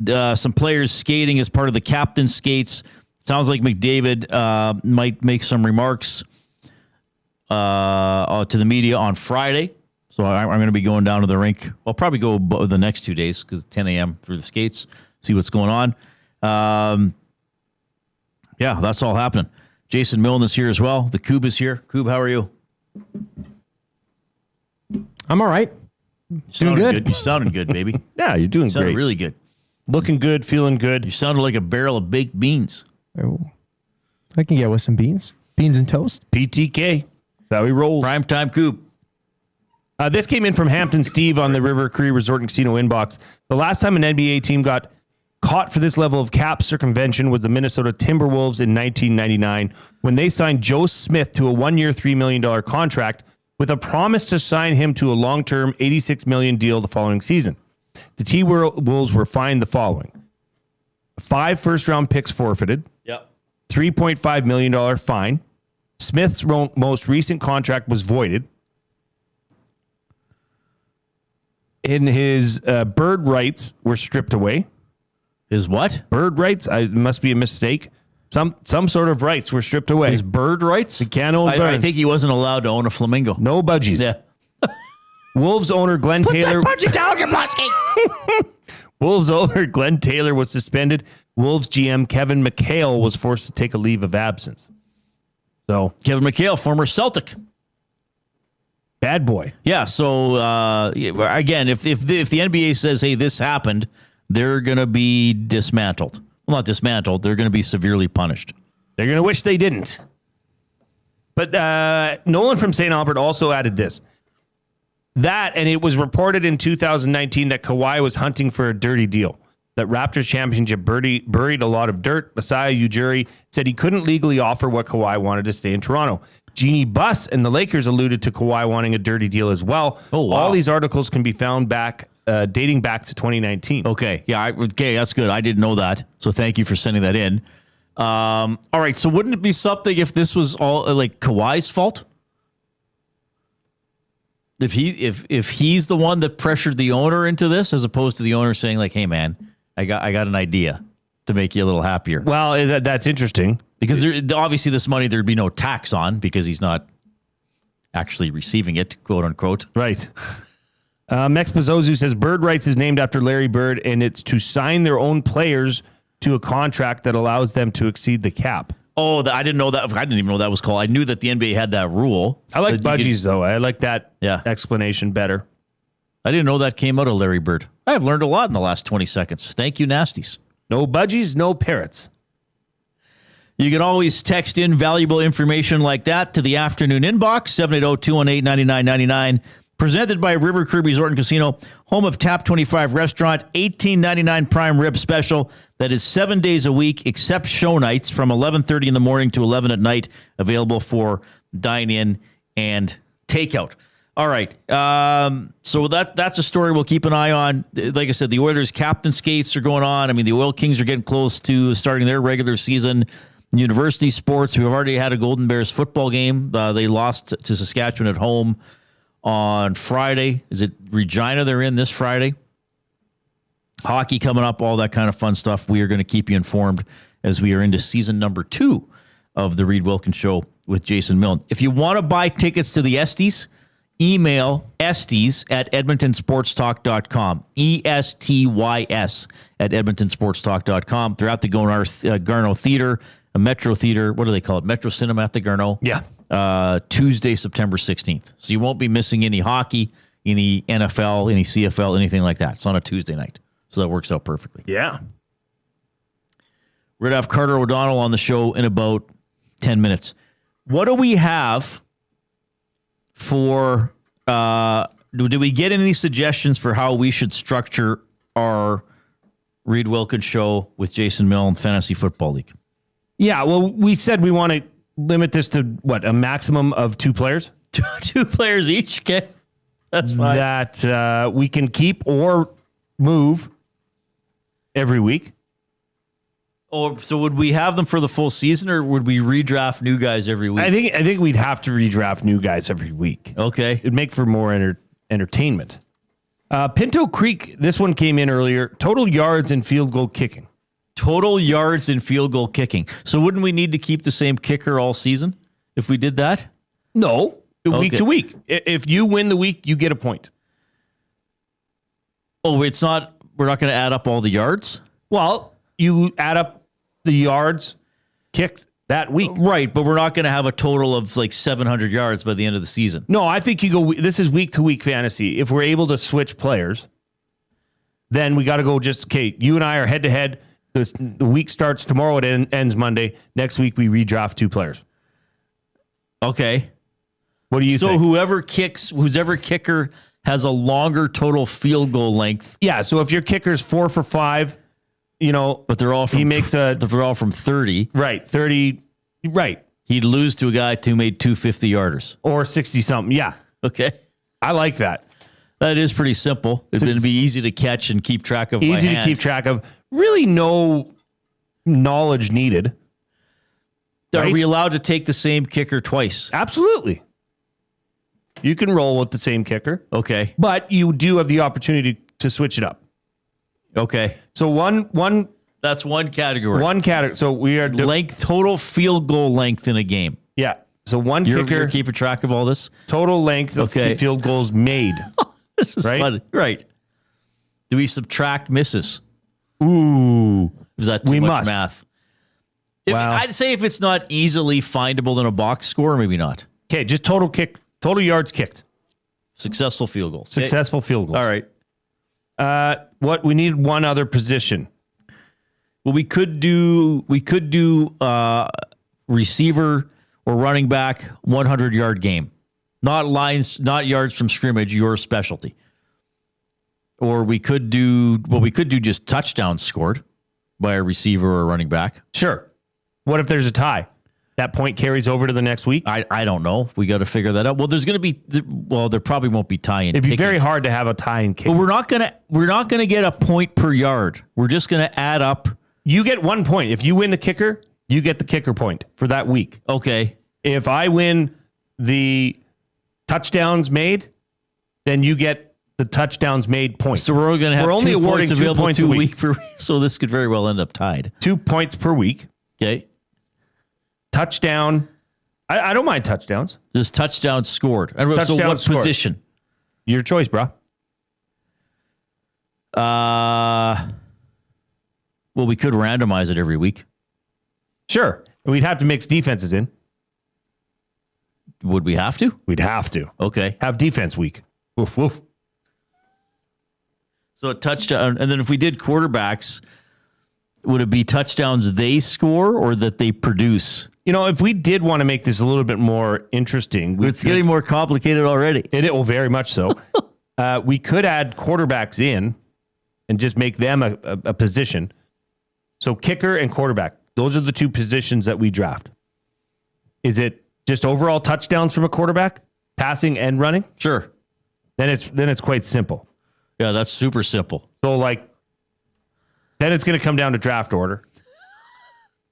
Some players skating as part of the captain's skates. Sounds like McDavid might make some remarks to the media on Friday. So I'm going to be going down to the rink. I'll probably go the next 2 days because 10 a.m. through the skates. See what's going on. Yeah, that's all happening. Jason Milne is here as well. The Coob is here. Coob, how are you? I'm all right. Doing good. You sounding good, baby. Yeah, you're doing great. Really good. Looking good, feeling good. You sounded like a barrel of baked beans. Oh, I can get with some beans. Beans and toast. PTK. That's how we roll. Primetime Coob. This came in from Hampton Steve on the River Cree Resort and Casino inbox. The last time an NBA team got caught for this level of cap circumvention was the Minnesota Timberwolves in 1999 when they signed Joe Smith to a 1-year, $3 million contract with a promise to sign him to a long-term $86 million deal the following season. The T-Wolves were fined the following: 5 first-round picks forfeited, $3.5 million fine. Smith's most recent contract was voided. And his bird rights were stripped away. His what? Bird rights? It must be a mistake. Some sort of rights were stripped away. His bird rights? He can't own birds. I think he wasn't allowed to own a flamingo. No budgies. Yeah. Wolves owner Glenn Taylor. Wolves owner Glenn Taylor was suspended. Wolves GM Kevin McHale was forced to take a leave of absence. So Kevin McHale, former Celtic. Bad boy. Yeah. So again, if the NBA says, "Hey, this happened," they're going to be dismantled. Well, not dismantled. They're going to be severely punished. They're going to wish they didn't. But Nolan from St. Albert also added this. And it was reported in 2019 that Kawhi was hunting for a dirty deal. That Raptors championship buried a lot of dirt. Masai Ujiri said he couldn't legally offer what Kawhi wanted to stay in Toronto. Jeannie Buss and the Lakers alluded to Kawhi wanting a dirty deal as well. Oh, wow. All these articles can be found dating back to 2019. Okay. Yeah. Okay. That's good. I didn't know that. So thank you for sending that in. All right. So wouldn't it be something if this was all like Kawhi's fault? If he's the one that pressured the owner into this, as opposed to the owner saying like, "Hey man, I got an idea to make you a little happier." Well, that's interesting because obviously this money there'd be no tax on because he's not actually receiving it, quote unquote. Right. Mex Bezzozu says Bird Rights is named after Larry Bird, and it's to sign their own players to a contract that allows them to exceed the cap. Oh, I didn't know that. I didn't even know that was called. I knew that the NBA had that rule. I like budgies, though. I like that explanation better. I didn't know that came out of Larry Bird. I've learned a lot in the last 20 seconds. Thank you, Nasties. No budgies, no parrots. You can always text in valuable information like that to the afternoon inbox, 780-218-9999. Presented by River Creek Resort and Casino, home of Tap 25 Restaurant, $18.99 prime rib special. That is 7 days a week, except show nights from 11:30 in the morning to 11 at night. Available for dine-in and takeout. All right. So that's a story we'll keep an eye on. Like I said, the Oilers' captain skates are going on. I mean, the Oil Kings are getting close to starting their regular season. University sports, we've already had a Golden Bears football game. They lost to Saskatchewan at home on Friday. Is it Regina they're in this Friday? Hockey coming up, all that kind of fun stuff. We are going to keep you informed as we are into season number 2 of the Reid Wilkins Show with Jason Milne. If you want to buy tickets to the Esties, email esties@edmontonsportstalk.com. ESTYS at edmontonsportstalk.com. They're at the Garneau Theater, a Metro Theater. What do they call it? Metro Cinema at the Garneau. Yeah. Tuesday, September 16th. So you won't be missing any hockey, any NFL, any CFL, anything like that. It's on a Tuesday night. So that works out perfectly. Yeah. We're going to have Carter O'Donnell on the show in about 10 minutes. What do we have for, do we get any suggestions for how we should structure our Reid Wilkins Show with Jason Milne Fantasy Football League? Yeah, well, we said we want to limit this to, a maximum of 2 players? 2 players each? Okay. That's fine. That we can keep or move every week. Oh, so would we have them for the full season, or would we redraft new guys every week? I think we'd have to redraft new guys every week. Okay. It'd make for more entertainment. Pinto Creek, this one came in earlier. Total yards and field goal kicking. Total yards and field goal kicking. So wouldn't we need to keep the same kicker all season if we did that? No. Week to week. If you win the week, you get a point. Oh, we're not going to add up all the yards? Well, you add up the yards kicked that week. Right, but we're not going to have a total of like 700 yards by the end of the season. No, I think this is week to week fantasy. If we're able to switch players, then we got to go you and I are head to head. The week starts tomorrow. It ends Monday. Next week, we redraft 2 players. Okay. What do you think? So whoever kicker has a longer total field goal length. Yeah. So if your kicker's 4 for 5, but they're all from they're all from 30. Right. 30. Right. He'd lose to a guy who made 2 50-yarders or 60 something. Yeah. Okay. I like that. That is pretty simple. It'd be easy to catch and keep track of. Easy to keep track of. Really, no knowledge needed. Are we allowed to take the same kicker twice? Absolutely. You can roll with the same kicker. Okay. But you do have the opportunity to switch it up. Okay. So one that's one category. One category. So we are total field goal length in a game. Yeah. So kicker. You're keeping track of all this? Total length of field goals made. This is funny. Right. Do we subtract misses? Ooh. Is that too much math? Wow. I'd say if it's not easily findable in a box score, maybe not. Okay, just total yards kicked. Successful field goal. Successful field goal. All right. We need one other position. Well, we could do receiver or running back 100-yard game. Not lines, not yards from scrimmage, your specialty. Or we could do just touchdowns scored by a receiver or a running back. Sure. What if there's a tie? That point carries over to the next week? I don't know. We got to figure that out. Well, there probably won't be tie in. It'd be very hard to have a tie in kick. But we're not gonna get a point per yard. We're just gonna add up. You get 1 point. If you win the kicker, you get the kicker point for that week. Okay. If I win the touchdowns made, then you get the touchdowns made point. So we're going to have only awarding 2 points a week. So this could very well end up tied. 2 points per week. Okay. Touchdown. I don't mind touchdowns. This touchdown scored. So what position? Your choice, bro. Well, we could randomize it every week. Sure. We'd have to mix defenses in. Would we have to? We'd have to. Okay. Have defense week. Woof, woof. So a touchdown. And then if we did quarterbacks, would it be touchdowns they score or that they produce? You know, if we did want to make this a little bit more interesting. It's getting more complicated already. It will very much so. We could add quarterbacks in and just make them a position. So kicker and quarterback. Those are the 2 positions that we draft. Is it just overall touchdowns from a quarterback, passing and running? Sure. Then it's quite simple. Yeah, that's super simple. So then it's going to come down to draft order.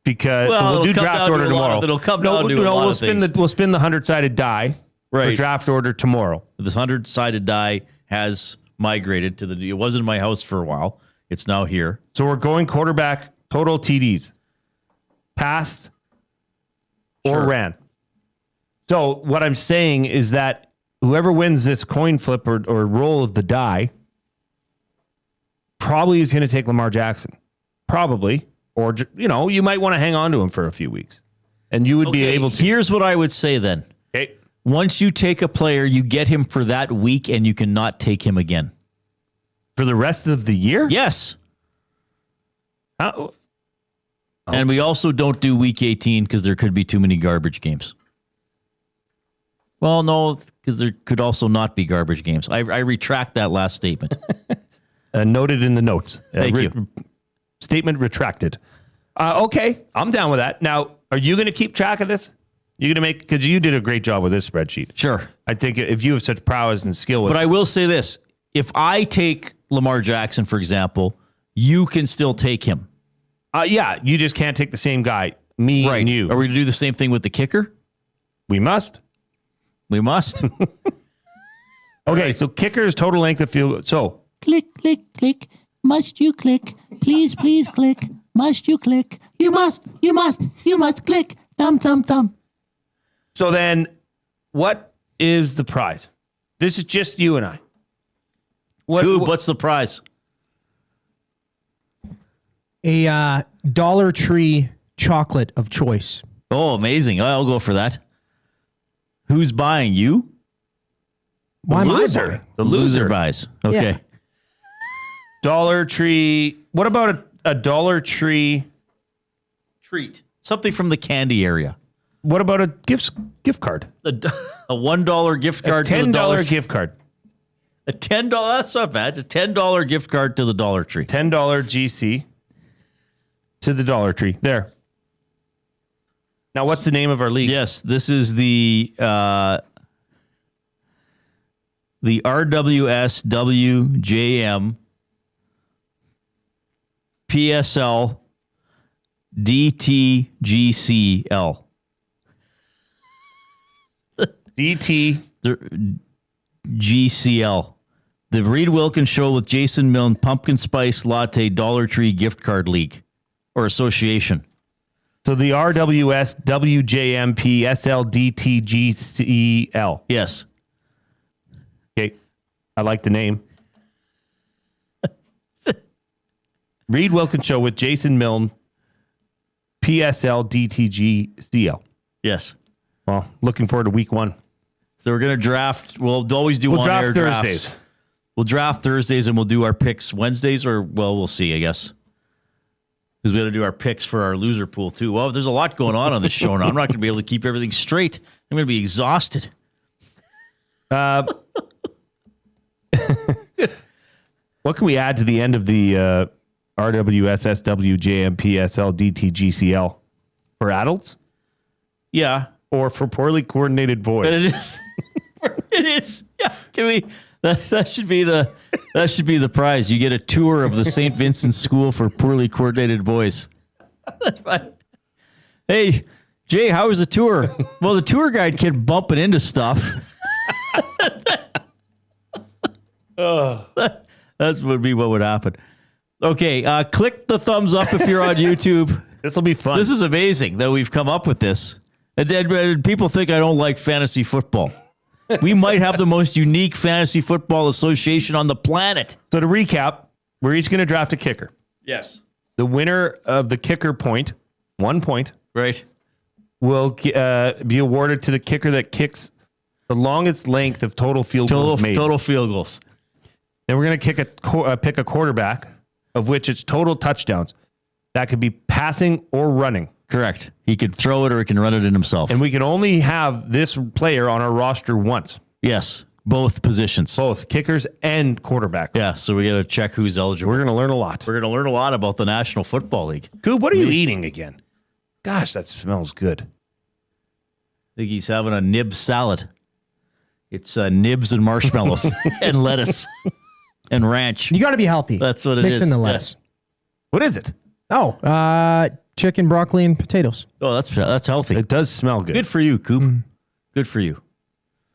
Because we'll do draft order tomorrow. It'll come down to a lot of things. We'll spin the 100-sided die for draft order tomorrow. This 100-sided die has migrated to it was in my house for a while. It's now here. So we're going quarterback, total TDs. Passed or ran. So what I'm saying is that whoever wins this coin flip or roll of the die probably is going to take Lamar Jackson. Probably. Or, you might want to hang on to him for a few weeks. And you would be able to. Here's what I would say then. Okay. Once you take a player, you get him for that week and you cannot take him again. For the rest of the year? Yes. And we also don't do week 18 because there could be too many garbage games. Well, no, because there could also not be garbage games. I retract that last statement. Noted in the notes. Thank you. Statement retracted. Okay, I'm down with that. Now, are you going to keep track of this? You're going to because you did a great job with this spreadsheet. Sure. I think if you have such prowess and skill with But I will say this. If I take Lamar Jackson, for example, you can still take him. Yeah, you just can't take the same guy. Me and you. Are we going to do the same thing with the kicker? We must. We must. Okay, so kicker's total length of field. So click, click, click. Must you click? Please, please click. Must you click? You must click. Thumb, thumb, thumb. So then, what is the prize? This is just you and I. What's the prize? A Dollar Tree chocolate of choice. Oh, amazing. I'll go for that. Who's buying? You? Why am I buying? The loser buys. Okay. Yeah. Dollar Tree. What about a Dollar Tree treat? Something from the candy area. What about a gift card? A $1 gift card. A $10 gift card. A $10. That's not bad. A $10 gift card to the Dollar Tree. $10 GC to the Dollar Tree. There. Now, what's the name of our league? Yes, this is the RWS WJM PSL DTGCL. GCL. The Reid Wilkins Show with Jason Milne Pumpkin Spice Latte Dollar Tree Gift Card League or Association. So the RWS WJMP SLDTGCL. Yes. Okay. I like the name. Reid Wilkins Show with Jason Milne, PSL DTG CL. Yes. Well, looking forward to week 1. So we're going to draft. We'll always do on-air draft Thursdays. Drafts. We'll draft Thursdays and we'll do our picks Wednesdays, or, well, we'll see, I guess. Because we got to do our picks for our loser pool, too. Well, there's a lot going on this show now. I'm not going to be able to keep everything straight. I'm going to be exhausted. What can we add to the end of the RWSSWJMPSL DTGCL for adults? Yeah. Or for poorly coordinated boys? But it is. It is. Yeah. Can we? That should be the prize. You get a tour of the St. Vincent School for Poorly Coordinated Boys. Hey, Jay, how was the tour? Well, the tour guide kept bumping into stuff. That's would be what would happen. Okay, click the thumbs up if you're on YouTube. This will be fun. This is amazing that we've come up with this. And people think I don't like fantasy football. We might have the most unique fantasy football association on the planet. So to recap, we're each going to draft a kicker. Yes. The winner of the kicker point, 1 point, right, will be awarded to the kicker that kicks the longest length of total field goals made. Total field goals. Then we're going to pick a quarterback of which it's total touchdowns. That could be passing or running. Correct. He could throw it or he can run it in himself. And we can only have this player on our roster once. Yes. Both positions. Both kickers and quarterbacks. Yeah. So we got to check who's eligible. We're going to learn a lot. We're going to learn a lot about the National Football League. Goob, what are you eating again? Gosh, that smells good. I think he's having a nib salad. It's nibs and marshmallows and lettuce and ranch. You got to be healthy. That's what it Mix is. in the lettuce. Yes. What is it? Oh, chicken, broccoli, and potatoes. Oh, that's healthy. It does smell good. Good for you, Coop. Good for you.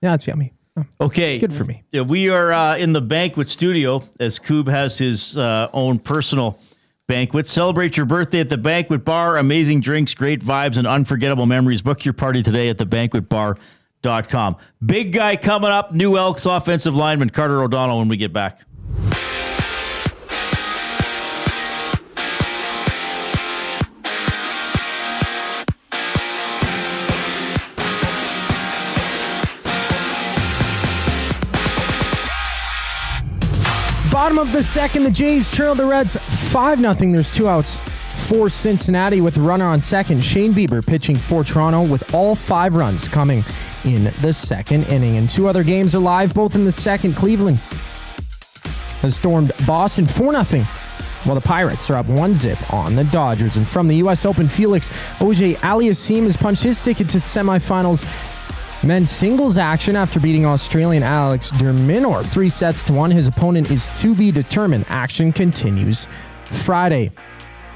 Yeah, it's yummy. Oh, okay. Good for me. Yeah, we are in the banquet studio as Coob has his own personal banquet. Celebrate your birthday at the Banquet Bar. Amazing drinks, great vibes, and unforgettable memories. Book your party today at thebanquetbar.com. Big guy coming up. New Elks offensive lineman Carter O'Donnell when we get back. Bottom of the second, the Jays trail the Reds 5-0. There's 2 outs for Cincinnati with a runner on second. Shane Bieber pitching for Toronto with all 5 runs coming in the second inning. And 2 other games are live, both in the second. Cleveland has stormed Boston 4-0, while the Pirates are up 1-0 on the Dodgers. And from the U.S. Open, Felix Auger-Aliassime has punched his ticket to semifinals men's singles action after beating Australian Alex de Minaur 3-1. His opponent is to be determined. Action continues Friday.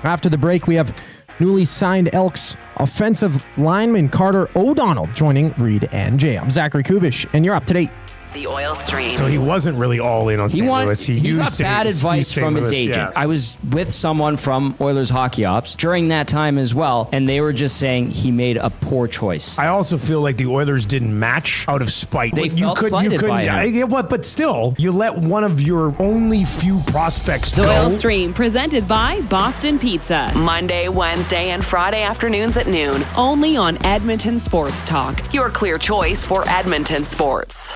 After the break, we have newly signed Elks offensive lineman Carter O'Donnell joining Reid and Jay. I'm Zachary Kubish, and you're up to date. The oil stream. So he wasn't really all in on St. Louis. He got bad advice from his agent. Yeah. I was with someone from Oilers hockey ops during that time as well, and they were just saying he made a poor choice. I also feel like the Oilers didn't match out of spite. They felt slighted by him. But still, you let one of your only few prospects The go. Oil Stream, presented by Boston Pizza. Monday, Wednesday, and Friday afternoons at noon. Only on Edmonton Sports Talk. Your clear choice for Edmonton sports.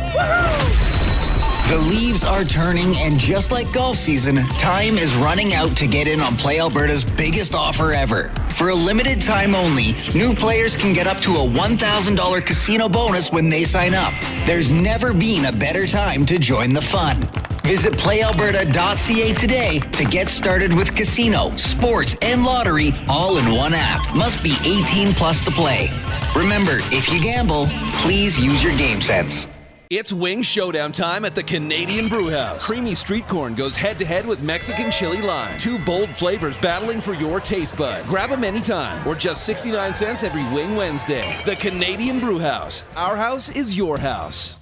The leaves are turning, and just like golf season, time is running out to get in on Play Alberta's biggest offer ever. For a limited time only, new players can get up to a $1,000 casino bonus when they sign up. There's never been a better time to join the fun. Visit playalberta.ca today to get started with casino, sports, and lottery all in one app. Must be 18 plus to play. Remember, if you gamble, please use your game sense. It's wing showdown time at the Canadian Brewhouse. Creamy street corn goes head-to-head with Mexican chili lime. 2 bold flavors battling for your taste buds. Grab them anytime, or just 69 cents every Wing Wednesday. The Canadian Brewhouse. Our house is your house.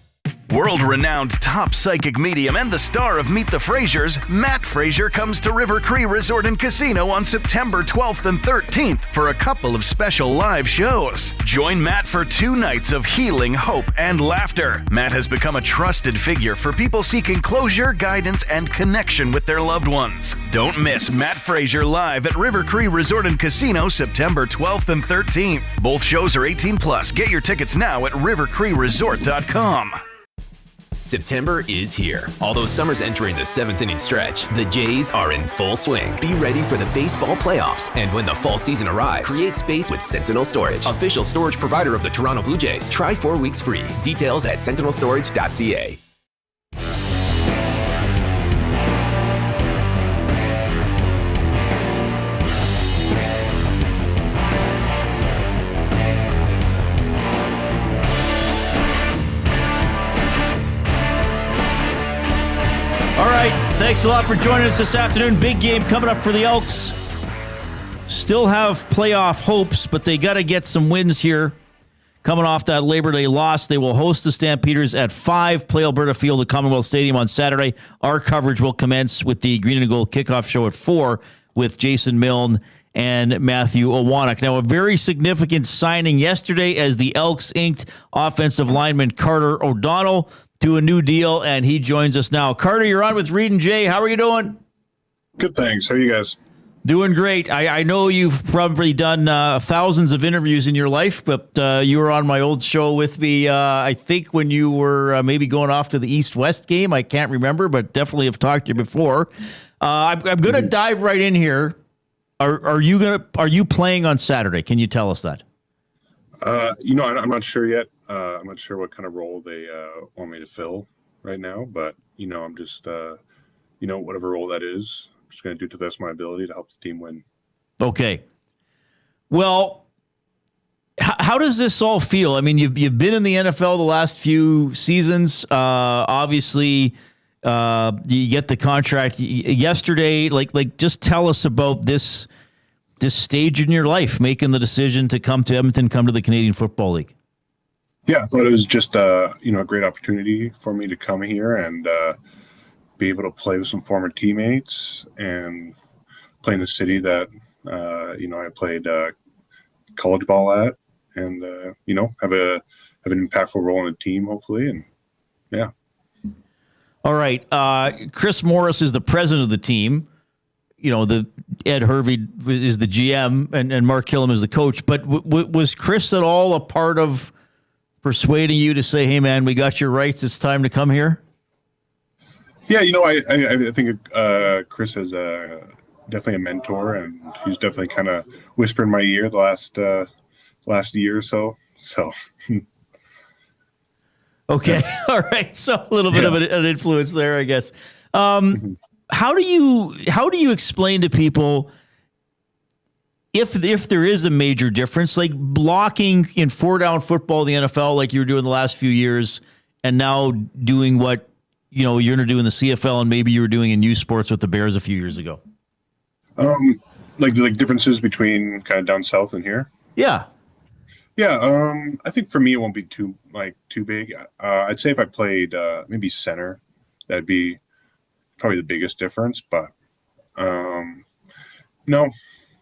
World-renowned top psychic medium and the star of Meet the Frasers, Matt Fraser comes to River Cree Resort and Casino on September 12th and 13th for a couple of special live shows. Join Matt for 2 nights of healing, hope, and laughter. Matt has become a trusted figure for people seeking closure, guidance, and connection with their loved ones. Don't miss Matt Fraser live at River Cree Resort and Casino September 12th and 13th. Both shows are 18+. Get your tickets now at rivercreeresort.com. September is here. Although summer's entering the 7th inning stretch, the Jays are in full swing. Be ready for the baseball playoffs. And when the fall season arrives, create space with Sentinel Storage, official storage provider of the Toronto Blue Jays. Try 4 weeks free. Details at sentinelstorage.ca. All right, thanks a lot for joining us this afternoon. Big game coming up for the Elks. Still have playoff hopes, but they got to get some wins here. Coming off that Labor Day loss, they will host the Stampeders at 5, play Alberta Field at Commonwealth Stadium on Saturday. Our coverage will commence with the Green and Gold kickoff show at 4 with Jason Milne and Matthew Owanek. Now, a very significant signing yesterday as the Elks inked offensive lineman Carter O'Donnell to a new deal, and he joins us now. Carter, you're on with Reid and Jay. How are you doing? Good, thanks. How are you guys? Doing great. I know you've probably done thousands of interviews in your life, but you were on my old show with me, I think, when you were maybe going off to the East-West game. I can't remember, but definitely have talked to you before. I'm going to dive right in here. Are you playing on Saturday? Can you tell us that? I'm not sure yet. I'm not sure what kind of role they want me to fill right now, but I'm just whatever role that is, I'm just going to do to the best of my ability to help the team win. Okay. Well, how does this all feel? I mean, you've been in the NFL the last few seasons. Obviously, you get the contract yesterday. Like, just tell us about this stage in your life, making the decision to come to Edmonton, come to the Canadian Football League. Yeah, I thought it was just a great opportunity for me to come here and be able to play with some former teammates and play in the city that I played college ball at, and have an impactful role in the team, hopefully, and yeah. All right, Chris Morris is the president of the team. The Ed Hervey is the GM, and Mark Killam is the coach. But was Chris at all a part of persuading you to say, "Hey, man, we got your rights. It's time to come here"? Yeah, I think Chris is definitely a mentor, and he's definitely kind of whispered in my ear the last year or so. So, okay, all right. So a little bit of an influence there, I guess. How do you explain to people if there is a major difference, like blocking in 4-down football in the NFL, like you were doing the last few years, and now doing what you're going to do in the CFL, and maybe you were doing in youth sports with the Bears a few years ago? Like differences between kind of down south and here. Yeah. I think for me it won't be too big. I'd say if I played maybe center, that'd be probably the biggest difference. But no,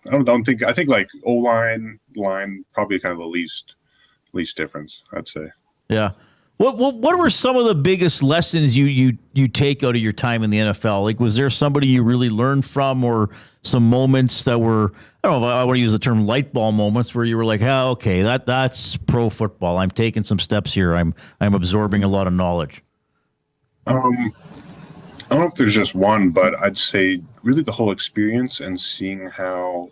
I don't think. I think like O-line, line, probably kind of the least difference, I'd say. Yeah. What were some of the biggest lessons you take out of your time in the NFL? Like, was there somebody you really learned from, or some moments that were, I don't know if I want to use the term light bulb moments, where you were like, oh, okay, that's pro football. I'm taking some steps here. I'm absorbing a lot of knowledge. I don't know if there's just one, but I'd say really the whole experience and seeing how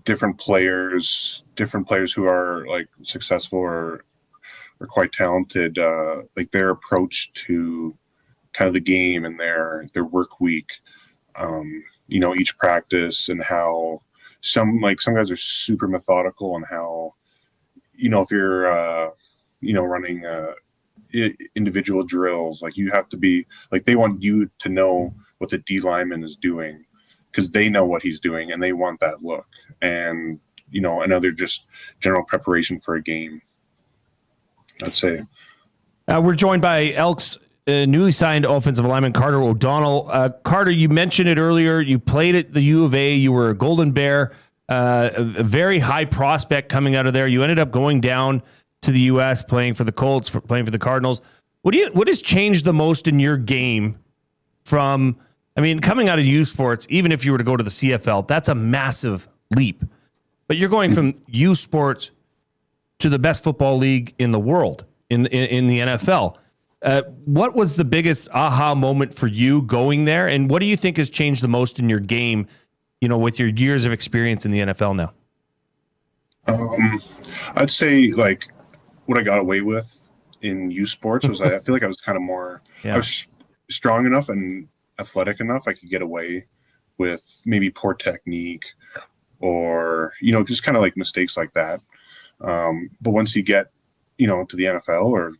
different players who are like successful or quite talented, like their approach to kind of the game and their work week, each practice, and how some guys are super methodical, and how, if you're, running individual drills, like you have to be like, they want you to know what the D lineman is doing because they know what he's doing and they want that look, and another just general preparation for a game, I'd say. We're joined by Elks newly signed offensive lineman Carter O'Donnell. Carter, you mentioned it earlier. You played at the U of A. You were a Golden Bear, a very high prospect coming out of there. You ended up going down to the U.S., playing for the Colts, playing for the Cardinals. What has changed the most in your game from, coming out of U Sports, even if you were to go to the CFL, that's a massive leap. But you're going from U Sports to the best football league in the world, in the NFL. What was the biggest aha moment for you going there? And what do you think has changed the most in your game, with your years of experience in the NFL now? I'd say like what I got away with in U Sports was I feel like I was kind of more, I was strong enough and athletic enough. I could get away with maybe poor technique or, just kind of like mistakes like that. But once you get, to the NFL or,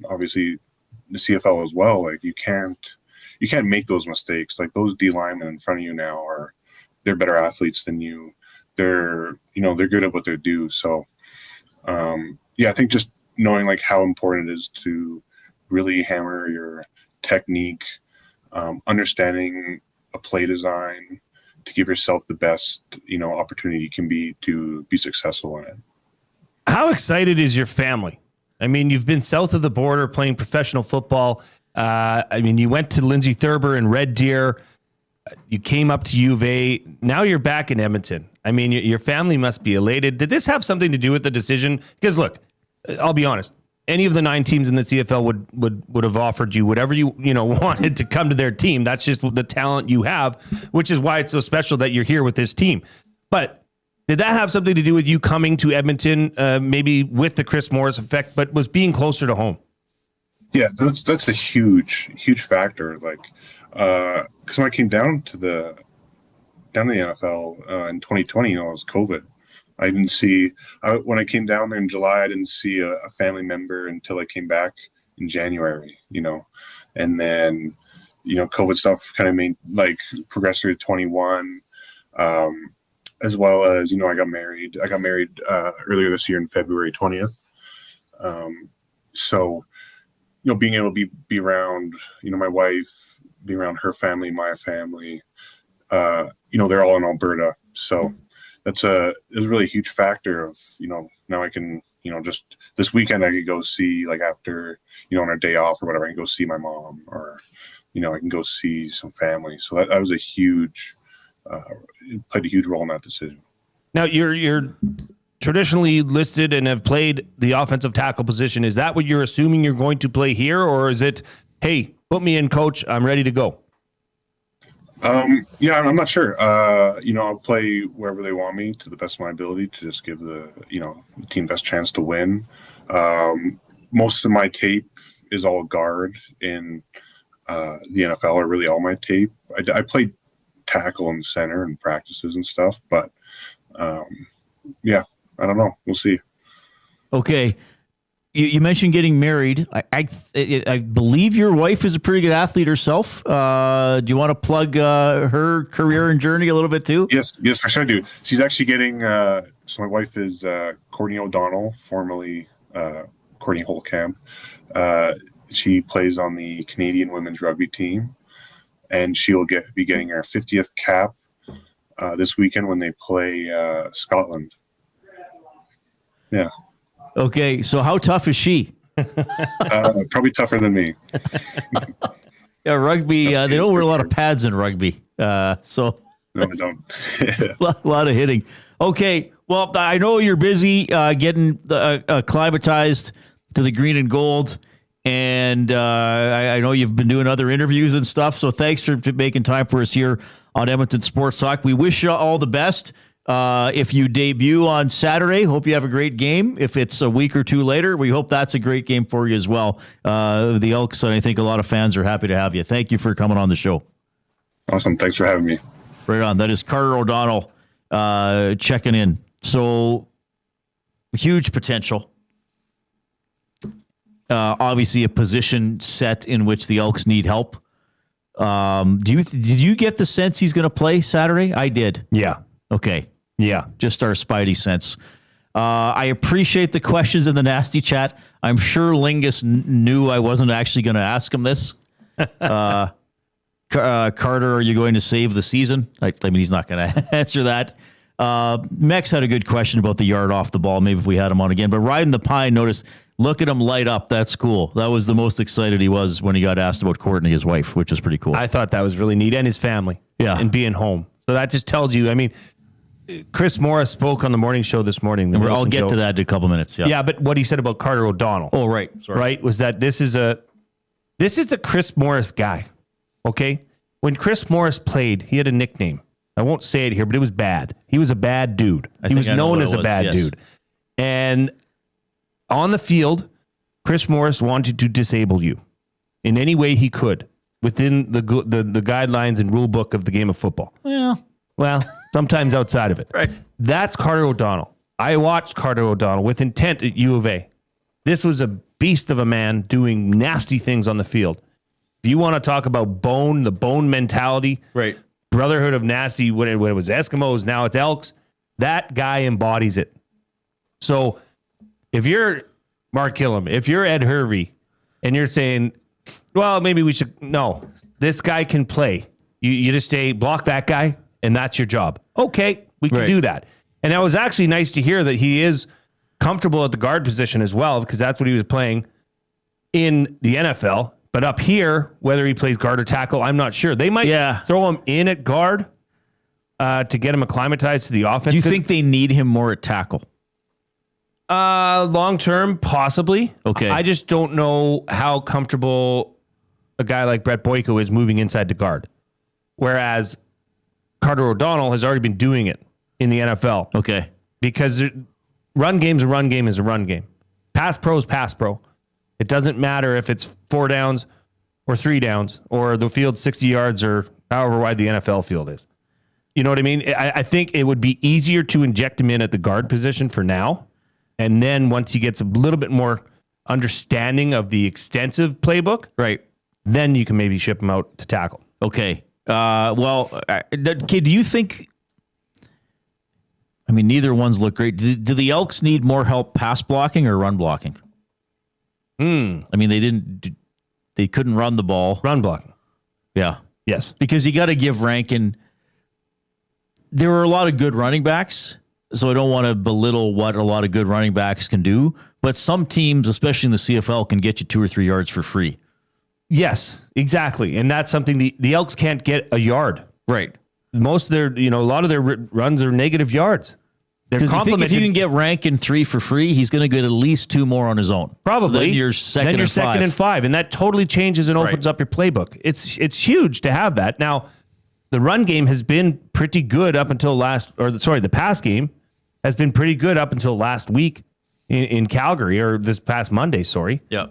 obviously the CFL as well, like you can't make those mistakes. Like those D linemen in front of you now they're better athletes than you. They're good at what they do. So, I think just knowing like how important it is to really hammer your technique, understanding a play design to give yourself the best, opportunity you can be to be successful in it. How excited is your family? You've been south of the border playing professional football. You went to Lindsay Thurber and Red Deer. You came up to U of A. Now you're back in Edmonton. Your family must be elated. Did this have something to do with the decision? Because look, I'll be honest. Any of the 9 teams in the CFL would have offered you whatever you wanted to come to their team. That's just the talent you have, which is why it's so special that you're here with this team. But did that have something to do with you coming to Edmonton, maybe with the Chris Morris effect, but was being closer to home? Yeah, that's a huge factor. Like, because when I came down to the NFL in 2020, it was COVID. I didn't see when I came down there in July. I didn't see a family member until I came back in January. And then COVID stuff kind of progressed through 21, as well as I got married. I got married earlier this year in February 20th. So being able to be around my wife, be around her family, my family, they're all in Alberta, so. It's a really huge factor of, now I can, just this weekend I could go see like after, on a day off or whatever, I can go see my mom or, I can go see some family. So that was a huge, played a huge role in that decision. Now you're traditionally listed and have played the offensive tackle position. Is that what you're assuming you're going to play here? Or is it, hey, put me in, coach, I'm ready to go? I'm not sure. I'll play wherever they want me to the best of my ability to just give the team best chance to win. Most of my tape is all guard in the NFL, or really all my tape. I played tackle and center and practices and stuff, but I don't know. We'll see. Okay. You mentioned getting married. I believe your wife is a pretty good athlete herself. Do you want to plug her career and journey a little bit too? Yes, for sure I do. She's actually getting, so my wife is Courtney O'Donnell, formerly Courtney Holcamp. She plays on the Canadian women's rugby team, and she'll be getting her 50th cap this weekend when they play Scotland. Yeah. Okay, so how tough is she? Probably tougher than me. Yeah, rugby, they don't wear a lot of pads in rugby. So no, they don't. a lot of hitting. Okay, well, I know you're busy getting acclimatized to the green and gold, and I know you've been doing other interviews and stuff, so thanks for making time for us here on Edmonton Sports Talk. We wish you all the best. If you debut on Saturday, hope you have a great game. If it's a week or two later, we hope that's a great game for you as well. The Elks, and I think a lot of fans are happy to have you. Thank you for coming on the show. Awesome. Thanks for having me. Right on. That is Carter O'Donnell checking in. So huge potential. Obviously a position set in which the Elks need help. Did you get the sense he's going to play Saturday? I did. Yeah. Okay. Yeah. Just our spidey sense. I appreciate the questions in the nasty chat. I'm sure Lingus knew I wasn't actually going to ask him this. Carter, are you going to save the season? I mean, he's not going to answer that. Mex had a good question about the yard off the ball. Maybe if we had him on again. But Riding the Pine, notice, look at him light up. That's cool. That was the most excited he was when he got asked about Courtney, his wife, which is pretty cool. I thought that was really neat, and his family. Yeah. And being home. So that just tells you, I mean, Chris Morris spoke on the morning show this morning. I'll get to that in a couple minutes. Yeah, but what he said about Carter O'Donnell. Oh, right. Sorry. Right, was that this is a Chris Morris guy. Okay? When Chris Morris played, he had a nickname. I won't say it here, but it was bad. He was a bad dude. He was known as a bad dude. And on the field, Chris Morris wanted to disable you in any way he could within the guidelines and rule book of the game of football. Well, sometimes outside of it. Right. That's Carter O'Donnell. I watched Carter O'Donnell with intent at U of A. This was a beast of a man doing nasty things on the field. If you want to talk about the bone mentality, right? Brotherhood of nasty, when it was Eskimos, now it's Elks, that guy embodies it. So if you're Mark Killam, if you're Ed Hervey, and you're saying, well, maybe we should, no, this guy can play. You just say, block that guy, and that's your job. Okay, we can do that. And it was actually nice to hear that he is comfortable at the guard position as well, because that's what he was playing in the NFL. But up here, whether he plays guard or tackle, I'm not sure. They might throw him in at guard to get him acclimatized to the offense. Do you think they need him more at tackle? Long term, possibly. Okay. I just don't know how comfortable a guy like Brett Boyko is moving inside to guard. Whereas Carter O'Donnell has already been doing it in the NFL. Okay. Because run game's a run game is a run game. Pass pro is pass pro. It doesn't matter if it's 4 downs or 3 downs or the field's 60 yards or however wide the NFL field is. You know what I mean? I think it would be easier to inject him in at the guard position for now. And then once he gets a little bit more understanding of the extensive playbook, right, then you can maybe ship him out to tackle. Okay. Do you think... I mean, neither ones look great. Do the Elks need more help pass blocking or run blocking? I mean, they couldn't run the ball. Run blocking. Yeah. Yes. Because you got to give Rankin. There were a lot of good running backs, so I don't want to belittle what a lot of good running backs can do, but some teams, especially in the CFL, can get you 2 or 3 yards for free. Yes, exactly. And that's something the Elks can't get a yard. Right. Most of their, a lot of their runs are negative yards. Because if you can get Rankin 3 for free, he's going to get at least 2 more on his own. Probably. So then you're second and 5. And that totally changes and opens up your playbook. It's huge to have that. Now, the run game has been pretty good up until the pass game has been pretty good up until last week in Calgary, or this past Monday, sorry. Yeah.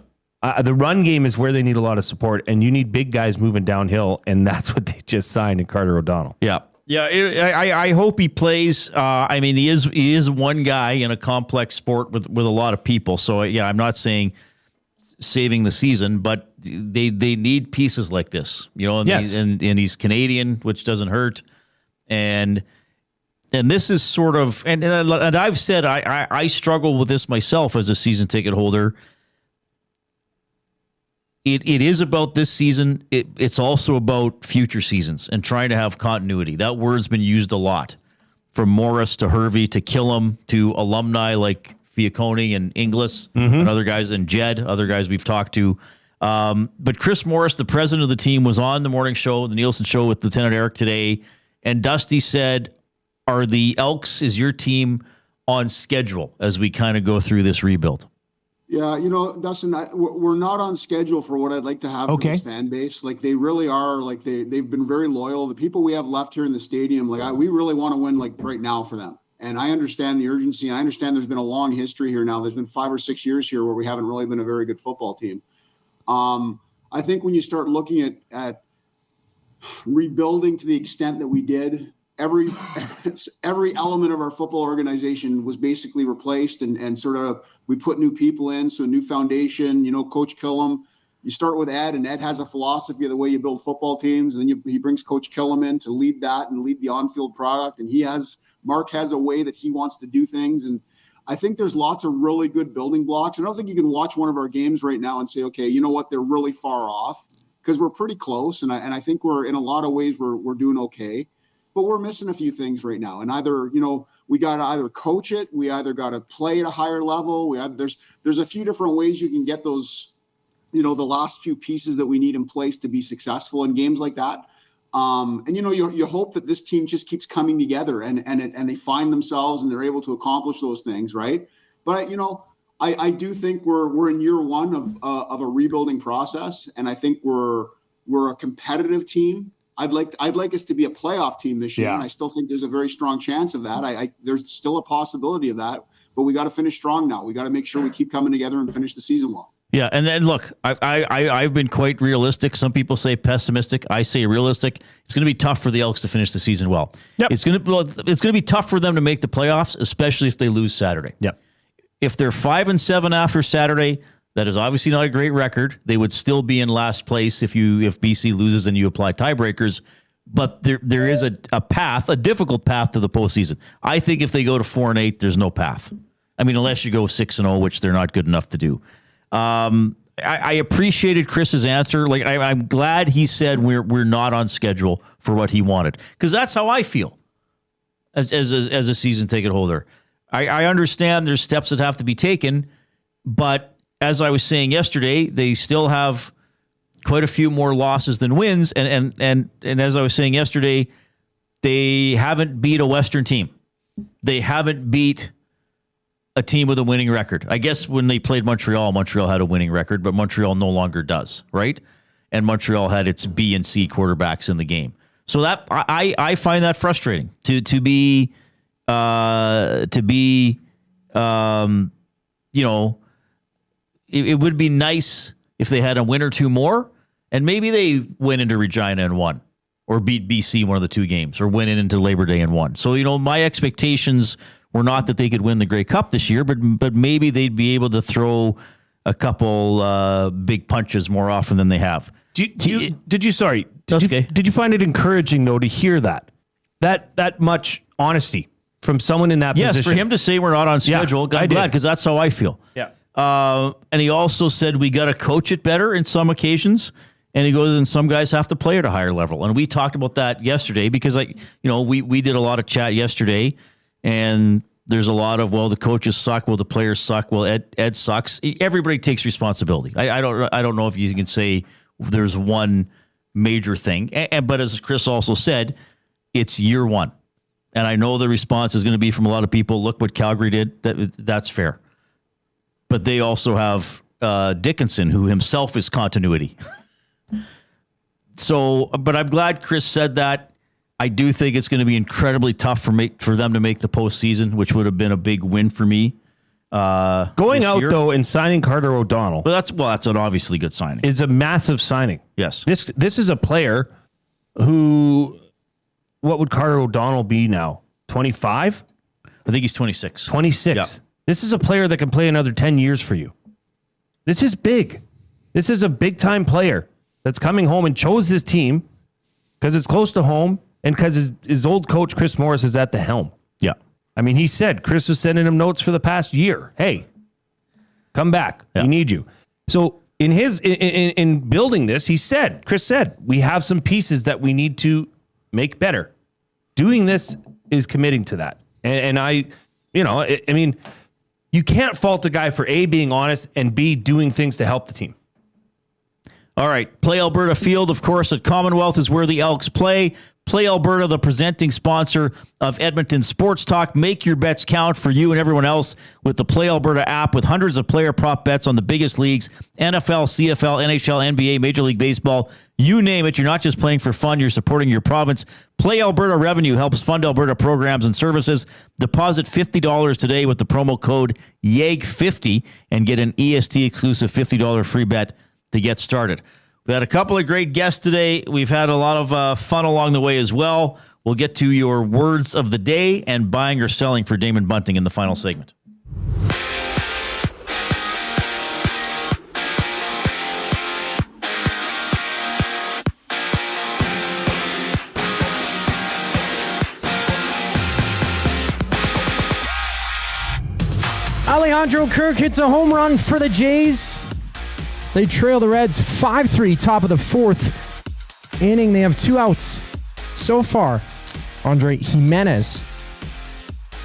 The run game is where they need a lot of support, and you need big guys moving downhill, and that's what they just signed in Carter O'Donnell. Yeah. Yeah, I hope he plays. I mean, he is one guy in a complex sport with a lot of people. So, yeah, I'm not saying saving the season, but they need pieces like this, and, yes. and he's Canadian, which doesn't hurt. And this is sort of, and I've said I struggle with this myself as a season ticket holder. It is about this season. It's also about future seasons and trying to have continuity. That word's been used a lot, from Morris to Hervey to Killam to alumni like Fiacconi and Inglis and other guys, and Jed, other guys we've talked to. But Chris Morris, the president of the team, was on the morning show, the Nielsen show with Lieutenant Eric today, and Dusty said, is your team on schedule as we kind of go through this rebuild? Yeah, Dustin, we're not on schedule for what I'd like to have for this fan base. Like, they really are. Like, they've been very loyal. The people we have left here in the stadium, we really want to win, right now for them. And I understand the urgency. And I understand there's been a long history here now. There's been 5 or 6 years here where we haven't really been a very good football team. I think when you start looking at rebuilding to the extent that we did, every element of our football organization was basically replaced, and sort of we put new people in, so a new foundation. Coach Killam, you start with Ed, and Ed has a philosophy of the way you build football teams, and then he brings Coach Killam in to lead that and lead the on-field product, and Mark has a way that he wants to do things, and I think there's lots of really good building blocks. I don't think you can watch one of our games right now and say, okay, you know what, they're really far off, because we're pretty close. And I think we're, in a lot of ways, we're doing okay. But we're missing a few things right now. And either, we got to either coach it, we either got to play at a higher level. There's a few different ways you can get those, the last few pieces that we need in place to be successful in games like that. And you hope that this team just keeps coming together and they find themselves and they're able to accomplish those things, right? But I do think we're in year one of a rebuilding process, and I think we're a competitive team. I'd like us to be a playoff team this year, and I still think there's a very strong chance of that. There's still a possibility of that, but we got to finish strong now. We got to make sure we keep coming together and finish the season well. Yeah, and then look, I've been quite realistic. Some people say pessimistic. I say realistic. It's going to be tough for the Elks to finish the season well. Yep. It's going to be tough for them to make the playoffs, especially if they lose Saturday. Yep. If they're 5-7 after Saturday, that is obviously not a great record. They would still be in last place if BC loses and you apply tiebreakers. But there is a path, a difficult path to the postseason. I think if they go to 4-8, there's no path. I mean, unless you go 6-0, which they're not good enough to do. I appreciated Chris's answer. Like I'm glad he said we're not on schedule for what he wanted, because that's how I feel as a season ticket holder. I understand there's steps that have to be taken, but as I was saying yesterday, they still have quite a few more losses than wins, and as I was saying yesterday, they haven't beat a Western team. They haven't beat a team with a winning record. I guess when they played Montreal had a winning record, but Montreal no longer does, right? And Montreal had its B and C quarterbacks in the game. So that I find that frustrating to be it would be nice if they had a win or two more, and maybe they went into Regina and won, or beat BC one of the two games, or went into Labor Day and won. So my expectations were not that they could win the Grey Cup this year, but maybe they'd be able to throw a couple big punches more often than they have. Did you find it encouraging though to hear that much honesty from someone in that position? Yes, for him to say we're not on schedule, I'm glad, because that's how I feel. Yeah. And he also said we got to coach it better in some occasions. And he goes, and some guys have to play at a higher level. And we talked about that yesterday, because we did a lot of chat yesterday. And there's a lot of, the coaches suck, the players suck, Ed sucks. Everybody takes responsibility. I don't know if you can say there's one major thing. But as Chris also said, it's year one. And I know the response is going to be from a lot of people, look what Calgary did. That's fair. But they also have Dickinson, who himself is continuity. But I'm glad Chris said that. I do think it's going to be incredibly tough for them to make the postseason, which would have been a big win for me. Going out though and signing Carter O'Donnell. That's an obviously good signing. It's a massive signing. Yes. This is a player who, what would Carter O'Donnell be now? 25? I think he's 26. 26. Yeah. This is a player that can play another 10 years for you. This is big. This is a big time player that's coming home and chose this team because it's close to home. And because his old coach, Chris Morris, is at the helm. Yeah. I mean, he said, Chris was sending him notes for the past year. Hey, come back. Yeah. We need you. So in building this, Chris said, we have some pieces that we need to make better. Doing this is committing to that. And I mean, you can't fault a guy for A, being honest, and B, doing things to help the team. All right. Play Alberta Field, of course, at Commonwealth is where the Elks play. Play Alberta, the presenting sponsor of Edmonton Sports Talk. Make your bets count for you and everyone else with the Play Alberta app, with hundreds of player prop bets on the biggest leagues: NFL, CFL, NHL, NBA, Major League Baseball. You name it. You're not just playing for fun. You're supporting your province. Play Alberta revenue helps fund Alberta programs and services. Deposit $50 today with the promo code YAG50 and get an EST exclusive $50 free bet to get started. We had a couple of great guests today. We've had a lot of fun along the way as well. We'll get to your words of the day and buying or selling for Damon Bunting in the final segment. Alejandro Kirk hits a home run for the Jays. They trail the Reds 5-3, top of the fourth inning. They have 2 outs so far. Andre Jimenez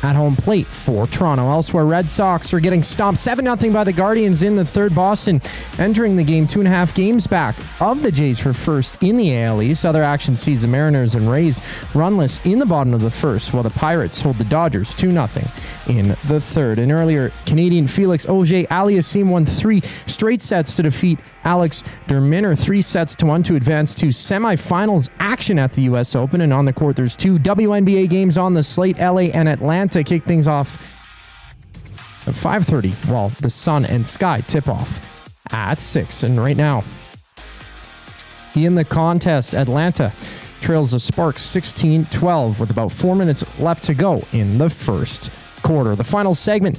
at home plate for Toronto. Elsewhere, Red Sox are getting stomped 7-0 by the Guardians in the third. Boston entering the game 2.5 games back of the Jays for first in the AL East. Other action sees the Mariners and Rays runless in the bottom of the first, while the Pirates hold the Dodgers 2-0 in the third. And earlier, Canadian Felix Auger-Aliassime won 3 straight sets to defeat Alex Derminer 3-1 to advance to semifinals action at the U.S. Open. And on the court, there's 2 WNBA games on the slate. LA and Atlanta kick things off at 5:30, while the Sun and Sky tip off at 6. And right now, in the contest, Atlanta trails the Sparks 16-12 with about 4 minutes left to go in the first quarter. The final segment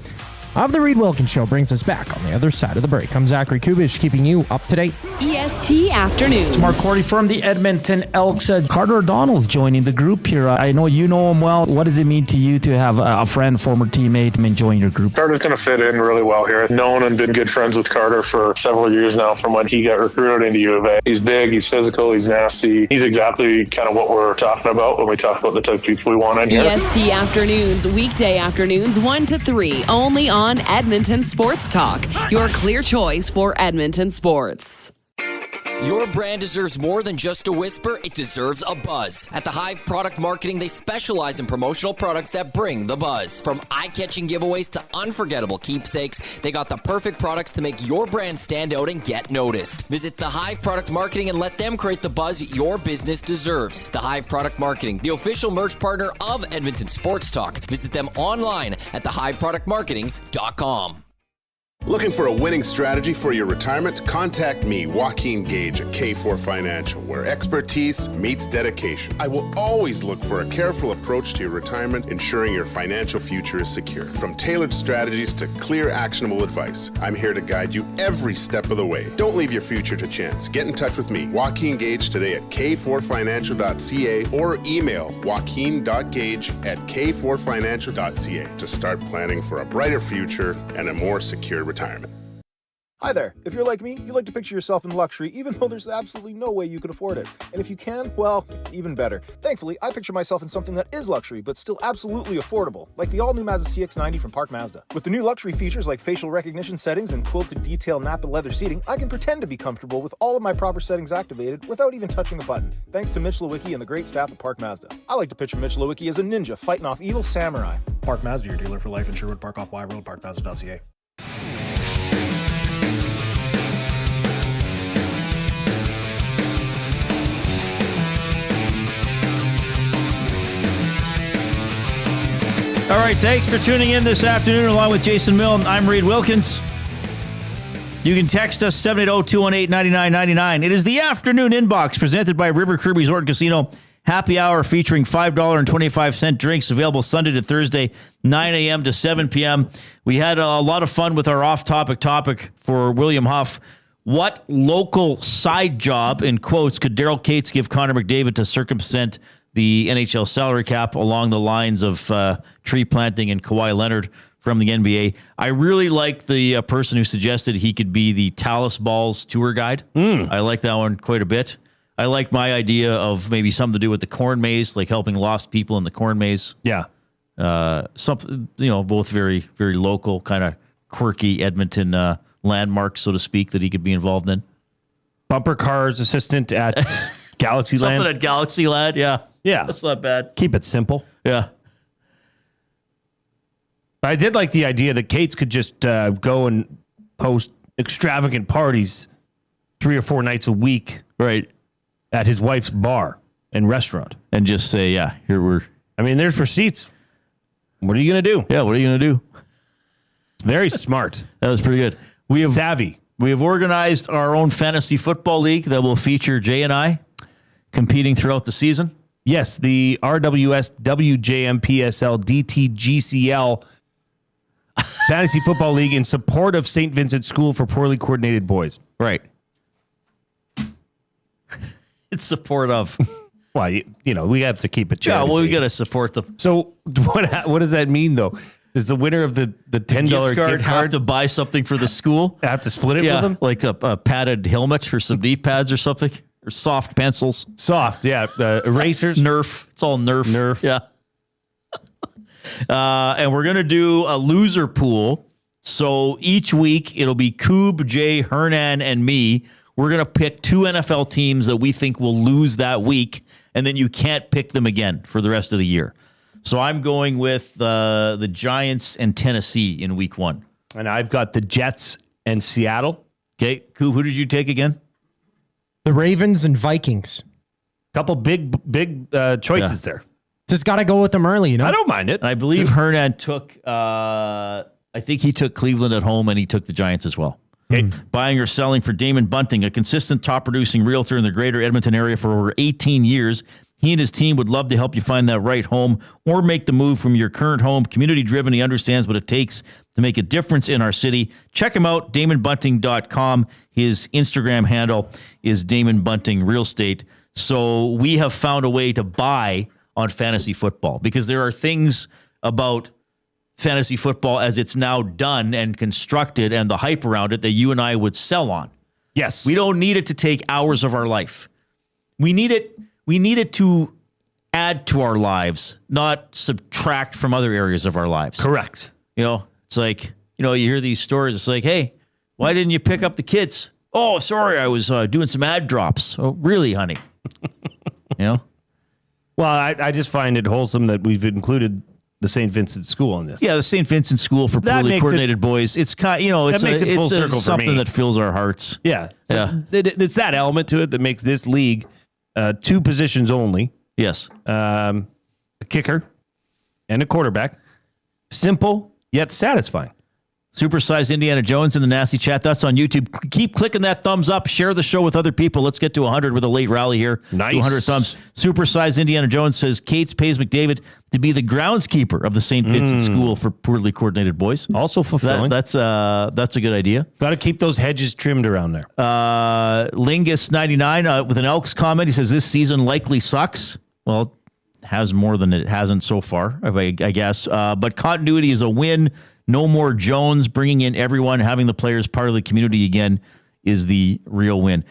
of the Reid Wilkins Show brings us back on the other side of the break. I'm Zachary Kubish, keeping you up to date. EST Afternoons. Mark Cordy from the Edmonton Elks. Carter O'Donnell is joining the group here. I know you know him well. What does it mean to you to have a friend, former teammate, enjoying your group? Carter's going to fit in really well here. I've known and been good friends with Carter for several years now from when he got recruited into U of A. He's big, he's physical, he's nasty. He's exactly kind of what we're talking about when we talk about the type of people we want in here. EST Afternoons, weekday afternoons 1 to 3, only on Edmonton Sports Talk, your clear choice for Edmonton sports. Your brand deserves more than just a whisper, it deserves a buzz. At the Hive Product Marketing, they specialize in promotional products that bring the buzz. From eye-catching giveaways to unforgettable keepsakes, they got the perfect products to make your brand stand out and get noticed. Visit the Hive Product Marketing and let them create the buzz your business deserves. The Hive Product Marketing, the official merch partner of Edmonton Sports Talk. Visit them online at thehiveproductmarketing.com. Looking for a winning strategy for your retirement? Contact me, Joaquin Gage at K4 Financial, where expertise meets dedication. I will always look for a careful approach to your retirement, ensuring your financial future is secure. From tailored strategies to clear, actionable advice, I'm here to guide you every step of the way. Don't leave your future to chance. Get in touch with me, Joaquin Gage, today at k4financial.ca or email joaquin.gage@k4financial.ca to start planning for a brighter future and a more secure retirement. Hi there. If you're like me, you like to picture yourself in luxury, even though there's absolutely no way you could afford it. And if you can, well, even better. Thankfully, I picture myself in something that is luxury, but still absolutely affordable, like the all-new Mazda CX-90 from Park Mazda. With the new luxury features like facial recognition settings and quilted detail Napa leather seating, I can pretend to be comfortable with all of my proper settings activated without even touching a button, thanks to Mitch Lewicki and the great staff at Park Mazda. I like to picture Mitch Lewicki as a ninja fighting off evil samurai. Park Mazda, your dealer for life in Sherwood Park off Y Road, parkmazda.ca. All right, thanks for tuning in this afternoon along with Jason Milne. I'm Reid Wilkins. You can text us 780-218-9999. It is the afternoon inbox presented by River Cree Resort and Casino. Happy hour featuring $5.25 drinks available Sunday to Thursday, 9 a.m. to 7 p.m. We had a lot of fun with our off-topic topic for William Huff. What local side job, in quotes, could Daryl Cates give Conor McDavid to circumvent the NHL salary cap along the lines of tree planting and Kawhi Leonard from the NBA? I really like the person who suggested he could be the Talus Balls tour guide. I like that one quite a bit. I like my idea of maybe something to do with the corn maze, like helping lost people in the corn maze. Yeah. Something, both very, very local, kind of quirky Edmonton landmarks, so to speak, that he could be involved in. Bumper cars assistant at Galaxy Land. Something at Galaxy Land, yeah. Yeah. That's not bad. Keep it simple. Yeah. I did like the idea that Cates could just go and host extravagant parties 3 or 4 nights a week. Right. At his wife's bar and restaurant. And just say, yeah, here we're... I mean, there's receipts. What are you going to do? Yeah, what are you going to do? It's very smart. That was pretty good. Savvy. We have organized our own fantasy football league that will feature Jay and I competing throughout the season. Yes, the RWS WJMPSL DTGCL Fantasy Football League in support of St. Vincent School for Poorly Coordinated Boys. Right. It's support of. Well, we have to keep it charitable. Yeah, well, we got to support them. So what does that mean, though? Does the winner of the $10 gift card have to buy something for the school? Have to split it with them? Like a padded helmet or some knee pads or something? Or soft pencils? Soft, yeah. Erasers? Nerf. It's all Nerf. Nerf. Yeah. And we're going to do a loser pool. So each week it'll be Coob, Jay, Hernan, and me. We're going to pick 2 NFL teams that we think will lose that week, and then you can't pick them again for the rest of the year. So I'm going with the Giants and Tennessee in week 1. And I've got the Jets and Seattle. Okay, Coob, who did you take again? The Ravens and Vikings. Couple big choices there. Just got to go with them early, you know? I don't mind it. And I believe Hernan took, I think he took Cleveland at home, and he took the Giants as well. Okay. Buying or selling for Damon Bunting, a consistent top-producing realtor in the greater Edmonton area for over 18 years. He and his team would love to help you find that right home or make the move from your current home. Community-driven, he understands what it takes to make a difference in our city. Check him out, DamonBunting.com. His Instagram handle is Damon Bunting Real Estate. So we have found a way to buy on fantasy football because there are things about fantasy football as it's now done and constructed and the hype around it that you and I would sell on. Yes. We don't need it to take hours of our life. We need it to add to our lives, not subtract from other areas of our lives. Correct. It's like, you hear these stories. It's like, hey, why didn't you pick up the kids? Oh, sorry, I was doing some ad drops. Oh, really, honey? Well, I just find it wholesome that we've included the St. Vincent School in this. Yeah, the St. Vincent School for poorly coordinated boys. It's kind, it's makes it full circle for something me. that fills our hearts. Yeah, it's that element to it that makes this league 2 positions only. Yes, a kicker and a quarterback. Simple yet satisfying. Supersized Indiana Jones in the nasty chat. That's on YouTube. Keep clicking that thumbs up. Share the show with other people. Let's get to 100 with a late rally here. Nice. 200 thumbs. Supersized Indiana Jones says Cates pays McDavid to be the groundskeeper of the St. Vincent School for poorly coordinated boys. Also fulfilling. That's a good idea. Got to keep those hedges trimmed around there. Lingus99 with an Elks comment. He says this season likely sucks. Well, it has more than it hasn't so far, I guess. But continuity is a win. No more Jones, bringing in everyone, having the players part of the community again is the real win.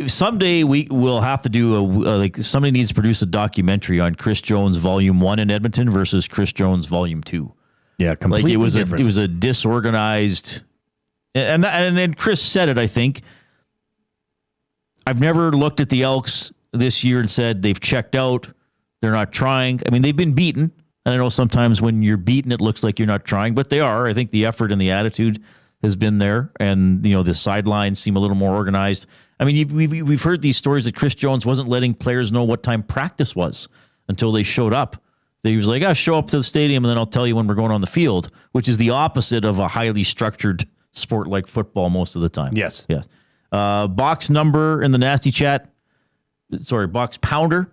Someday we will have to do somebody needs to produce a documentary on Chris Jones Volume 1 in Edmonton versus Chris Jones Volume 2. Yeah, completely different. It was a disorganized, and then Chris said it, I think. I've never looked at the Elks this year and said they've checked out, they're not trying. I mean, they've been beaten. And I know sometimes when you're beaten, it looks like you're not trying, but they are. I think the effort and the attitude has been there, and the sidelines seem a little more organized. I mean, we've heard these stories that Chris Jones wasn't letting players know what time practice was until they showed up. He was like, show up to the stadium, and then I'll tell you when we're going on the field, which is the opposite of a highly structured sport like football most of the time. Yes. Yeah. Box number in the nasty chat. Sorry, box pounder.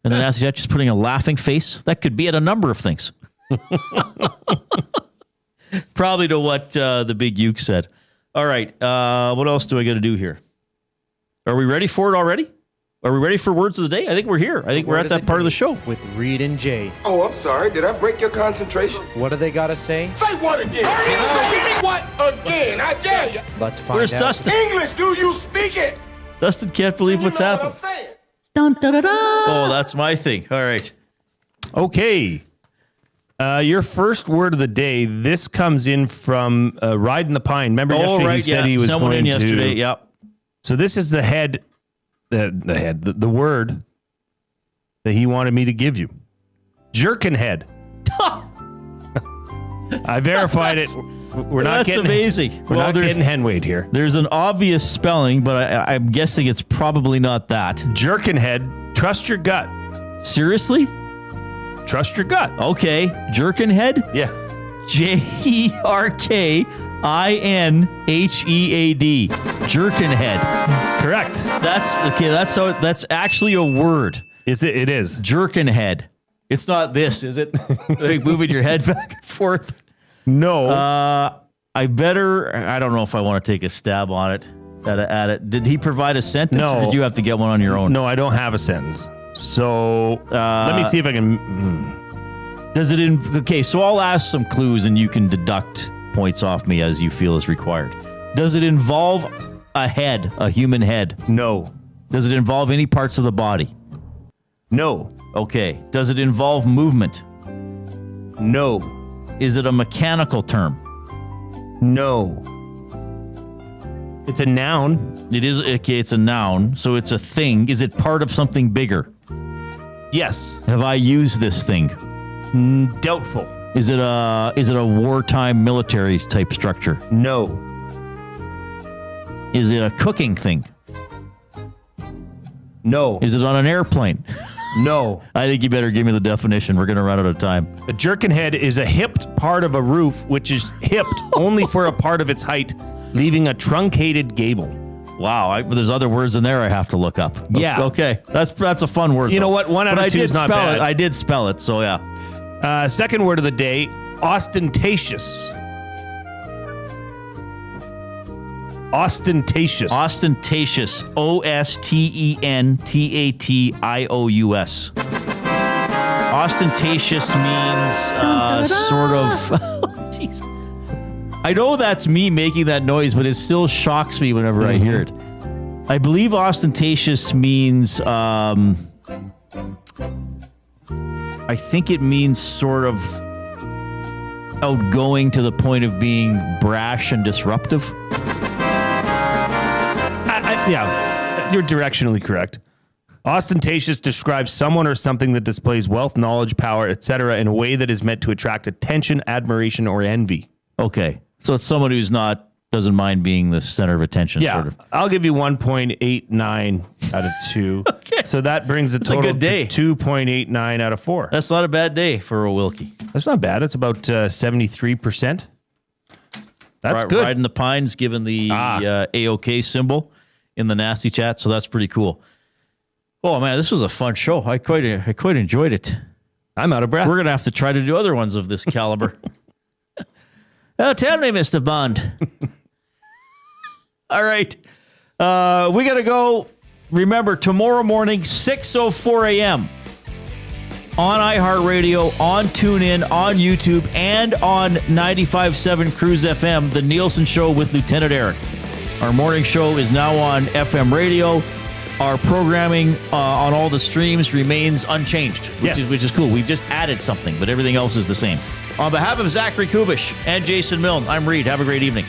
And then nasty chat just putting a laughing face. That could be at a number of things. Probably to what the big Uke said. All right. What else do I got to do here? Are we ready for it already? Are we ready for words of the day? I think we're here. I think we're at that part of the show. With Reid and Jay. Oh, I'm sorry. Did I break your concentration? What do they got to say? Say what again? What again? I dare you. Let's find Where's out. Dustin? English, do you speak it? Dustin can't believe what's happened. Dun, da, da, da. Oh, that's my thing. All right. Okay. Your first word of the day. This comes in from Riding the Pine. Remember yesterday he said he was Someone going in yesterday. to. Yep. So this is the word that he wanted me to give you. Jerkinhead. I verified it. We're not That's getting amazing. We're not getting hen weight here. There's an obvious spelling, but I'm guessing it's probably not that. Jerkinhead. Trust your gut. Seriously? Trust your gut. Okay. Jerkinhead? Yeah. Jerkinhead. Jerkinhead. Correct. That's actually a word. Is it? It is. Jerkinhead. It's not this, is it? Like moving your head back and forth. No. I don't know if I want to take a stab on it. At it. Did he provide a sentence? No. Or did you have to get one on your own? No, I don't have a sentence. So let me see if I can. Does it okay, so I'll ask some clues and you can deduct points off me as you feel is required. Does it involve a head, a human head? No. Does it involve any parts of the body? No. Okay. Does it involve movement? No. Is it a mechanical term? No. It's a noun. It is, okay, it's a noun, so it's a thing. Is it part of something bigger? Yes. Have I used this thing? Doubtful. Is it a wartime military type structure? No. Is it a cooking thing? No. Is it on an airplane? No. I think you better give me the definition. We're going to run out of time. A jerkin head is a hipped part of a roof, which is hipped only for a part of its height, leaving a truncated gable. Wow, there's other words in there I have to look up. Yeah. Okay, that's a fun word. You know what? 1 out of 2 is not bad. I did spell it, so yeah. Second word of the day, ostentatious. Ostentatious. Ostentatious. OSTENTATIOUS. Ostentatious means sort of... Jeez. I know that's me making that noise, but it still shocks me whenever I hear it. I believe ostentatious means... I think it means sort of outgoing to the point of being brash and disruptive. Yeah, you're directionally correct. Ostentatious describes someone or something that displays wealth, knowledge, power, etc. in a way that is meant to attract attention, admiration, or envy. Okay, so it's someone who's doesn't mind being the center of attention, sort of. I'll give you 1.89 out of 2. Okay. So that brings the total a good day. to 2.89 out of 4. That's not a bad day for a Wilkie. That's not bad. It's about 73%. That's good. Riding the pines, given the AOK symbol in the nasty chat, so that's pretty cool. Oh man, this was a fun show. I quite enjoyed it. I'm out of breath. We're gonna have to try to do other ones of this caliber. Oh, tell me, Mr. Bond. All right. We got to go. Remember, tomorrow morning, 6:04 a.m. on iHeartRadio, on TuneIn, on YouTube, and on 95.7 Cruise FM, The Nielsen Show with Lieutenant Eric. Our morning show is now on FM radio. Our programming on all the streams remains unchanged, which is cool. We've just added something, but everything else is the same. On behalf of Zachary Kubish and Jason Milne, I'm Reid. Have a great evening.